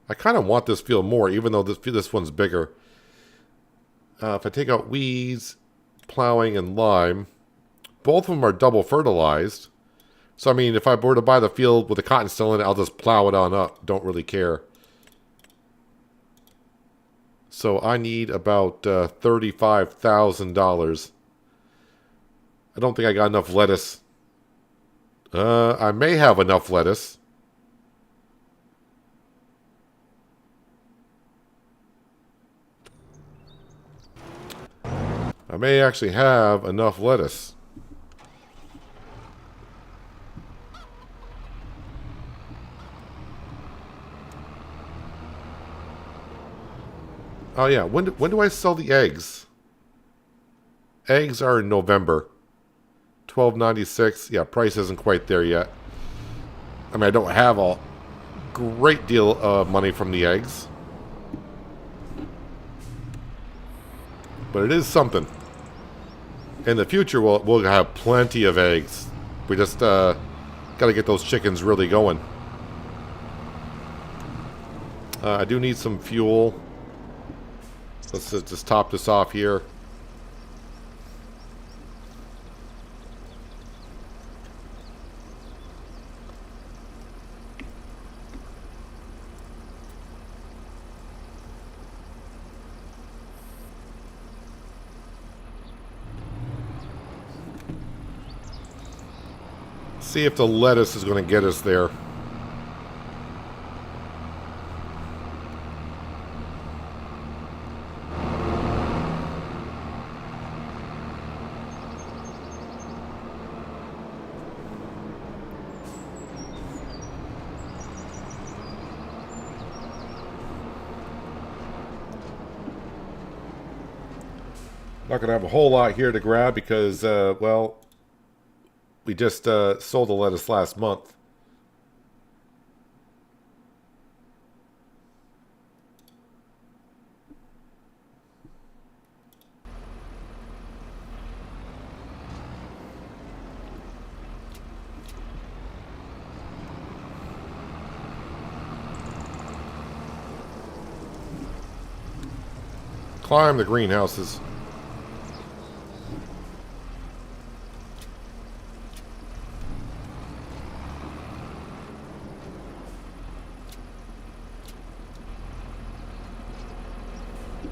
I kind of want this field more, even though this one's bigger. If I take out weeds, plowing, and lime, both of them are double fertilized. So, I mean, if I were to buy the field with the cotton still in it, I'll just plow it on up. Don't really care. So, I need about $35,000. I don't think I got enough lettuce. I may have enough lettuce. I may actually have enough lettuce. Oh yeah, when do I sell the eggs? Eggs are in November. $12.96. Yeah, price isn't quite there yet. I mean, I don't have a great deal of money from the eggs. But it is something. In the future, we'll have plenty of eggs. We just got to get those chickens really going. I do need some fuel. Let's just top this off here. See if the lettuce is going to get us there. Not going to have a whole lot here to grab because, well, we just sold the lettuce last month. Climb the greenhouses.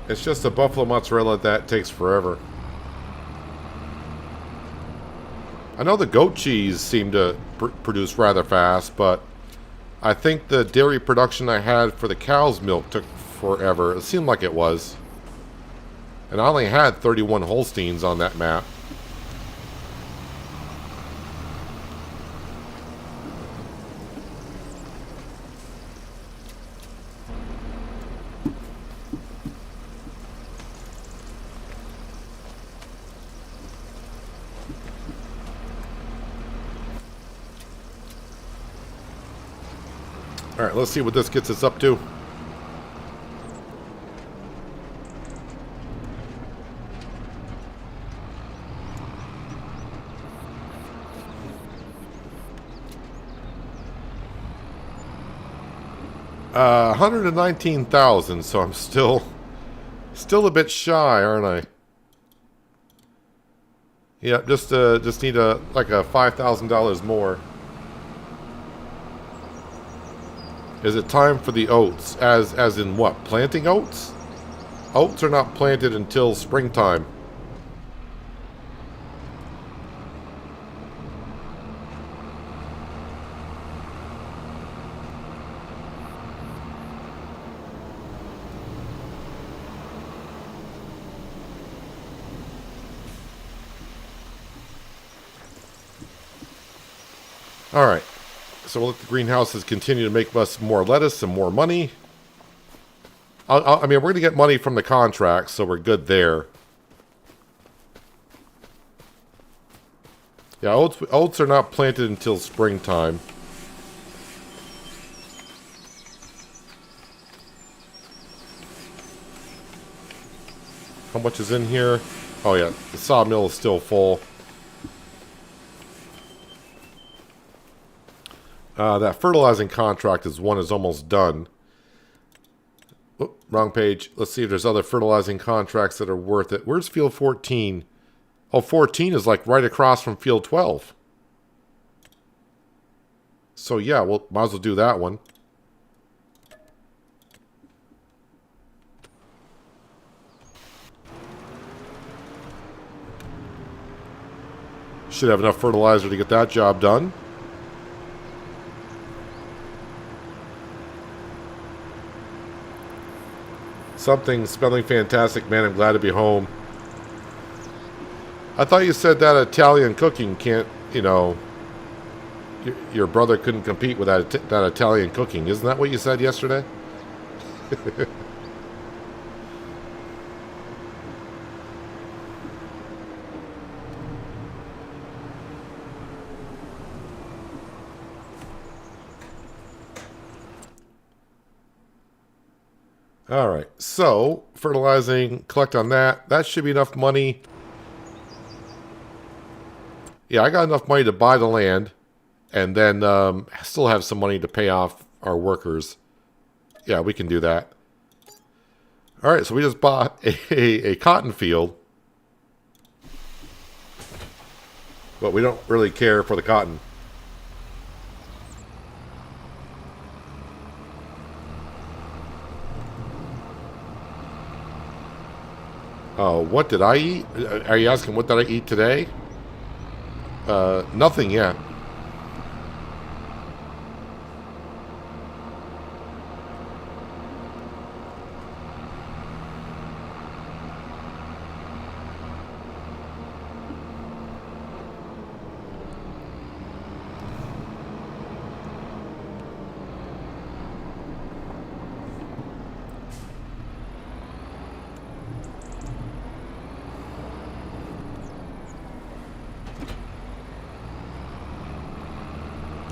It's just a buffalo mozzarella that takes forever. I know the goat cheese seemed to produce rather fast, but I think the dairy production I had for the cow's milk took forever. It seemed like it was. And I only had 31 Holsteins on that map. Alright, let's see what this gets us up to. $119,000, so I'm still a bit shy, aren't I? Yep, just need like a $5,000 more. Is it time for the oats? As in what? Planting oats? Oats are not planted until springtime. Alright, so we'll let the greenhouses continue to make us more lettuce and more money. I mean, we're going to get money from the contracts, so we're good there. Yeah, oats are not planted until springtime. How much is in here? Oh yeah, the sawmill is still full. That fertilizing contract is almost done. Oh, wrong page. Let's see if there's other fertilizing contracts that are worth it. Where's field 14? Oh, 14 is like right across from field 12. So yeah, we'll might as well do that one. Should have enough fertilizer to get that job done. Something smelling fantastic, man. I'm glad to be home. I thought you said that Italian cooking can't, you know, your brother couldn't compete with that Italian cooking. Isn't that what you said yesterday? Alright, so fertilizing, collect on that. That should be enough money. Yeah, I got enough money to buy the land. And then still have some money to pay off our workers. Yeah, we can do that. Alright, so we just bought a cotton field. But we don't really care for the cotton. What did I eat? Are you asking what did I eat today? Nothing yet.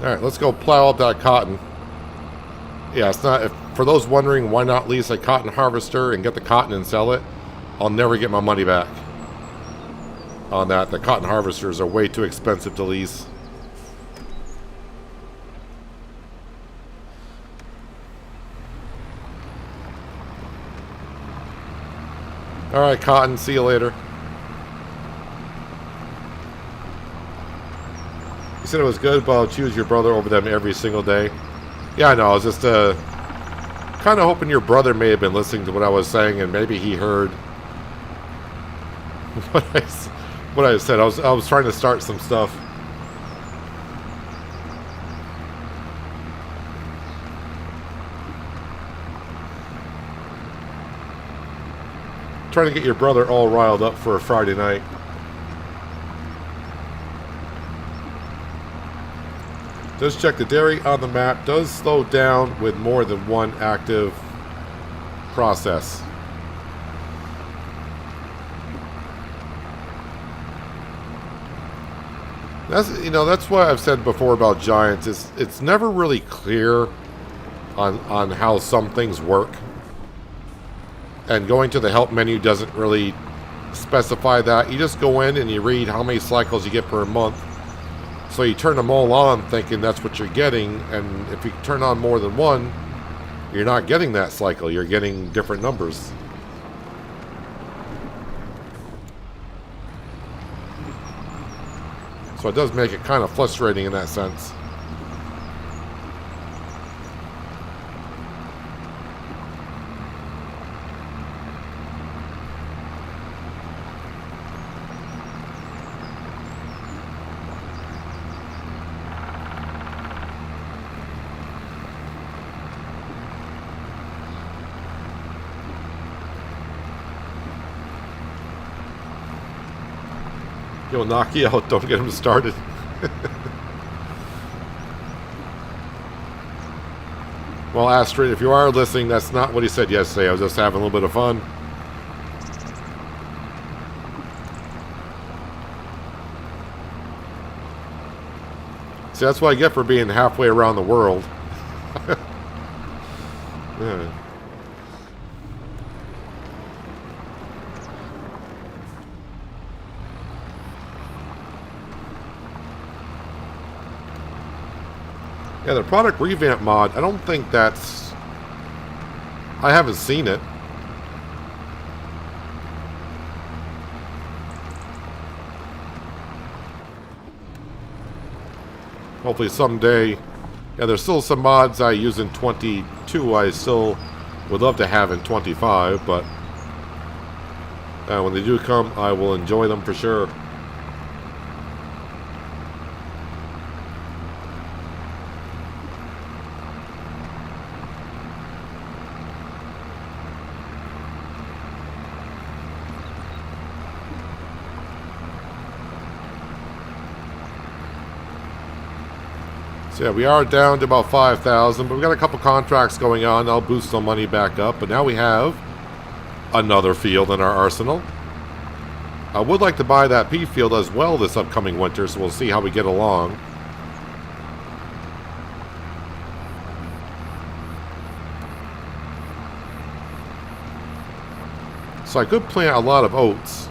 Alright, let's go plow up that cotton. Yeah, it's not... for those wondering why not lease a cotton harvester and get the cotton and sell it, I'll never get my money back on that. The cotton harvesters are way too expensive to lease. Alright, cotton, see you later. You said it was good, but I'll choose your brother over them every single day. Yeah, I know. I was just kind of hoping your brother may have been listening to what I was saying, and maybe he heard what I said. I was trying to start some stuff. Trying to get your brother all riled up for a Friday night. Does check the dairy on the map. Does slow down with more than one active process. That's what I've said before about Giants. It's never really clear on how some things work. And going to the help menu doesn't really specify that. You just go in and you read how many cycles you get per month. So you turn them all on thinking that's what you're getting. And if you turn on more than one, you're not getting that cycle. You're getting different numbers. So it does make it kind of frustrating in that sense. He'll knock you out. Don't get him started. Well, Astrid, if you are listening, that's not what he said yesterday. I was just having a little bit of fun. See, that's what I get for being halfway around the world. Yeah. Yeah, the product revamp mod, I don't think that's... I haven't seen it. Hopefully someday... Yeah, there's still some mods I use in 22 I still would love to have in 25, but... when they do come, I will enjoy them for sure. So yeah, we are down to about 5,000, but we've got a couple contracts going on. I'll boost some money back up, but now we have another field in our arsenal. I would like to buy that pea field as well this upcoming winter, so we'll see how we get along. So I could plant a lot of oats,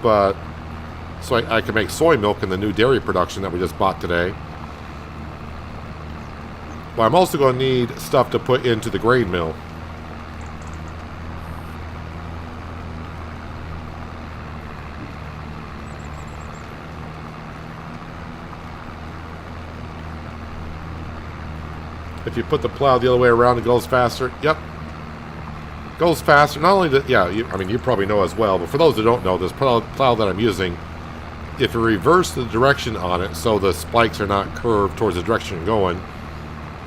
but so I can make soy milk in the new dairy production that we just bought today. But I'm also going to need stuff to put into the grain mill. If you put the plow the other way around, it goes faster. Yep. Goes faster. Not only that, yeah, I mean, you probably know as well, but for those who don't know, this plow that I'm using, if you reverse the direction on it so the spikes are not curved towards the direction you're going,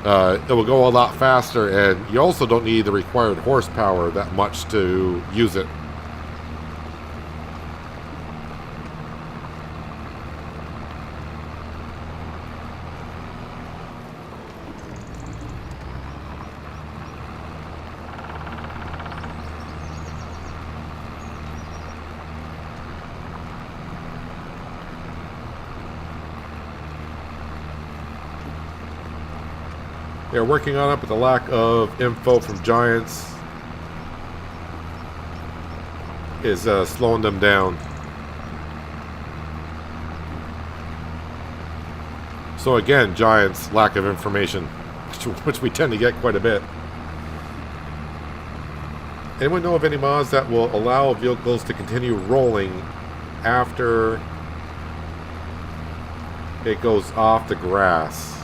it will go a lot faster, and you also don't need the required horsepower that much to use it. They're working on it, but the lack of info from Giants is slowing them down. So again, Giants' lack of information, which we tend to get quite a bit. Anyone know of any mods that will allow vehicles to continue rolling after it goes off the grass?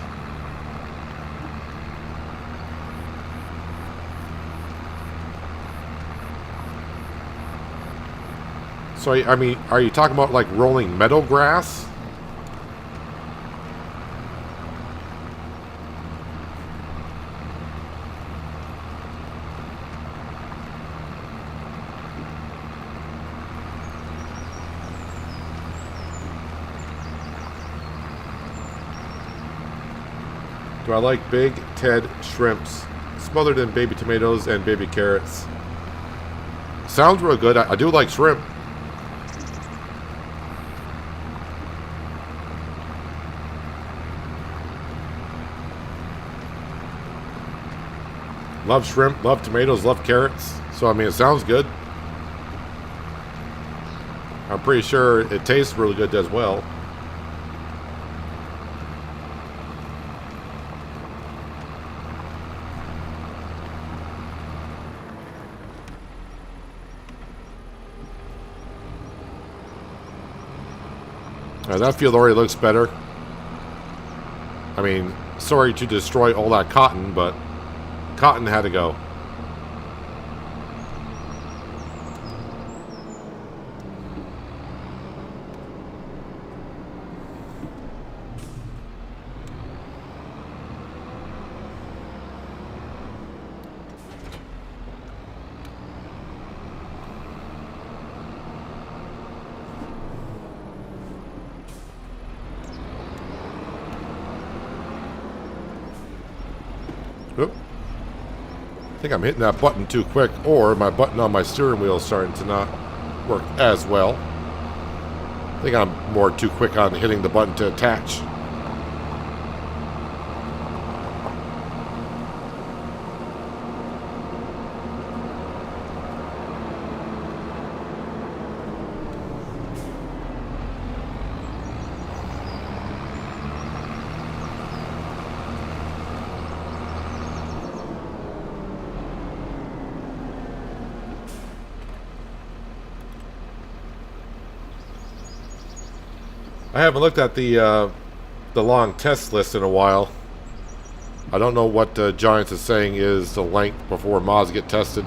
So, I mean, are you talking about like rolling meadow grass? Do I like Big Ted shrimps smothered in baby tomatoes and baby carrots? Sounds real good. I do like shrimp. Love shrimp, love tomatoes, love carrots. So, I mean, it sounds good. I'm pretty sure it tastes really good as well. That field already looks better. I mean, sorry to destroy all that cotton, but cotton had to go. Oop. I think I'm hitting that button too quick, or my button on my steering wheel is starting to not work as well. I think I'm more too quick on hitting the button to attach. I haven't looked at the long test list in a while. I don't know what Giants is saying is the length before mods get tested.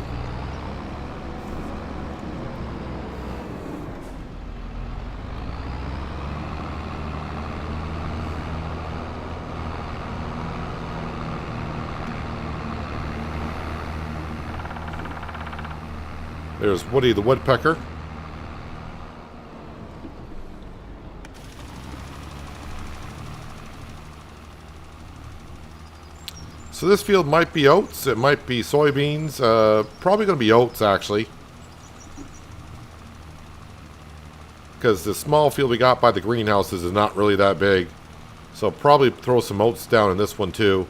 There's Woody the Woodpecker. So this field might be oats, it might be soybeans, probably going to be oats actually. Because the small field we got by the greenhouses is not really that big. So probably throw some oats down in this one too.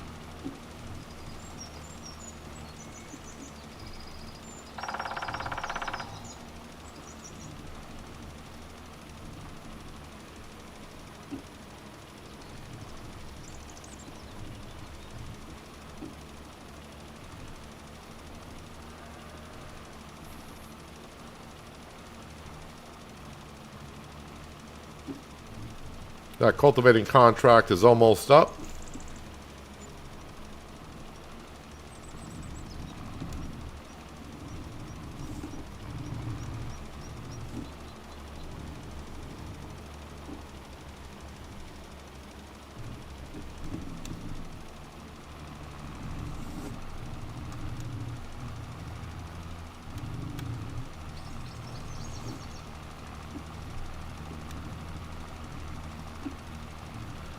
That cultivating contract is almost up.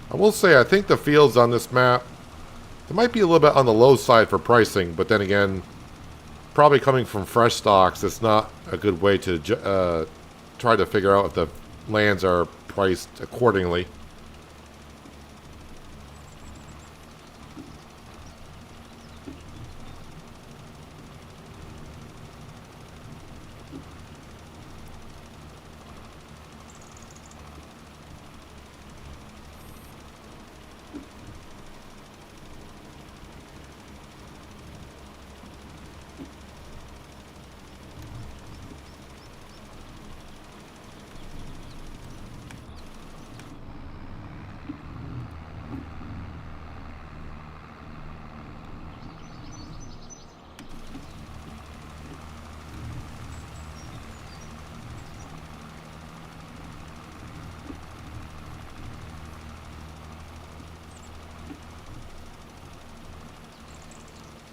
I will say, I think the fields on this map, they might be a little bit on the low side for pricing, but then again, probably coming from fresh stocks, it's not a good way to try to figure out if the lands are priced accordingly.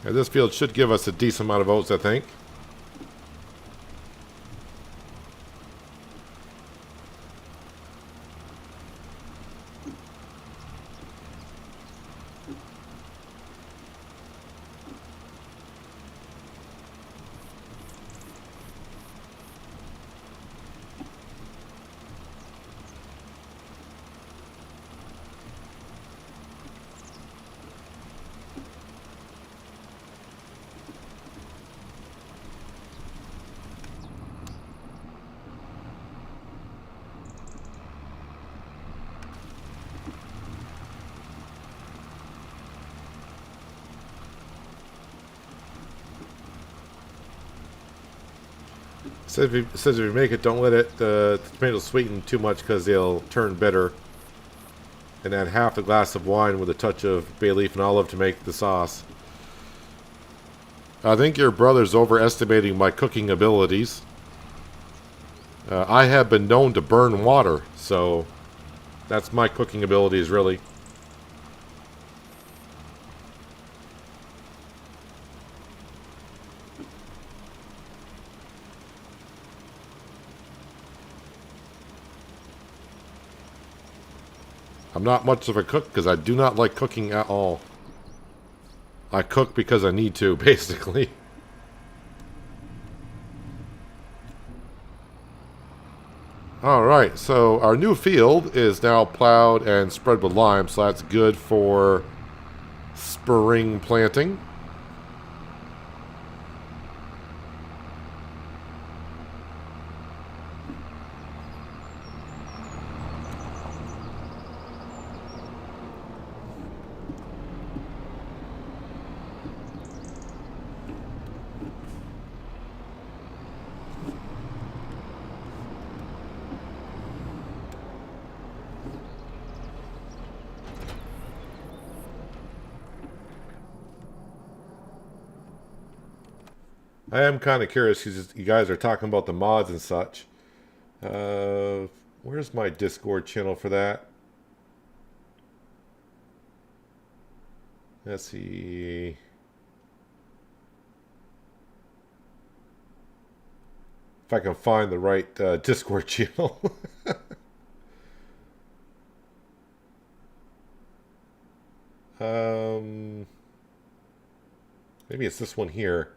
And this field should give us a decent amount of oats, I think. Says if you make it, don't let it the tomatoes sweeten too much because they'll turn bitter. And add half a glass of wine with a touch of bay leaf and olive to make the sauce. I think your brother's overestimating my cooking abilities. I have been known to burn water, so that's my cooking abilities, really. I'm not much of a cook because I do not like cooking at all. I cook because I need to, basically. Alright, so our new field is now plowed and spread with lime, so that's good for spring planting. I am kind of curious because you guys are talking about the mods and such. Where's my Discord channel for that? Let's see. If I can find the right Discord channel. Maybe it's this one here.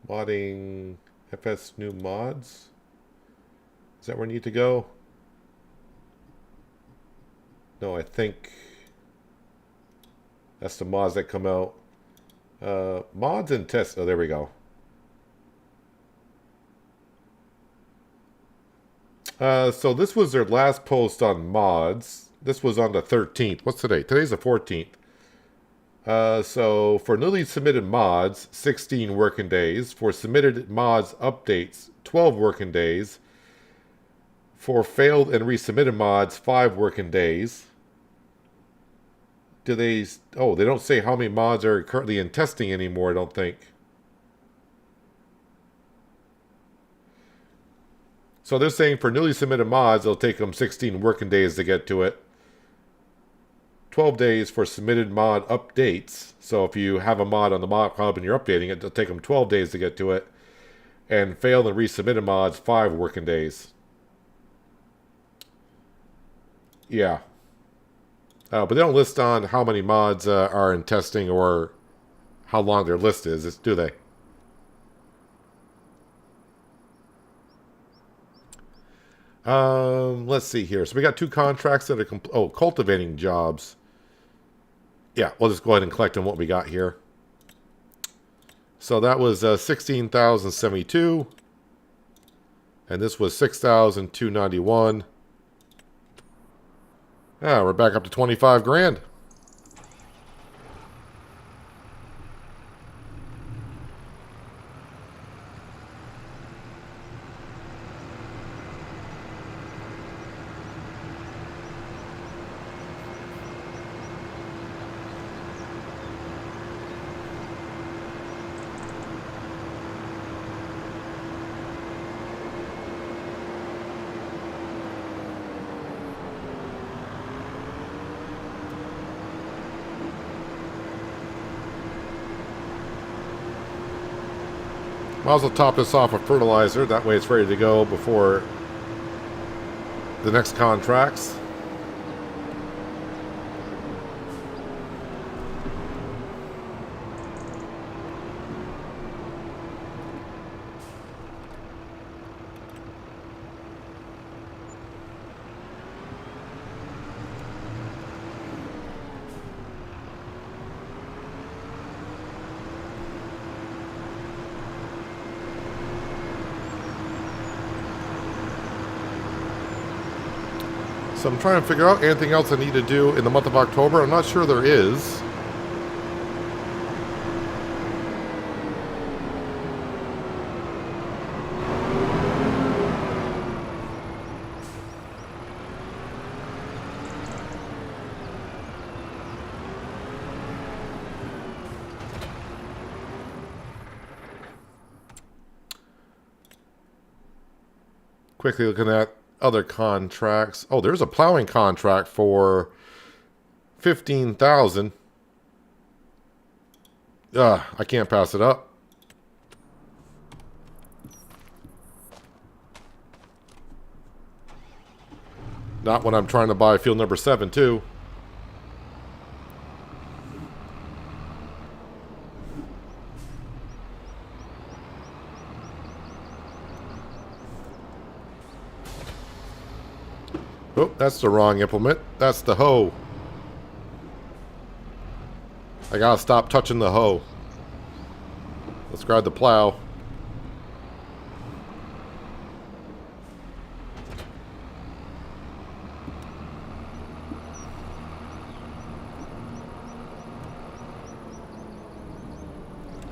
Modding FS new mods. Is that where I need to go? No, I think that's the mods that come out. Mods and tests. Oh, there we go. So this was their last post on mods. This was on the 13th. What's today? Today's the 14th. So for newly submitted mods, 16 working days. For submitted mods updates, 12 working days. For failed and resubmitted mods, 5 working days. Do they... Oh, they don't say how many mods are currently in testing anymore, I don't think. So they're saying for newly submitted mods, it'll take them 16 working days to get to it. 12 days for submitted mod updates. So if you have a mod on the mod hub and you're updating it, it'll take them 12 days to get to it. And failed and resubmitted mods, 5 working days. Yeah. But they don't list on how many mods are in testing or how long their list is, do they? Let's see here. So we got 2 contracts that are cultivating jobs. Yeah, we'll just go ahead and collect on what we got here. So that was 16,072, and this was 6,291. Ah, we're back up to 25 grand. Might as well top this off with fertilizer. That way it's ready to go before the next contracts. So I'm trying to figure out anything else I need to do in the month of October. I'm not sure there is. Quickly looking at other contracts. Oh, there's a plowing contract for 15,000. I can't pass it up. Not when I'm trying to buy field number 7 too. Oh, that's the wrong implement. That's the hoe. I gotta stop touching the hoe. Let's grab the plow.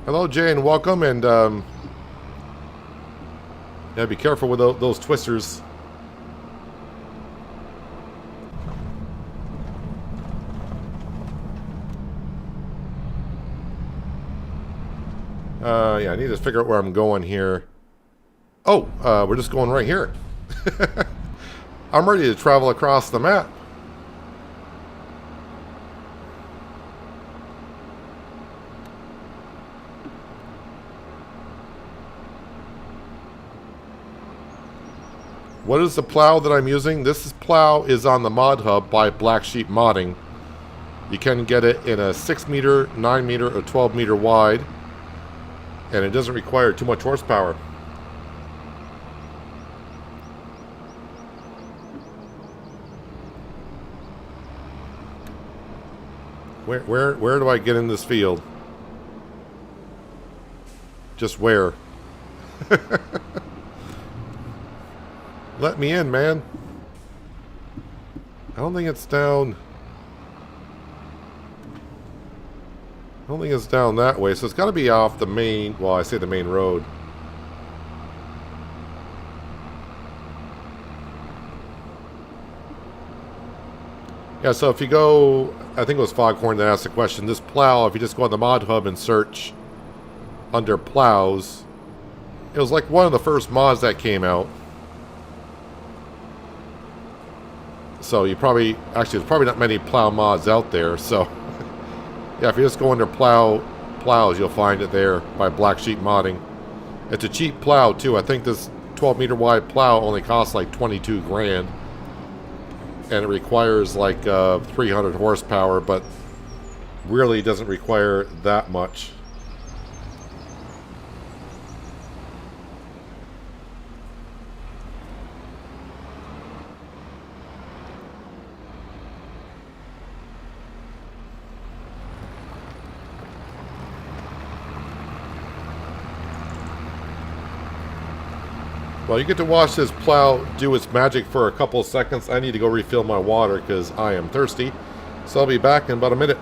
Hello, Jane. Welcome. And yeah, be careful with those twisters. Yeah, I need to figure out where I'm going here. Oh, we're just going right here. I'm ready to travel across the map. What is the plow that I'm using? This plow is on the Mod Hub by Black Sheep Modding. You can get it in a 6 meter, 9 meter, or 12 meter wide. And it doesn't require too much horsepower. Where do I get in this field? Just where? Let me in, man. I don't think it's down. I don't think it's down that way, so it's got to be off the main, well, I say the main road. Yeah, so if you go, I think it was Foghorn that asked the question, this plow, if you just go on the Mod Hub and search under plows, it was like one of the first mods that came out. So you probably, actually there's probably not many plow mods out there, so... Yeah, if you just go under plows, you'll find it there by Black Sheep Modding. It's a cheap plow too. I think this 12 meter wide plow only costs like 22 grand. And it requires like 300 horsepower, but really doesn't require that much. Well, you get to watch this plow do its magic for a couple of seconds. I need to go refill my water because I am thirsty. So I'll be back in about a minute.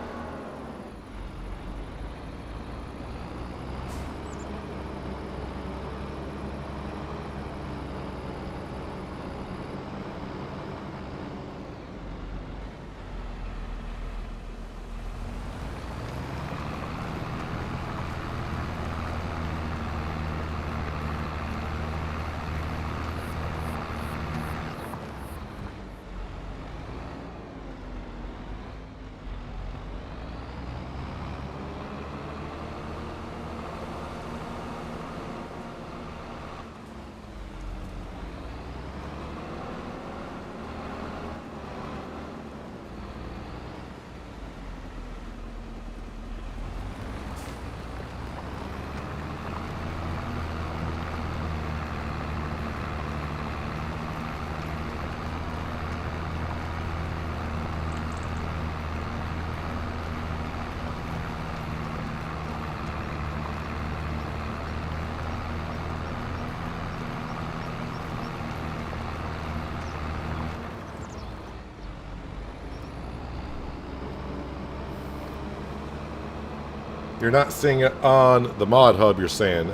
You're not seeing it on the mod hub, you're saying.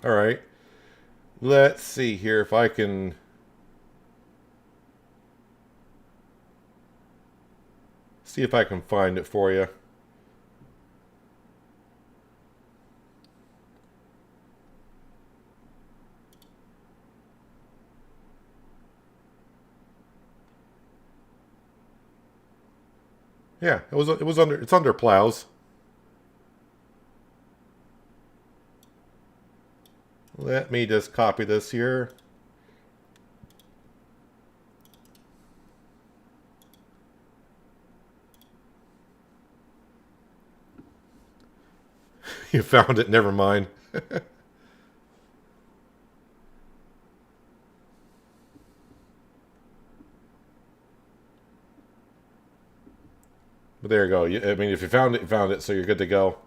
Alright. Let's see here if I can... see if I can find it for you. Yeah, it's under plows. Let me just copy this here. You found it, never mind. But there you go. I mean, if you found it, you found it, so you're good to go.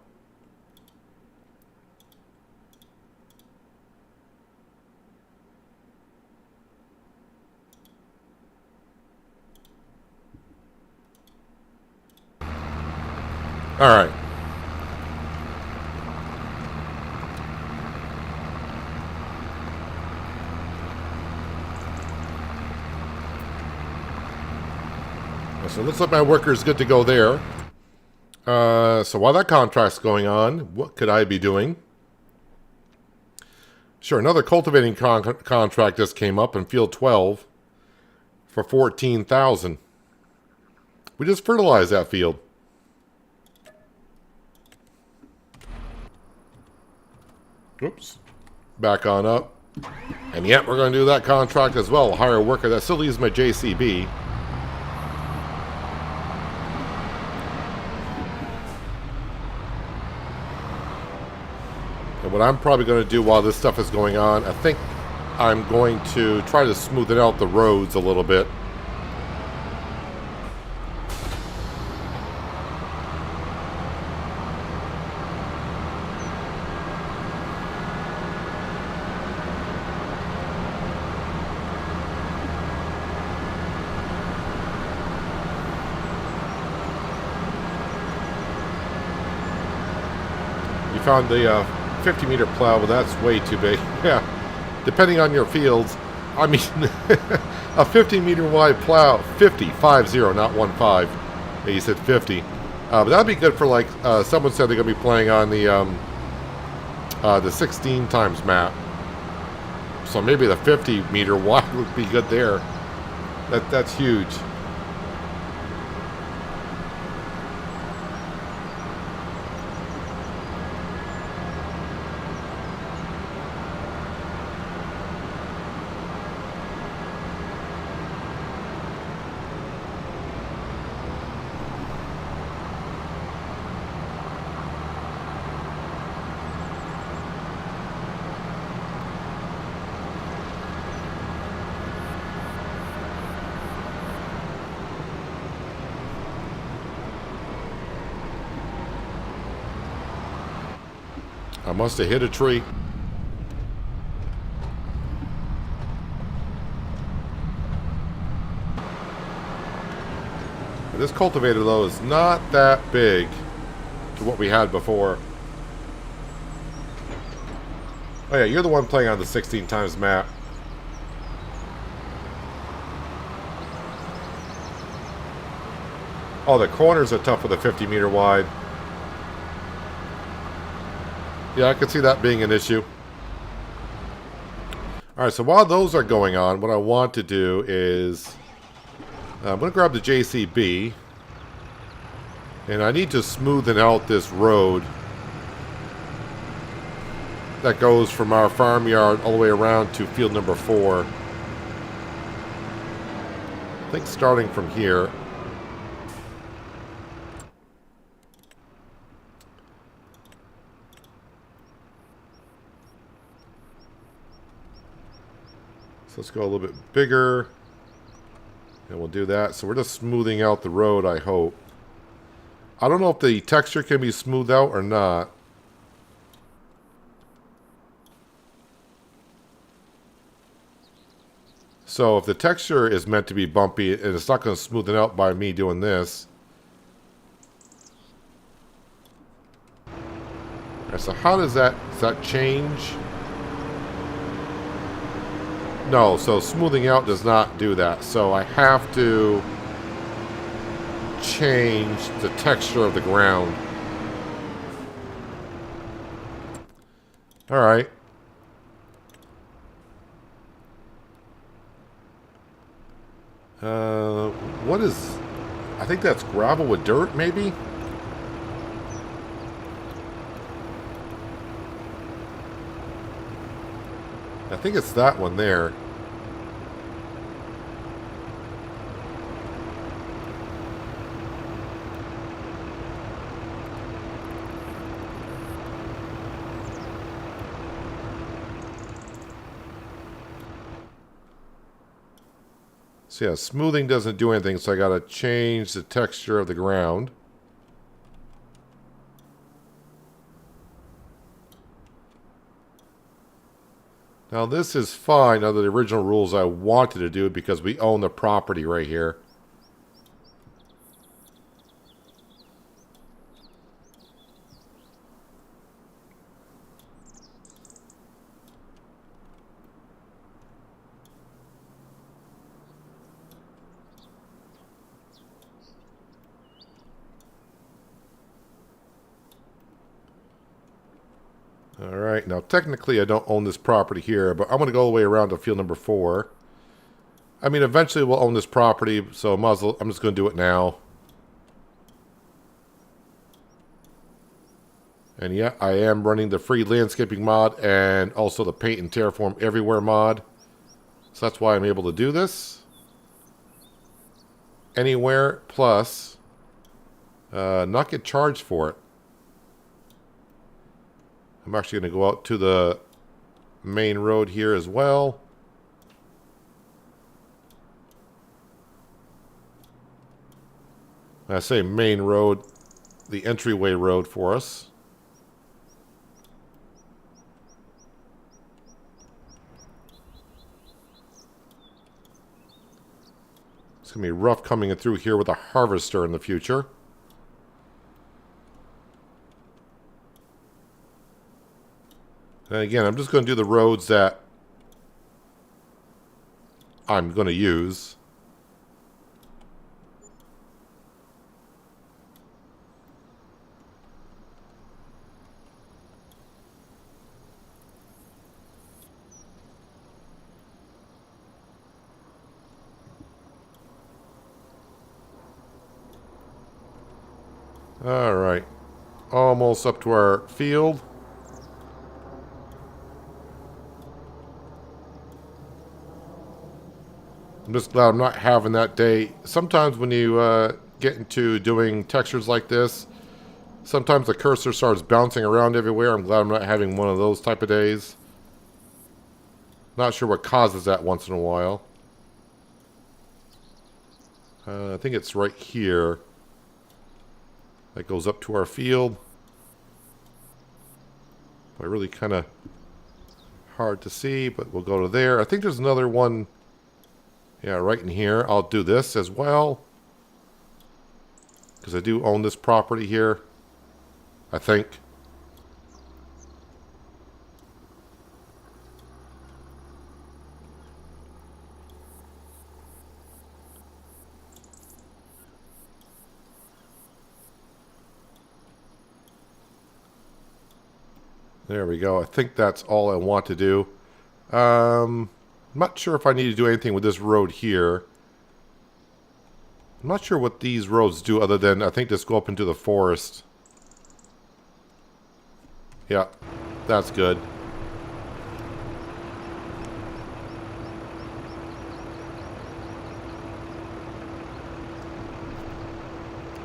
All right. So it looks like my worker is good to go there. So while that contract's going on, what could I be doing? Sure, another cultivating contract just came up in field 12 for 14,000. We just fertilized that field. Oops. Back on up. And yet we're going to do that contract as well. Hire a worker. That still leaves my JCB. And what I'm probably going to do while this stuff is going on, I think I'm going to try to smoothen out the roads a little bit. You found the 50-meter plow, but that's way too big. Yeah, depending on your fields. I mean, a 50-meter wide plow, 50, not 1.5. Yeah, you said 50. But that'd be good for, like, someone said they're going to be playing on the 16 times map. So maybe the 50-meter wide would be good there. That's huge. I must have hit a tree. This cultivator, though, is not that big to what we had before. Oh, yeah, you're the one playing on the 16 times map. Oh, the corners are tough with a 50-meter wide. Yeah, I could see that being an issue. Alright, so while those are going on, what I want to do is... I'm going to grab the JCB. And I need to smoothen out this road that goes from our farmyard all the way around to field number 4. I think starting from here. So let's go a little bit bigger. And we'll do that. So we're just smoothing out the road, I hope. I don't know if the texture can be smoothed out or not. So if the texture is meant to be bumpy, and it's not going to smooth it out by me doing this. Right, so how does that change? No, so smoothing out does not do that. So I have to change the texture of the ground. All right. What is... I think that's gravel with dirt, maybe? I think it's that one there. So yeah, smoothing doesn't do anything, so I gotta change the texture of the ground. Now this is fine under the original rules I wanted to do because we own the property right here. Alright, now technically I don't own this property here, but I'm going to go all the way around to field number 4. I mean, eventually we'll own this property, so I'm just going to do it now. And yeah, I am running the free landscaping mod and also the paint and terraform everywhere mod. So that's why I'm able to do this. Anywhere, plus not get charged for it. I'm actually going to go out to the main road here as well. When I say main road, the entryway road for us. It's going to be rough coming through here with a harvester in the future. And again, I'm just going to do the roads that I'm going to use. All right. Almost up to our field. I'm just glad I'm not having that day. Sometimes when you get into doing textures like this, sometimes the cursor starts bouncing around everywhere. I'm glad I'm not having one of those type of days. Not sure what causes that once in a while. I think it's right here. That goes up to our field. But really kind of hard to see, but we'll go to there. I think there's another one. Yeah, right in here. I'll do this as well. Because I do own this property here. I think. There we go. I think that's all I want to do. I'm not sure if I need to do anything with this road here. I'm not sure what these roads do other than I think just go up into the forest. Yeah, that's good.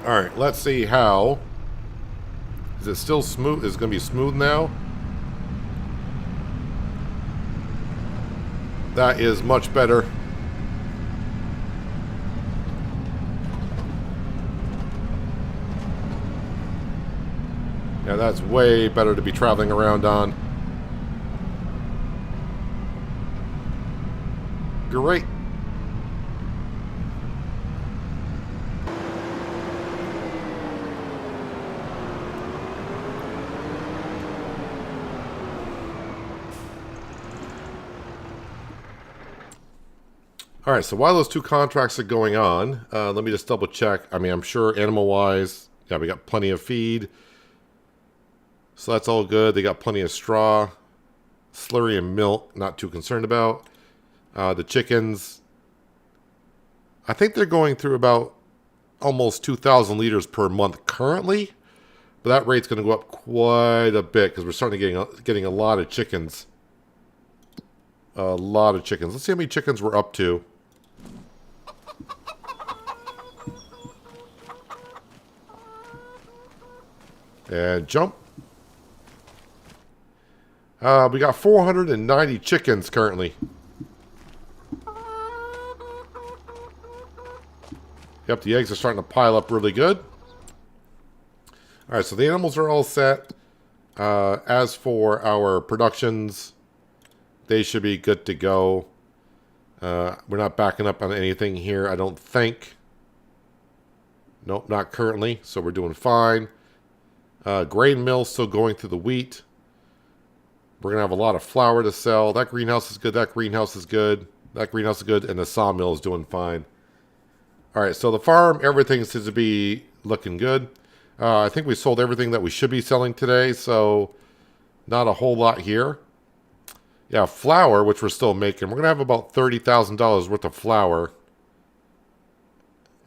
Alright, let's see how. Is it still smooth? Is it going to be smooth now? That is much better. Yeah, that's way better to be traveling around on. Great. All right, so while those two contracts are going on, let me just double check. I mean, I'm sure animal-wise, yeah, we got plenty of feed. So that's all good. They got plenty of straw. Slurry and milk, not too concerned about. The chickens, I think they're going through about almost 2,000 liters per month currently. But that rate's going to go up quite a bit because we're starting to getting a lot of chickens. A lot of chickens. Let's see how many chickens we're up to. And jump. We got 490 chickens currently. Yep, the eggs are starting to pile up really good. All right, so the animals are all set. As for our productions, they should be good to go. We're not backing up on anything here, I don't think. Nope, not currently, so we're doing fine. Grain mill still going through the wheat. We're going to have a lot of flour to sell. That greenhouse is good, that greenhouse is good, that greenhouse is good, and the sawmill is doing fine. All right, so the farm, everything seems to be looking good. I think we sold everything that we should be selling today, so not a whole lot here. Yeah, flour, which we're still making. We're going to have about $30,000 worth of flour.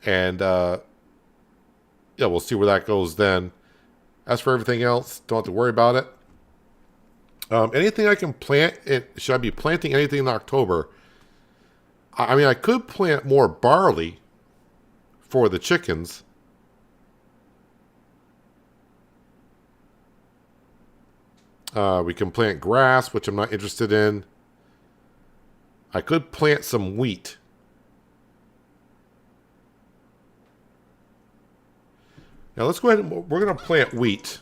And, yeah, we'll see where that goes then. As for everything else, don't have to worry about it. Anything I can plant, should I be planting anything in October? I mean, I could plant more barley for the chickens. We can plant grass, which I'm not interested in. I could plant some wheat. Now let's go ahead and we're going to plant wheat.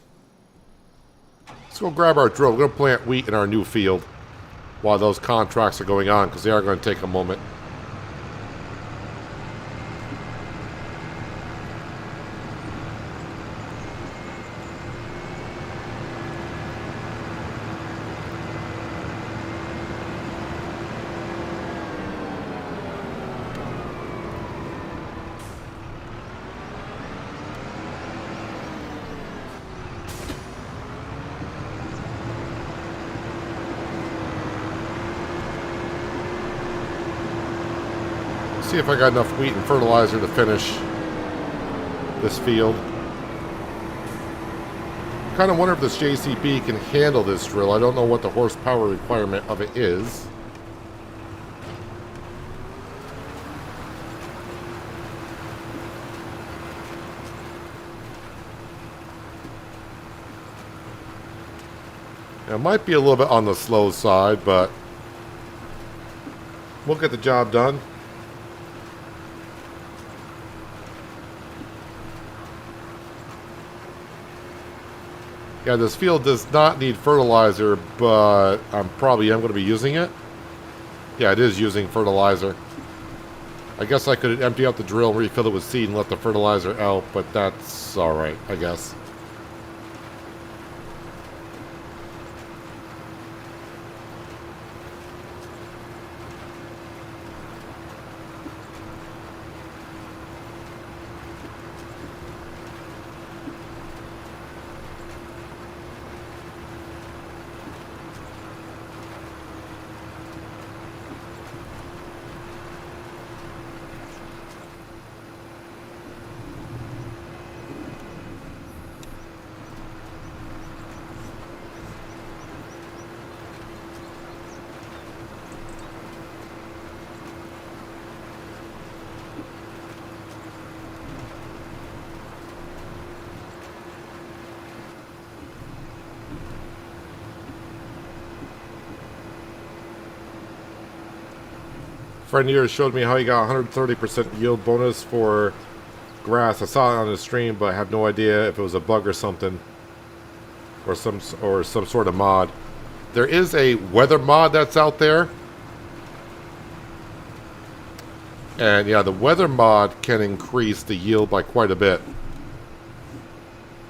Let's go grab our drill. We're going to plant wheat in our new field while those contracts are going on because they are going to take a moment. See if I got enough wheat and fertilizer to finish this field. I kind of wonder if this JCB can handle this drill. I don't know what the horsepower requirement of it is. It might be a little bit on the slow side, but we'll get the job done. Yeah, this field does not need fertilizer, but I'm probably going to be using it. Yeah, it is using fertilizer. I guess I could empty out the drill, refill it with seed, and let the fertilizer out, but that's alright, I guess. Friend here showed me how he got 130% yield bonus for grass. I saw it on his stream, but I have no idea if it was a bug or something, or some sort of mod. There is a weather mod that's out there, and yeah, the weather mod can increase the yield by quite a bit.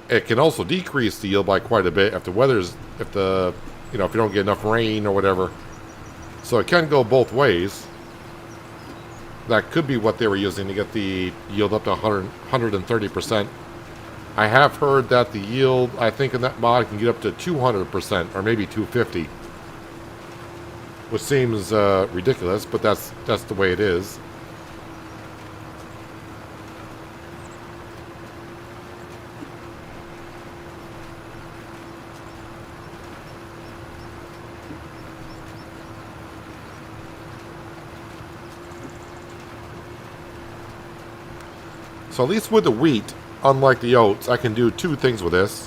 It can also decrease the yield by quite a bit if the weather's if you don't get enough rain or whatever. So it can go both ways. That could be what they were using to get the yield up to 130%. I have heard that the yield, I think, in that mod can get up to 200% or maybe 250, which seems ridiculous, but that's the way it is. So at least with the wheat, unlike the oats, I can do two things with this.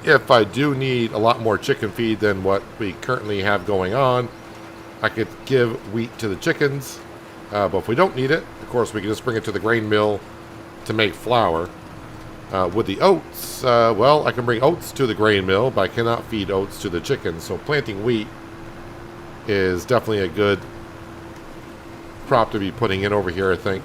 If I do need a lot more chicken feed than what we currently have going on, I could give wheat to the chickens. But if we don't need it, of course, we can just bring it to the grain mill to make flour. With the oats, well, I can bring oats to the grain mill, but I cannot feed oats to the chickens. So planting wheat is definitely a good crop to be putting in over here, I think.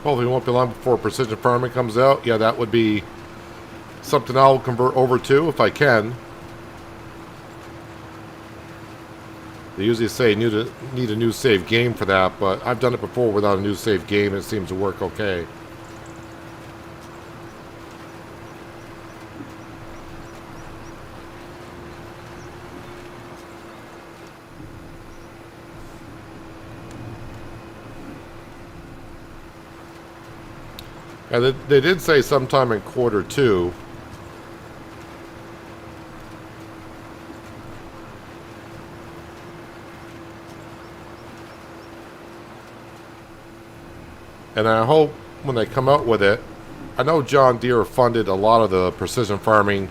Hopefully it won't be long before precision farming comes out. Yeah, that would be something I'll convert over to if I can. They usually say need a new save game for that, but I've done it before without a new save game and it seems to work okay. And they did say sometime in Q2. And I hope when they come out with it, I know John Deere funded a lot of the precision farming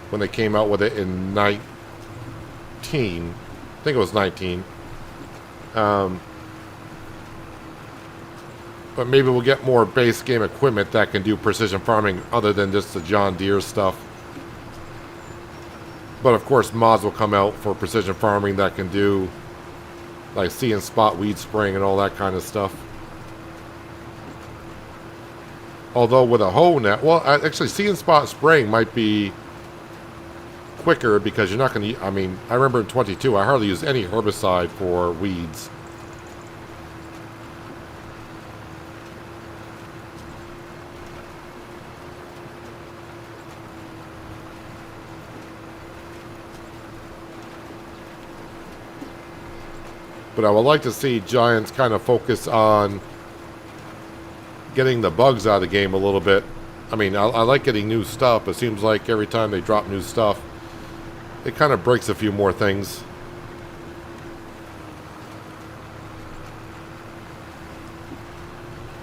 when they came out with it in 19. I think it was 19. But maybe we'll get more base game equipment that can do precision farming other than just the John Deere stuff. But of course mods will come out for precision farming that can do like see and spot weed spraying and all that kind of stuff. Although with a hoe net, well, actually see and spot spraying might be quicker because you're not going to, I mean, I remember in 22 I hardly used any herbicide for weeds. But I would like to see Giants kind of focus on getting the bugs out of the game a little bit. I mean, I like getting new stuff, but it seems like every time they drop new stuff, it kind of breaks a few more things.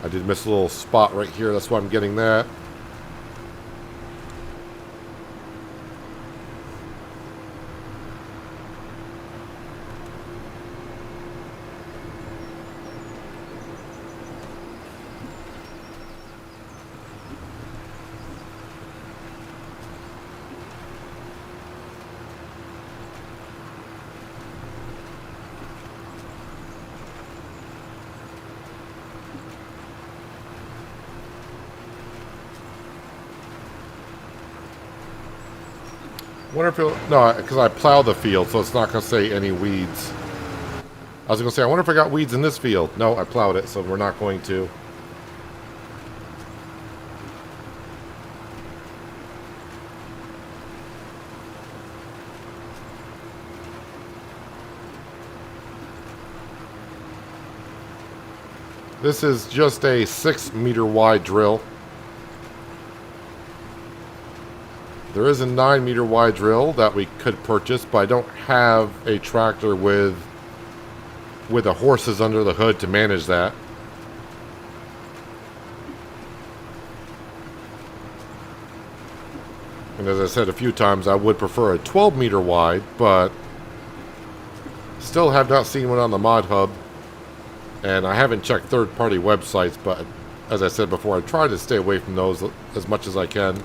I did miss a little spot right here, that's why I'm getting that. Wonder if it'll, no, because I plowed the field, so it's not going to say any weeds. I was going to say, I wonder if I got weeds in this field. No, I plowed it, so we're not going to. This is just a 6-meter wide drill. There is a 9-meter wide drill that we could purchase, but I don't have a tractor with the horses under the hood to manage that. And as I said a few times, I would prefer a 12 meter wide, but still have not seen one on the Mod Hub. And I haven't checked third-party websites, but as I said before, I try to stay away from those as much as I can.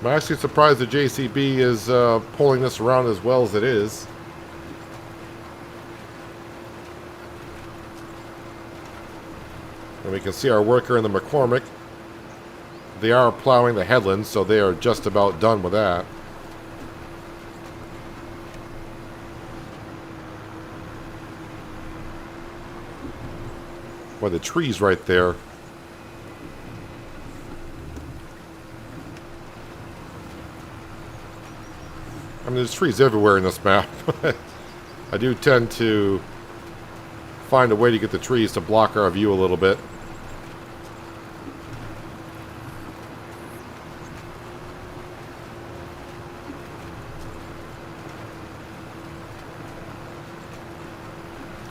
I'm actually surprised the JCB is pulling this around as well as it is. And we can see our worker in the McCormick. They are plowing the headlands, so they are just about done with that. Boy, the trees right there. I mean, there's trees everywhere in this map. I do tend to find a way to get the trees to block our view a little bit.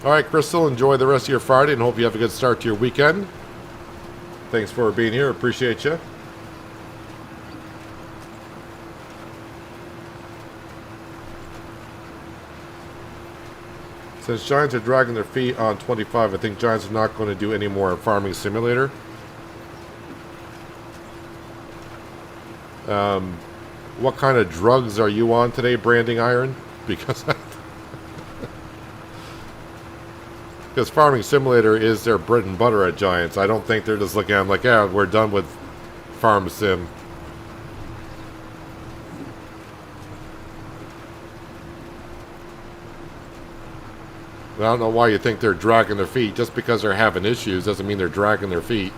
Alright, Crystal, enjoy the rest of your Friday and hope you have a good start to your weekend. Thanks for being here. Appreciate you. Since Giants are dragging their feet on 25, I think Giants are not going to do any more Farming Simulator. What kind of drugs are you on today, Branding Iron? Because Farming Simulator is their bread and butter at Giants. I don't think they're just looking at them like, yeah, we're done with Farm Sim. I don't know why you think they're dragging their feet. Just because they're having issues doesn't mean they're dragging their feet.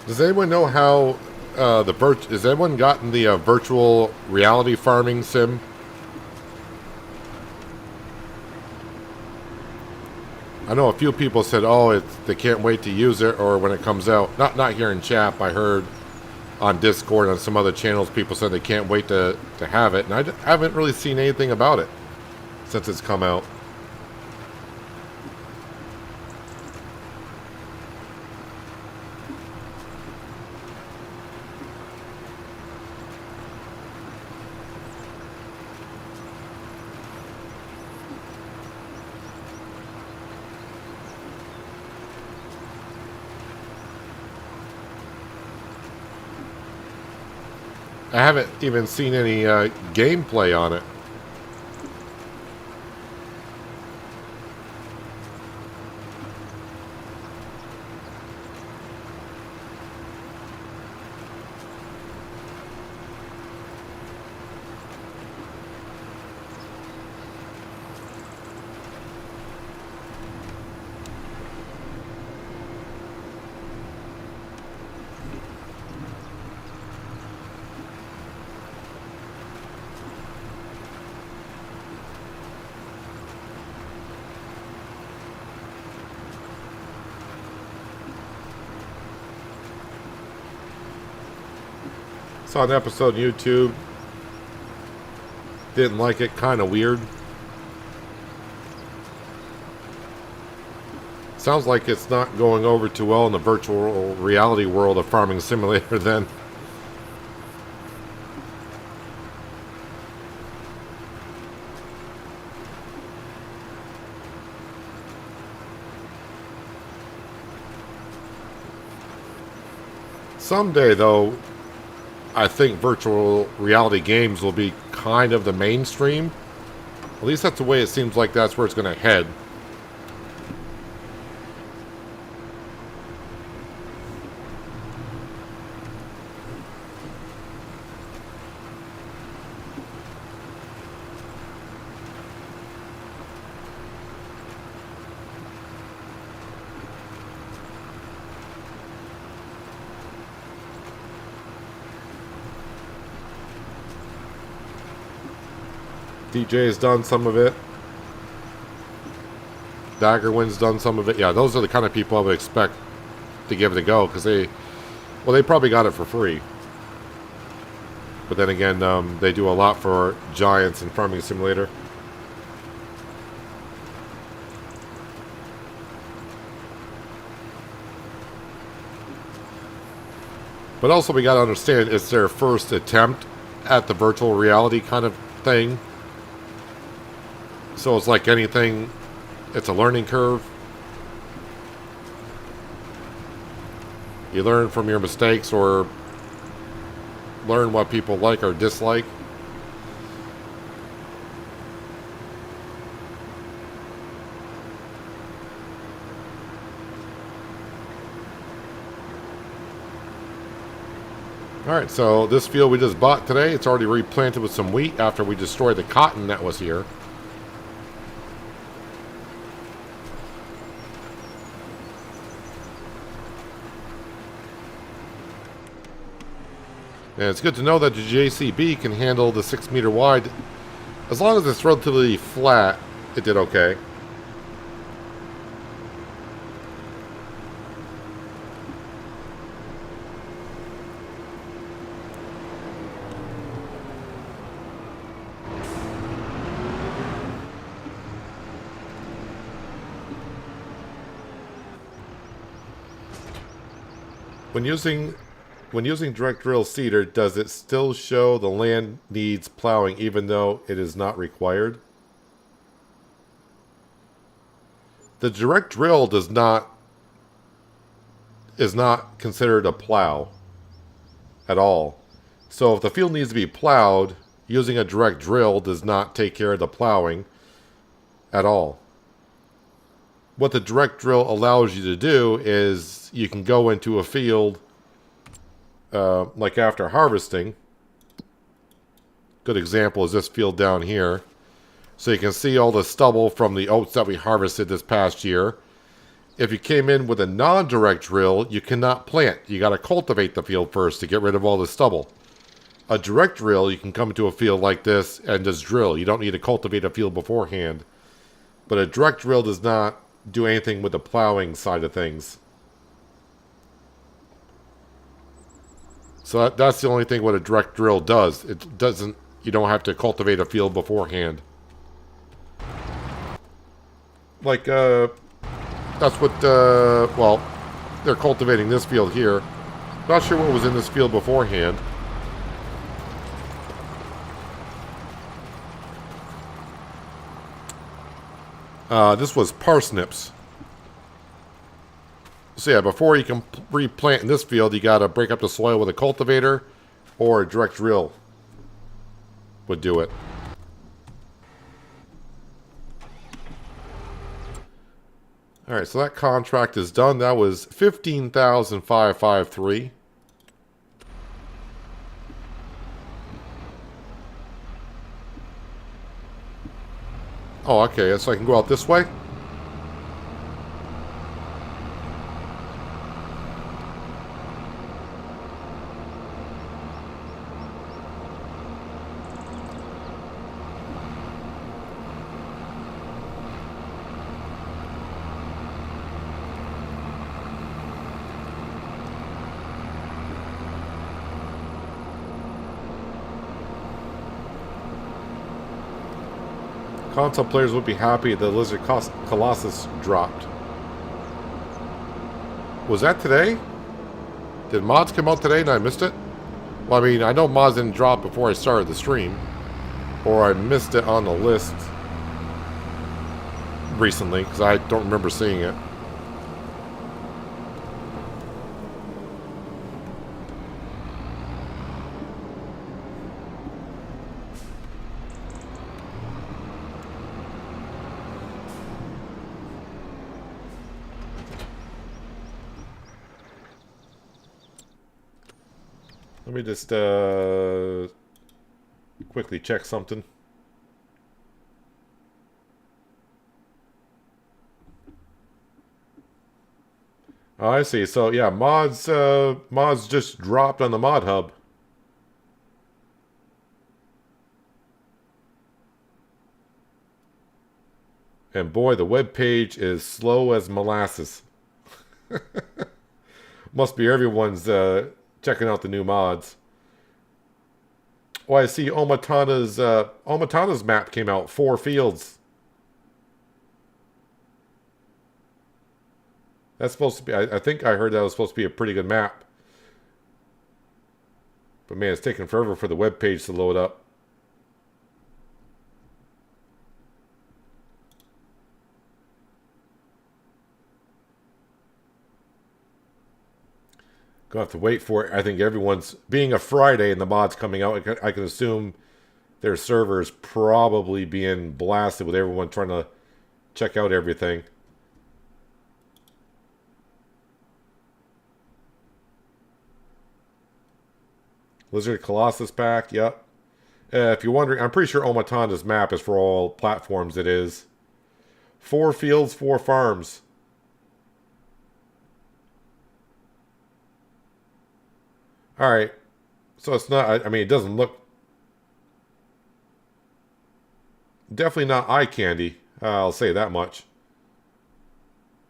Does anyone know how has anyone gotten the virtual reality farming sim? I know a few people said, "Oh, they can't wait to use it," or when it comes out. Not here in chat. I heard on Discord and some other channels, people said they can't wait to have it, and I haven't really seen anything about it since it's come out. I haven't even seen any gameplay on it. Saw an episode on YouTube. Didn't like it. Kind of weird. Sounds like it's not going over too well in the virtual reality world of Farming Simulator then. Someday, though, I think virtual reality games will be kind of the mainstream. At least that's the way it seems like that's where it's going to head. DJ has done some of it. Daggerwind's done some of it. Yeah, those are the kind of people I would expect to give it a go, because they probably got it for free. But then again, they do a lot for Giants and Farming Simulator. But also we got to understand it's their first attempt at the virtual reality kind of thing. So it's like anything, it's a learning curve. You learn from your mistakes or learn what people like or dislike. Alright, so this field we just bought today, it's already replanted with some wheat after we destroyed the cotton that was here. And it's good to know that the JCB can handle the 6 meter wide. As long as it's relatively flat, it did okay. When using direct drill seeder, does it still show the land needs plowing even though it is not required? The direct drill is not considered a plow at all. So if the field needs to be plowed, using a direct drill does not take care of the plowing at all. What the direct drill allows you to do is you can go into a field like after harvesting. Good example is this field down here. So you can see all the stubble from the oats that we harvested this past year. If you came in with a non-direct drill, you cannot plant. You got to cultivate the field first to get rid of all the stubble. A direct drill, you can come into a field like this and just drill. You don't need to cultivate a field beforehand. But a direct drill does not do anything with the plowing side of things. So that's the only thing what a direct drill does. It doesn't, you don't have to cultivate a field beforehand. Like, that's what, well, they're cultivating this field here. Not sure what was in this field beforehand. This was parsnips. So yeah, before you can replant in this field, you got to break up the soil with a cultivator, or a direct drill would do it. Alright, so that contract is done. That was $15,553. Oh, okay, so I can go out this way? Console players would be happy the Lizard Colossus dropped. Was that today? Did mods come out today and I missed it? Well, I mean, I know mods didn't drop before I started the stream. Or I missed it on the list recently, because I don't remember seeing it. Let me just quickly check something. Oh, I see. So yeah, mods just dropped on the mod hub. And boy, the web page is slow as molasses. Must be everyone's checking out the new mods. Oh, I see Omatana's map came out. 4 fields. That's supposed to be... I think I heard that was supposed to be a pretty good map. But man, it's taking forever for the web page to load up. Gonna have to wait for it. I think everyone's... Being a Friday and the mod's coming out, I can assume their server's probably being blasted with everyone trying to check out everything. Lizard Colossus pack, yep. If you're wondering, I'm pretty sure Omatana's map is for all platforms. It is. 4 fields, 4 farms. Alright. So it's not... I mean, it doesn't look... Definitely not eye candy. I'll say that much.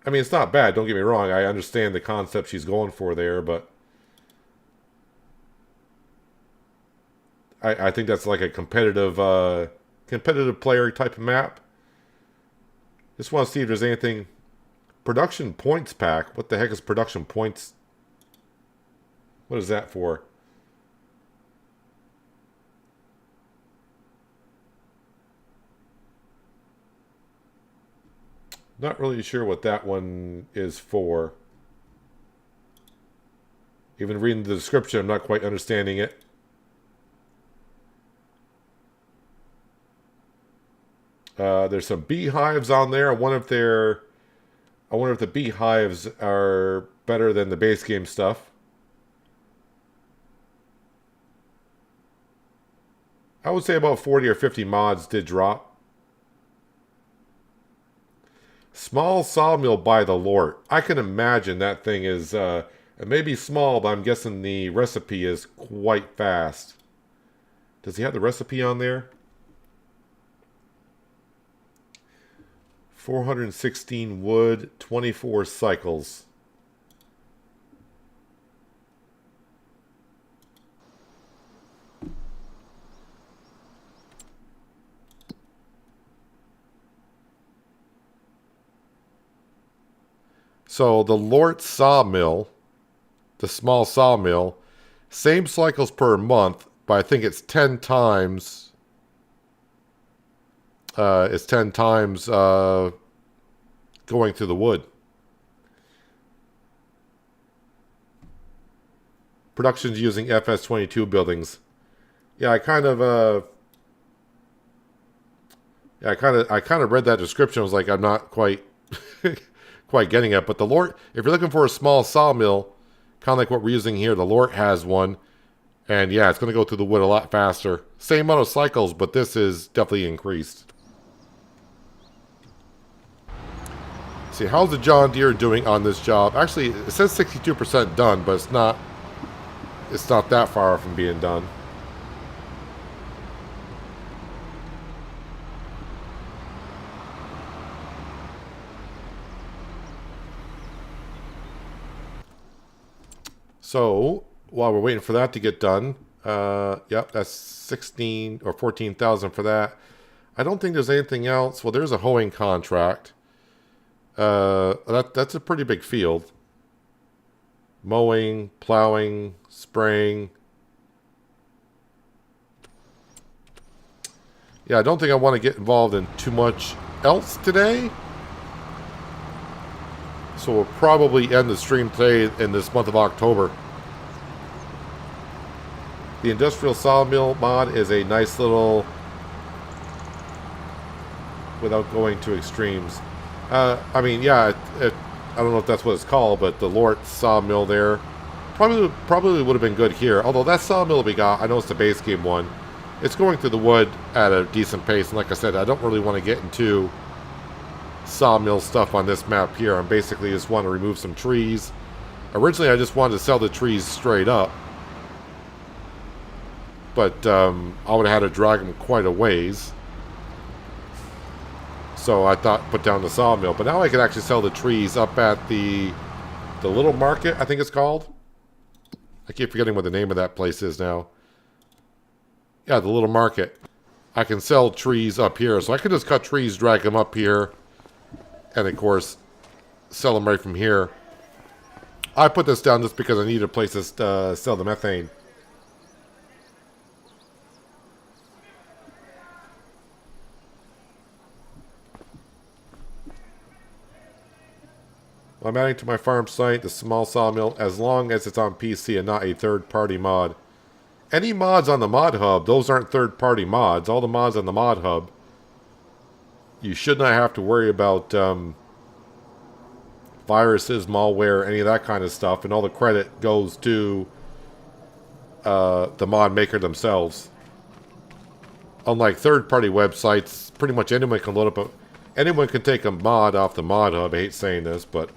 I mean, it's not bad. Don't get me wrong. I understand the concept she's going for there, but... I think that's like a competitive player type of map. Just want to see if there's anything... Production points pack. What the heck is production points? What is that for? Not really sure what that one is for. Even reading the description, I'm not quite understanding it. There's some beehives on there. I wonder if the beehives are better than the base game stuff. I would say about 40 or 50 mods did drop. Small sawmill by the Lord. I can imagine that thing is, it may be small, but I'm guessing the recipe is quite fast. Does he have the recipe on there? 416 wood, 24 cycles. So the Lort sawmill, the small sawmill, same cycles per month, but I think it's 10 times. It's 10 times going through the wood. Production's using FS22 buildings. Yeah, I kind of read that description. I was like, I'm not quite quite getting it. But the Lort, if you're looking for a small sawmill, kind of like what we're using here, the Lort has one. And yeah, it's going to go through the wood a lot faster. Same amount of cycles, but this is definitely increased. See, how's the John Deere doing on this job? Actually, it says 62% done, but it's not that far from being done. So, while we're waiting for that to get done, yep, that's 16 or 14,000 for that. I don't think there's anything else. Well, there's a hoeing contract. That's a pretty big field. Mowing, plowing, spraying. Yeah, I don't think I want to get involved in too much else today. So we'll probably end the stream today in this month of October. The industrial sawmill mod is a nice little, without going to extremes. I mean, yeah, I don't know if that's what it's called, but the Lort sawmill there Probably would have been good here. Although that sawmill we got, I know it's the base game one. It's going through the wood at a decent pace. And like I said, I don't really want to get into sawmill stuff on this map here. I basically just want to remove some trees. Originally, I just wanted to sell the trees straight up. But I would have had to drag them quite a ways. So I thought put down the sawmill. But now I can actually sell the trees up at the little market, I think it's called. I keep forgetting what the name of that place is now. Yeah, the little market. I can sell trees up here. So I can just cut trees, drag them up here. And of course, sell them right from here. I put this down just because I needed a place to sell the methane. I'm adding to my farm site the small sawmill as long as it's on PC and not a third-party mod. Any mods on the mod hub, those aren't third-party mods. All the mods on the mod hub, you should not have to worry about viruses, malware, any of that kind of stuff. And all the credit goes to the mod maker themselves. Unlike third-party websites, pretty much anyone can load up anyone can take a mod off the mod hub. I hate saying this, but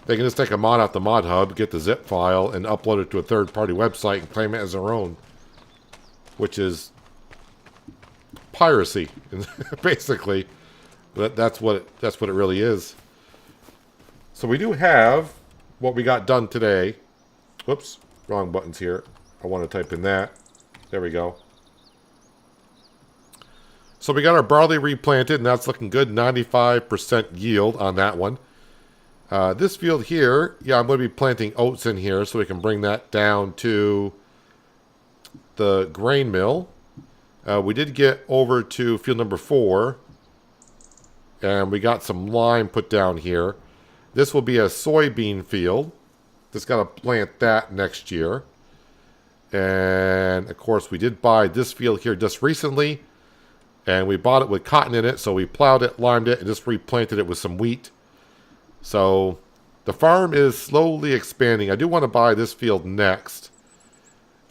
they can just take a mod off the mod hub, get the zip file, and upload it to a third-party website and claim it as their own. Which is piracy, basically. But that's what it really is. So we do have what we got done today. Whoops, wrong buttons here. I want to type in that. There we go. So we got our barley replanted, and that's looking good. 95% yield on that one. This field here, yeah, I'm going to be planting oats in here so we can bring that down to the grain mill. We did get over to field number 4, and we got some lime put down here. This will be a soybean field. Just got to plant that next year. And, of course, we did buy this field here just recently. And we bought it with cotton in it, so we plowed it, limed it, and just replanted it with some wheat. So the farm is slowly expanding. I do want to buy this field next.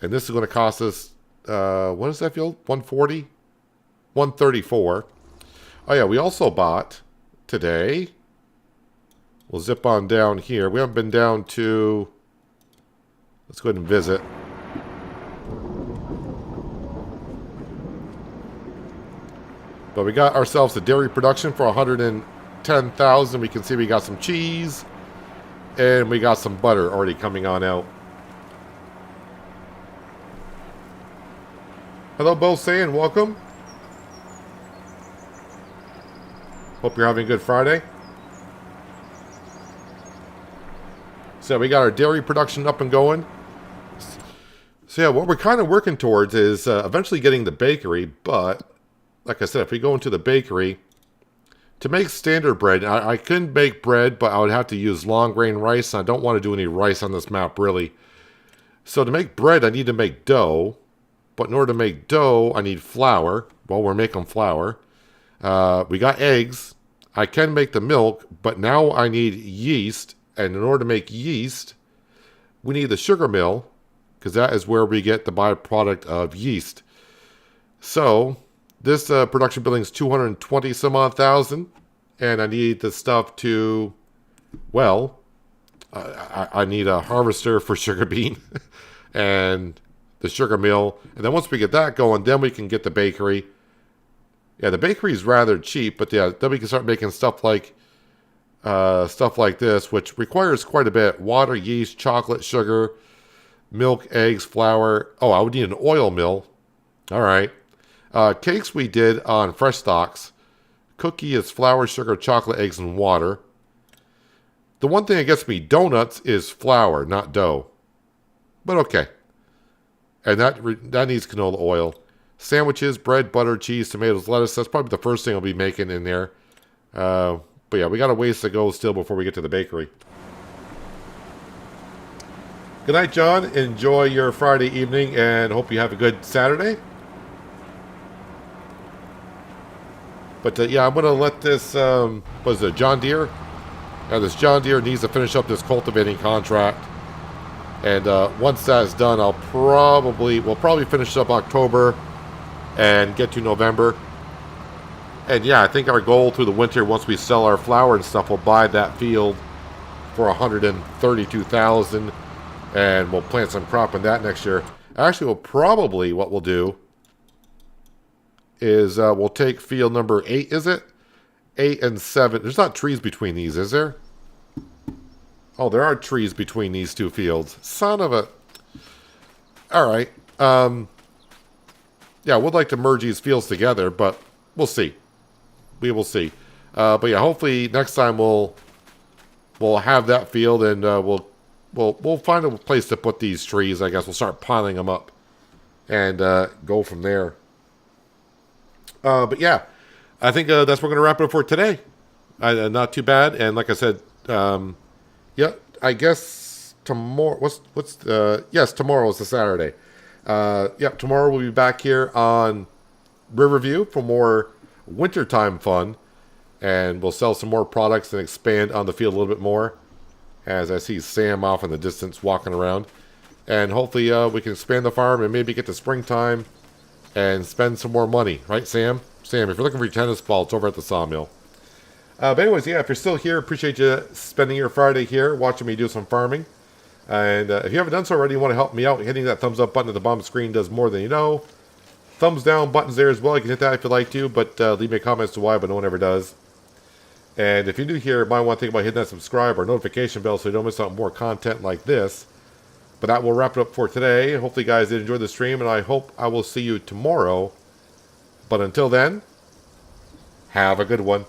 And this is going to cost us, what is that field? 140? 134. Oh yeah, we also bought today. We'll zip on down here. We haven't been down to, let's go ahead and visit. But we got ourselves a dairy production for 110,000. We can see we got some cheese. And we got some butter already coming on out. Hello, Bo saying welcome. Hope you're having a good Friday. So we got our dairy production up and going. So yeah, what we're kind of working towards is eventually getting the bakery. But like I said, if we go into the bakery, to make standard bread, I couldn't bake bread, but I would have to use long grain rice. And I don't want to do any rice on this map, really. So to make bread, I need to make dough. But in order to make dough, I need flour. Well, we're making flour. We got eggs. I can make the milk, but now I need yeast. And in order to make yeast, we need the sugar mill, because that is where we get the byproduct of yeast. So this production building is 220 some odd thousand, and I need the stuff to, well, I need a harvester for sugar bean and the sugar mill. And then once we get that going, then we can get the bakery. Yeah, the bakery is rather cheap, but yeah, then we can start making stuff like this, which requires quite a bit. Water, yeast, chocolate, sugar, milk, eggs, flour. Oh, I would need an oil mill. All right. Cakes we did on fresh stocks. Cookie is flour, sugar, chocolate, eggs, and water. The one thing that gets me donuts is flour, not dough. But okay. And that needs canola oil. Sandwiches, bread, butter, cheese, tomatoes, lettuce. That's probably the first thing I'll be making in there. But yeah, we got a ways to go still before we get to the bakery. Good night, John. Enjoy your Friday evening and hope you have a good Saturday. But yeah, I'm going to let this, what is it, John Deere? Yeah, this John Deere needs to finish up this cultivating contract. And once that's done, we'll probably finish up October and get to November. And yeah, I think our goal through the winter, once we sell our flour and stuff, we'll buy that field for $132,000, and we'll plant some crop in that next year. Actually, what we'll do is we'll take field number 8, is it? 8 and 7. There's not trees between these, is there? Oh, there are trees between these two fields. Son of a... All right. Yeah, we'd like to merge these fields together, but we'll see. We will see. But yeah, hopefully next time we'll have that field, and we'll find a place to put these trees. I guess we'll start piling them up and go from there. But yeah, I think that's what we're going to wrap it up for today. Not too bad. And like I said, yeah, I guess tomorrow. Yes, tomorrow is the Saturday. Yeah, tomorrow we'll be back here on Riverview for more wintertime fun, and we'll sell some more products and expand on the field a little bit more. As I see Sam off in the distance walking around, and hopefully we can expand the farm and maybe get to springtime and spend some more money, right, Sam? Sam, if you're looking for your tennis ball, it's over at the sawmill. But anyways, yeah, if you're still here, appreciate you spending your Friday here watching me do some farming. And if you haven't done so already, you want to help me out, hitting that thumbs up button at the bottom of the screen does more than you know. Thumbs down buttons there as well. You can hit that if you'd like to, but leave me a comment as to why, but no one ever does. And if you're new here, you might want to think about hitting that subscribe or notification bell so you don't miss out on more content like this. But that will wrap it up for today. Hopefully you guys did enjoy the stream, and I hope I will see you tomorrow. But until then, have a good one.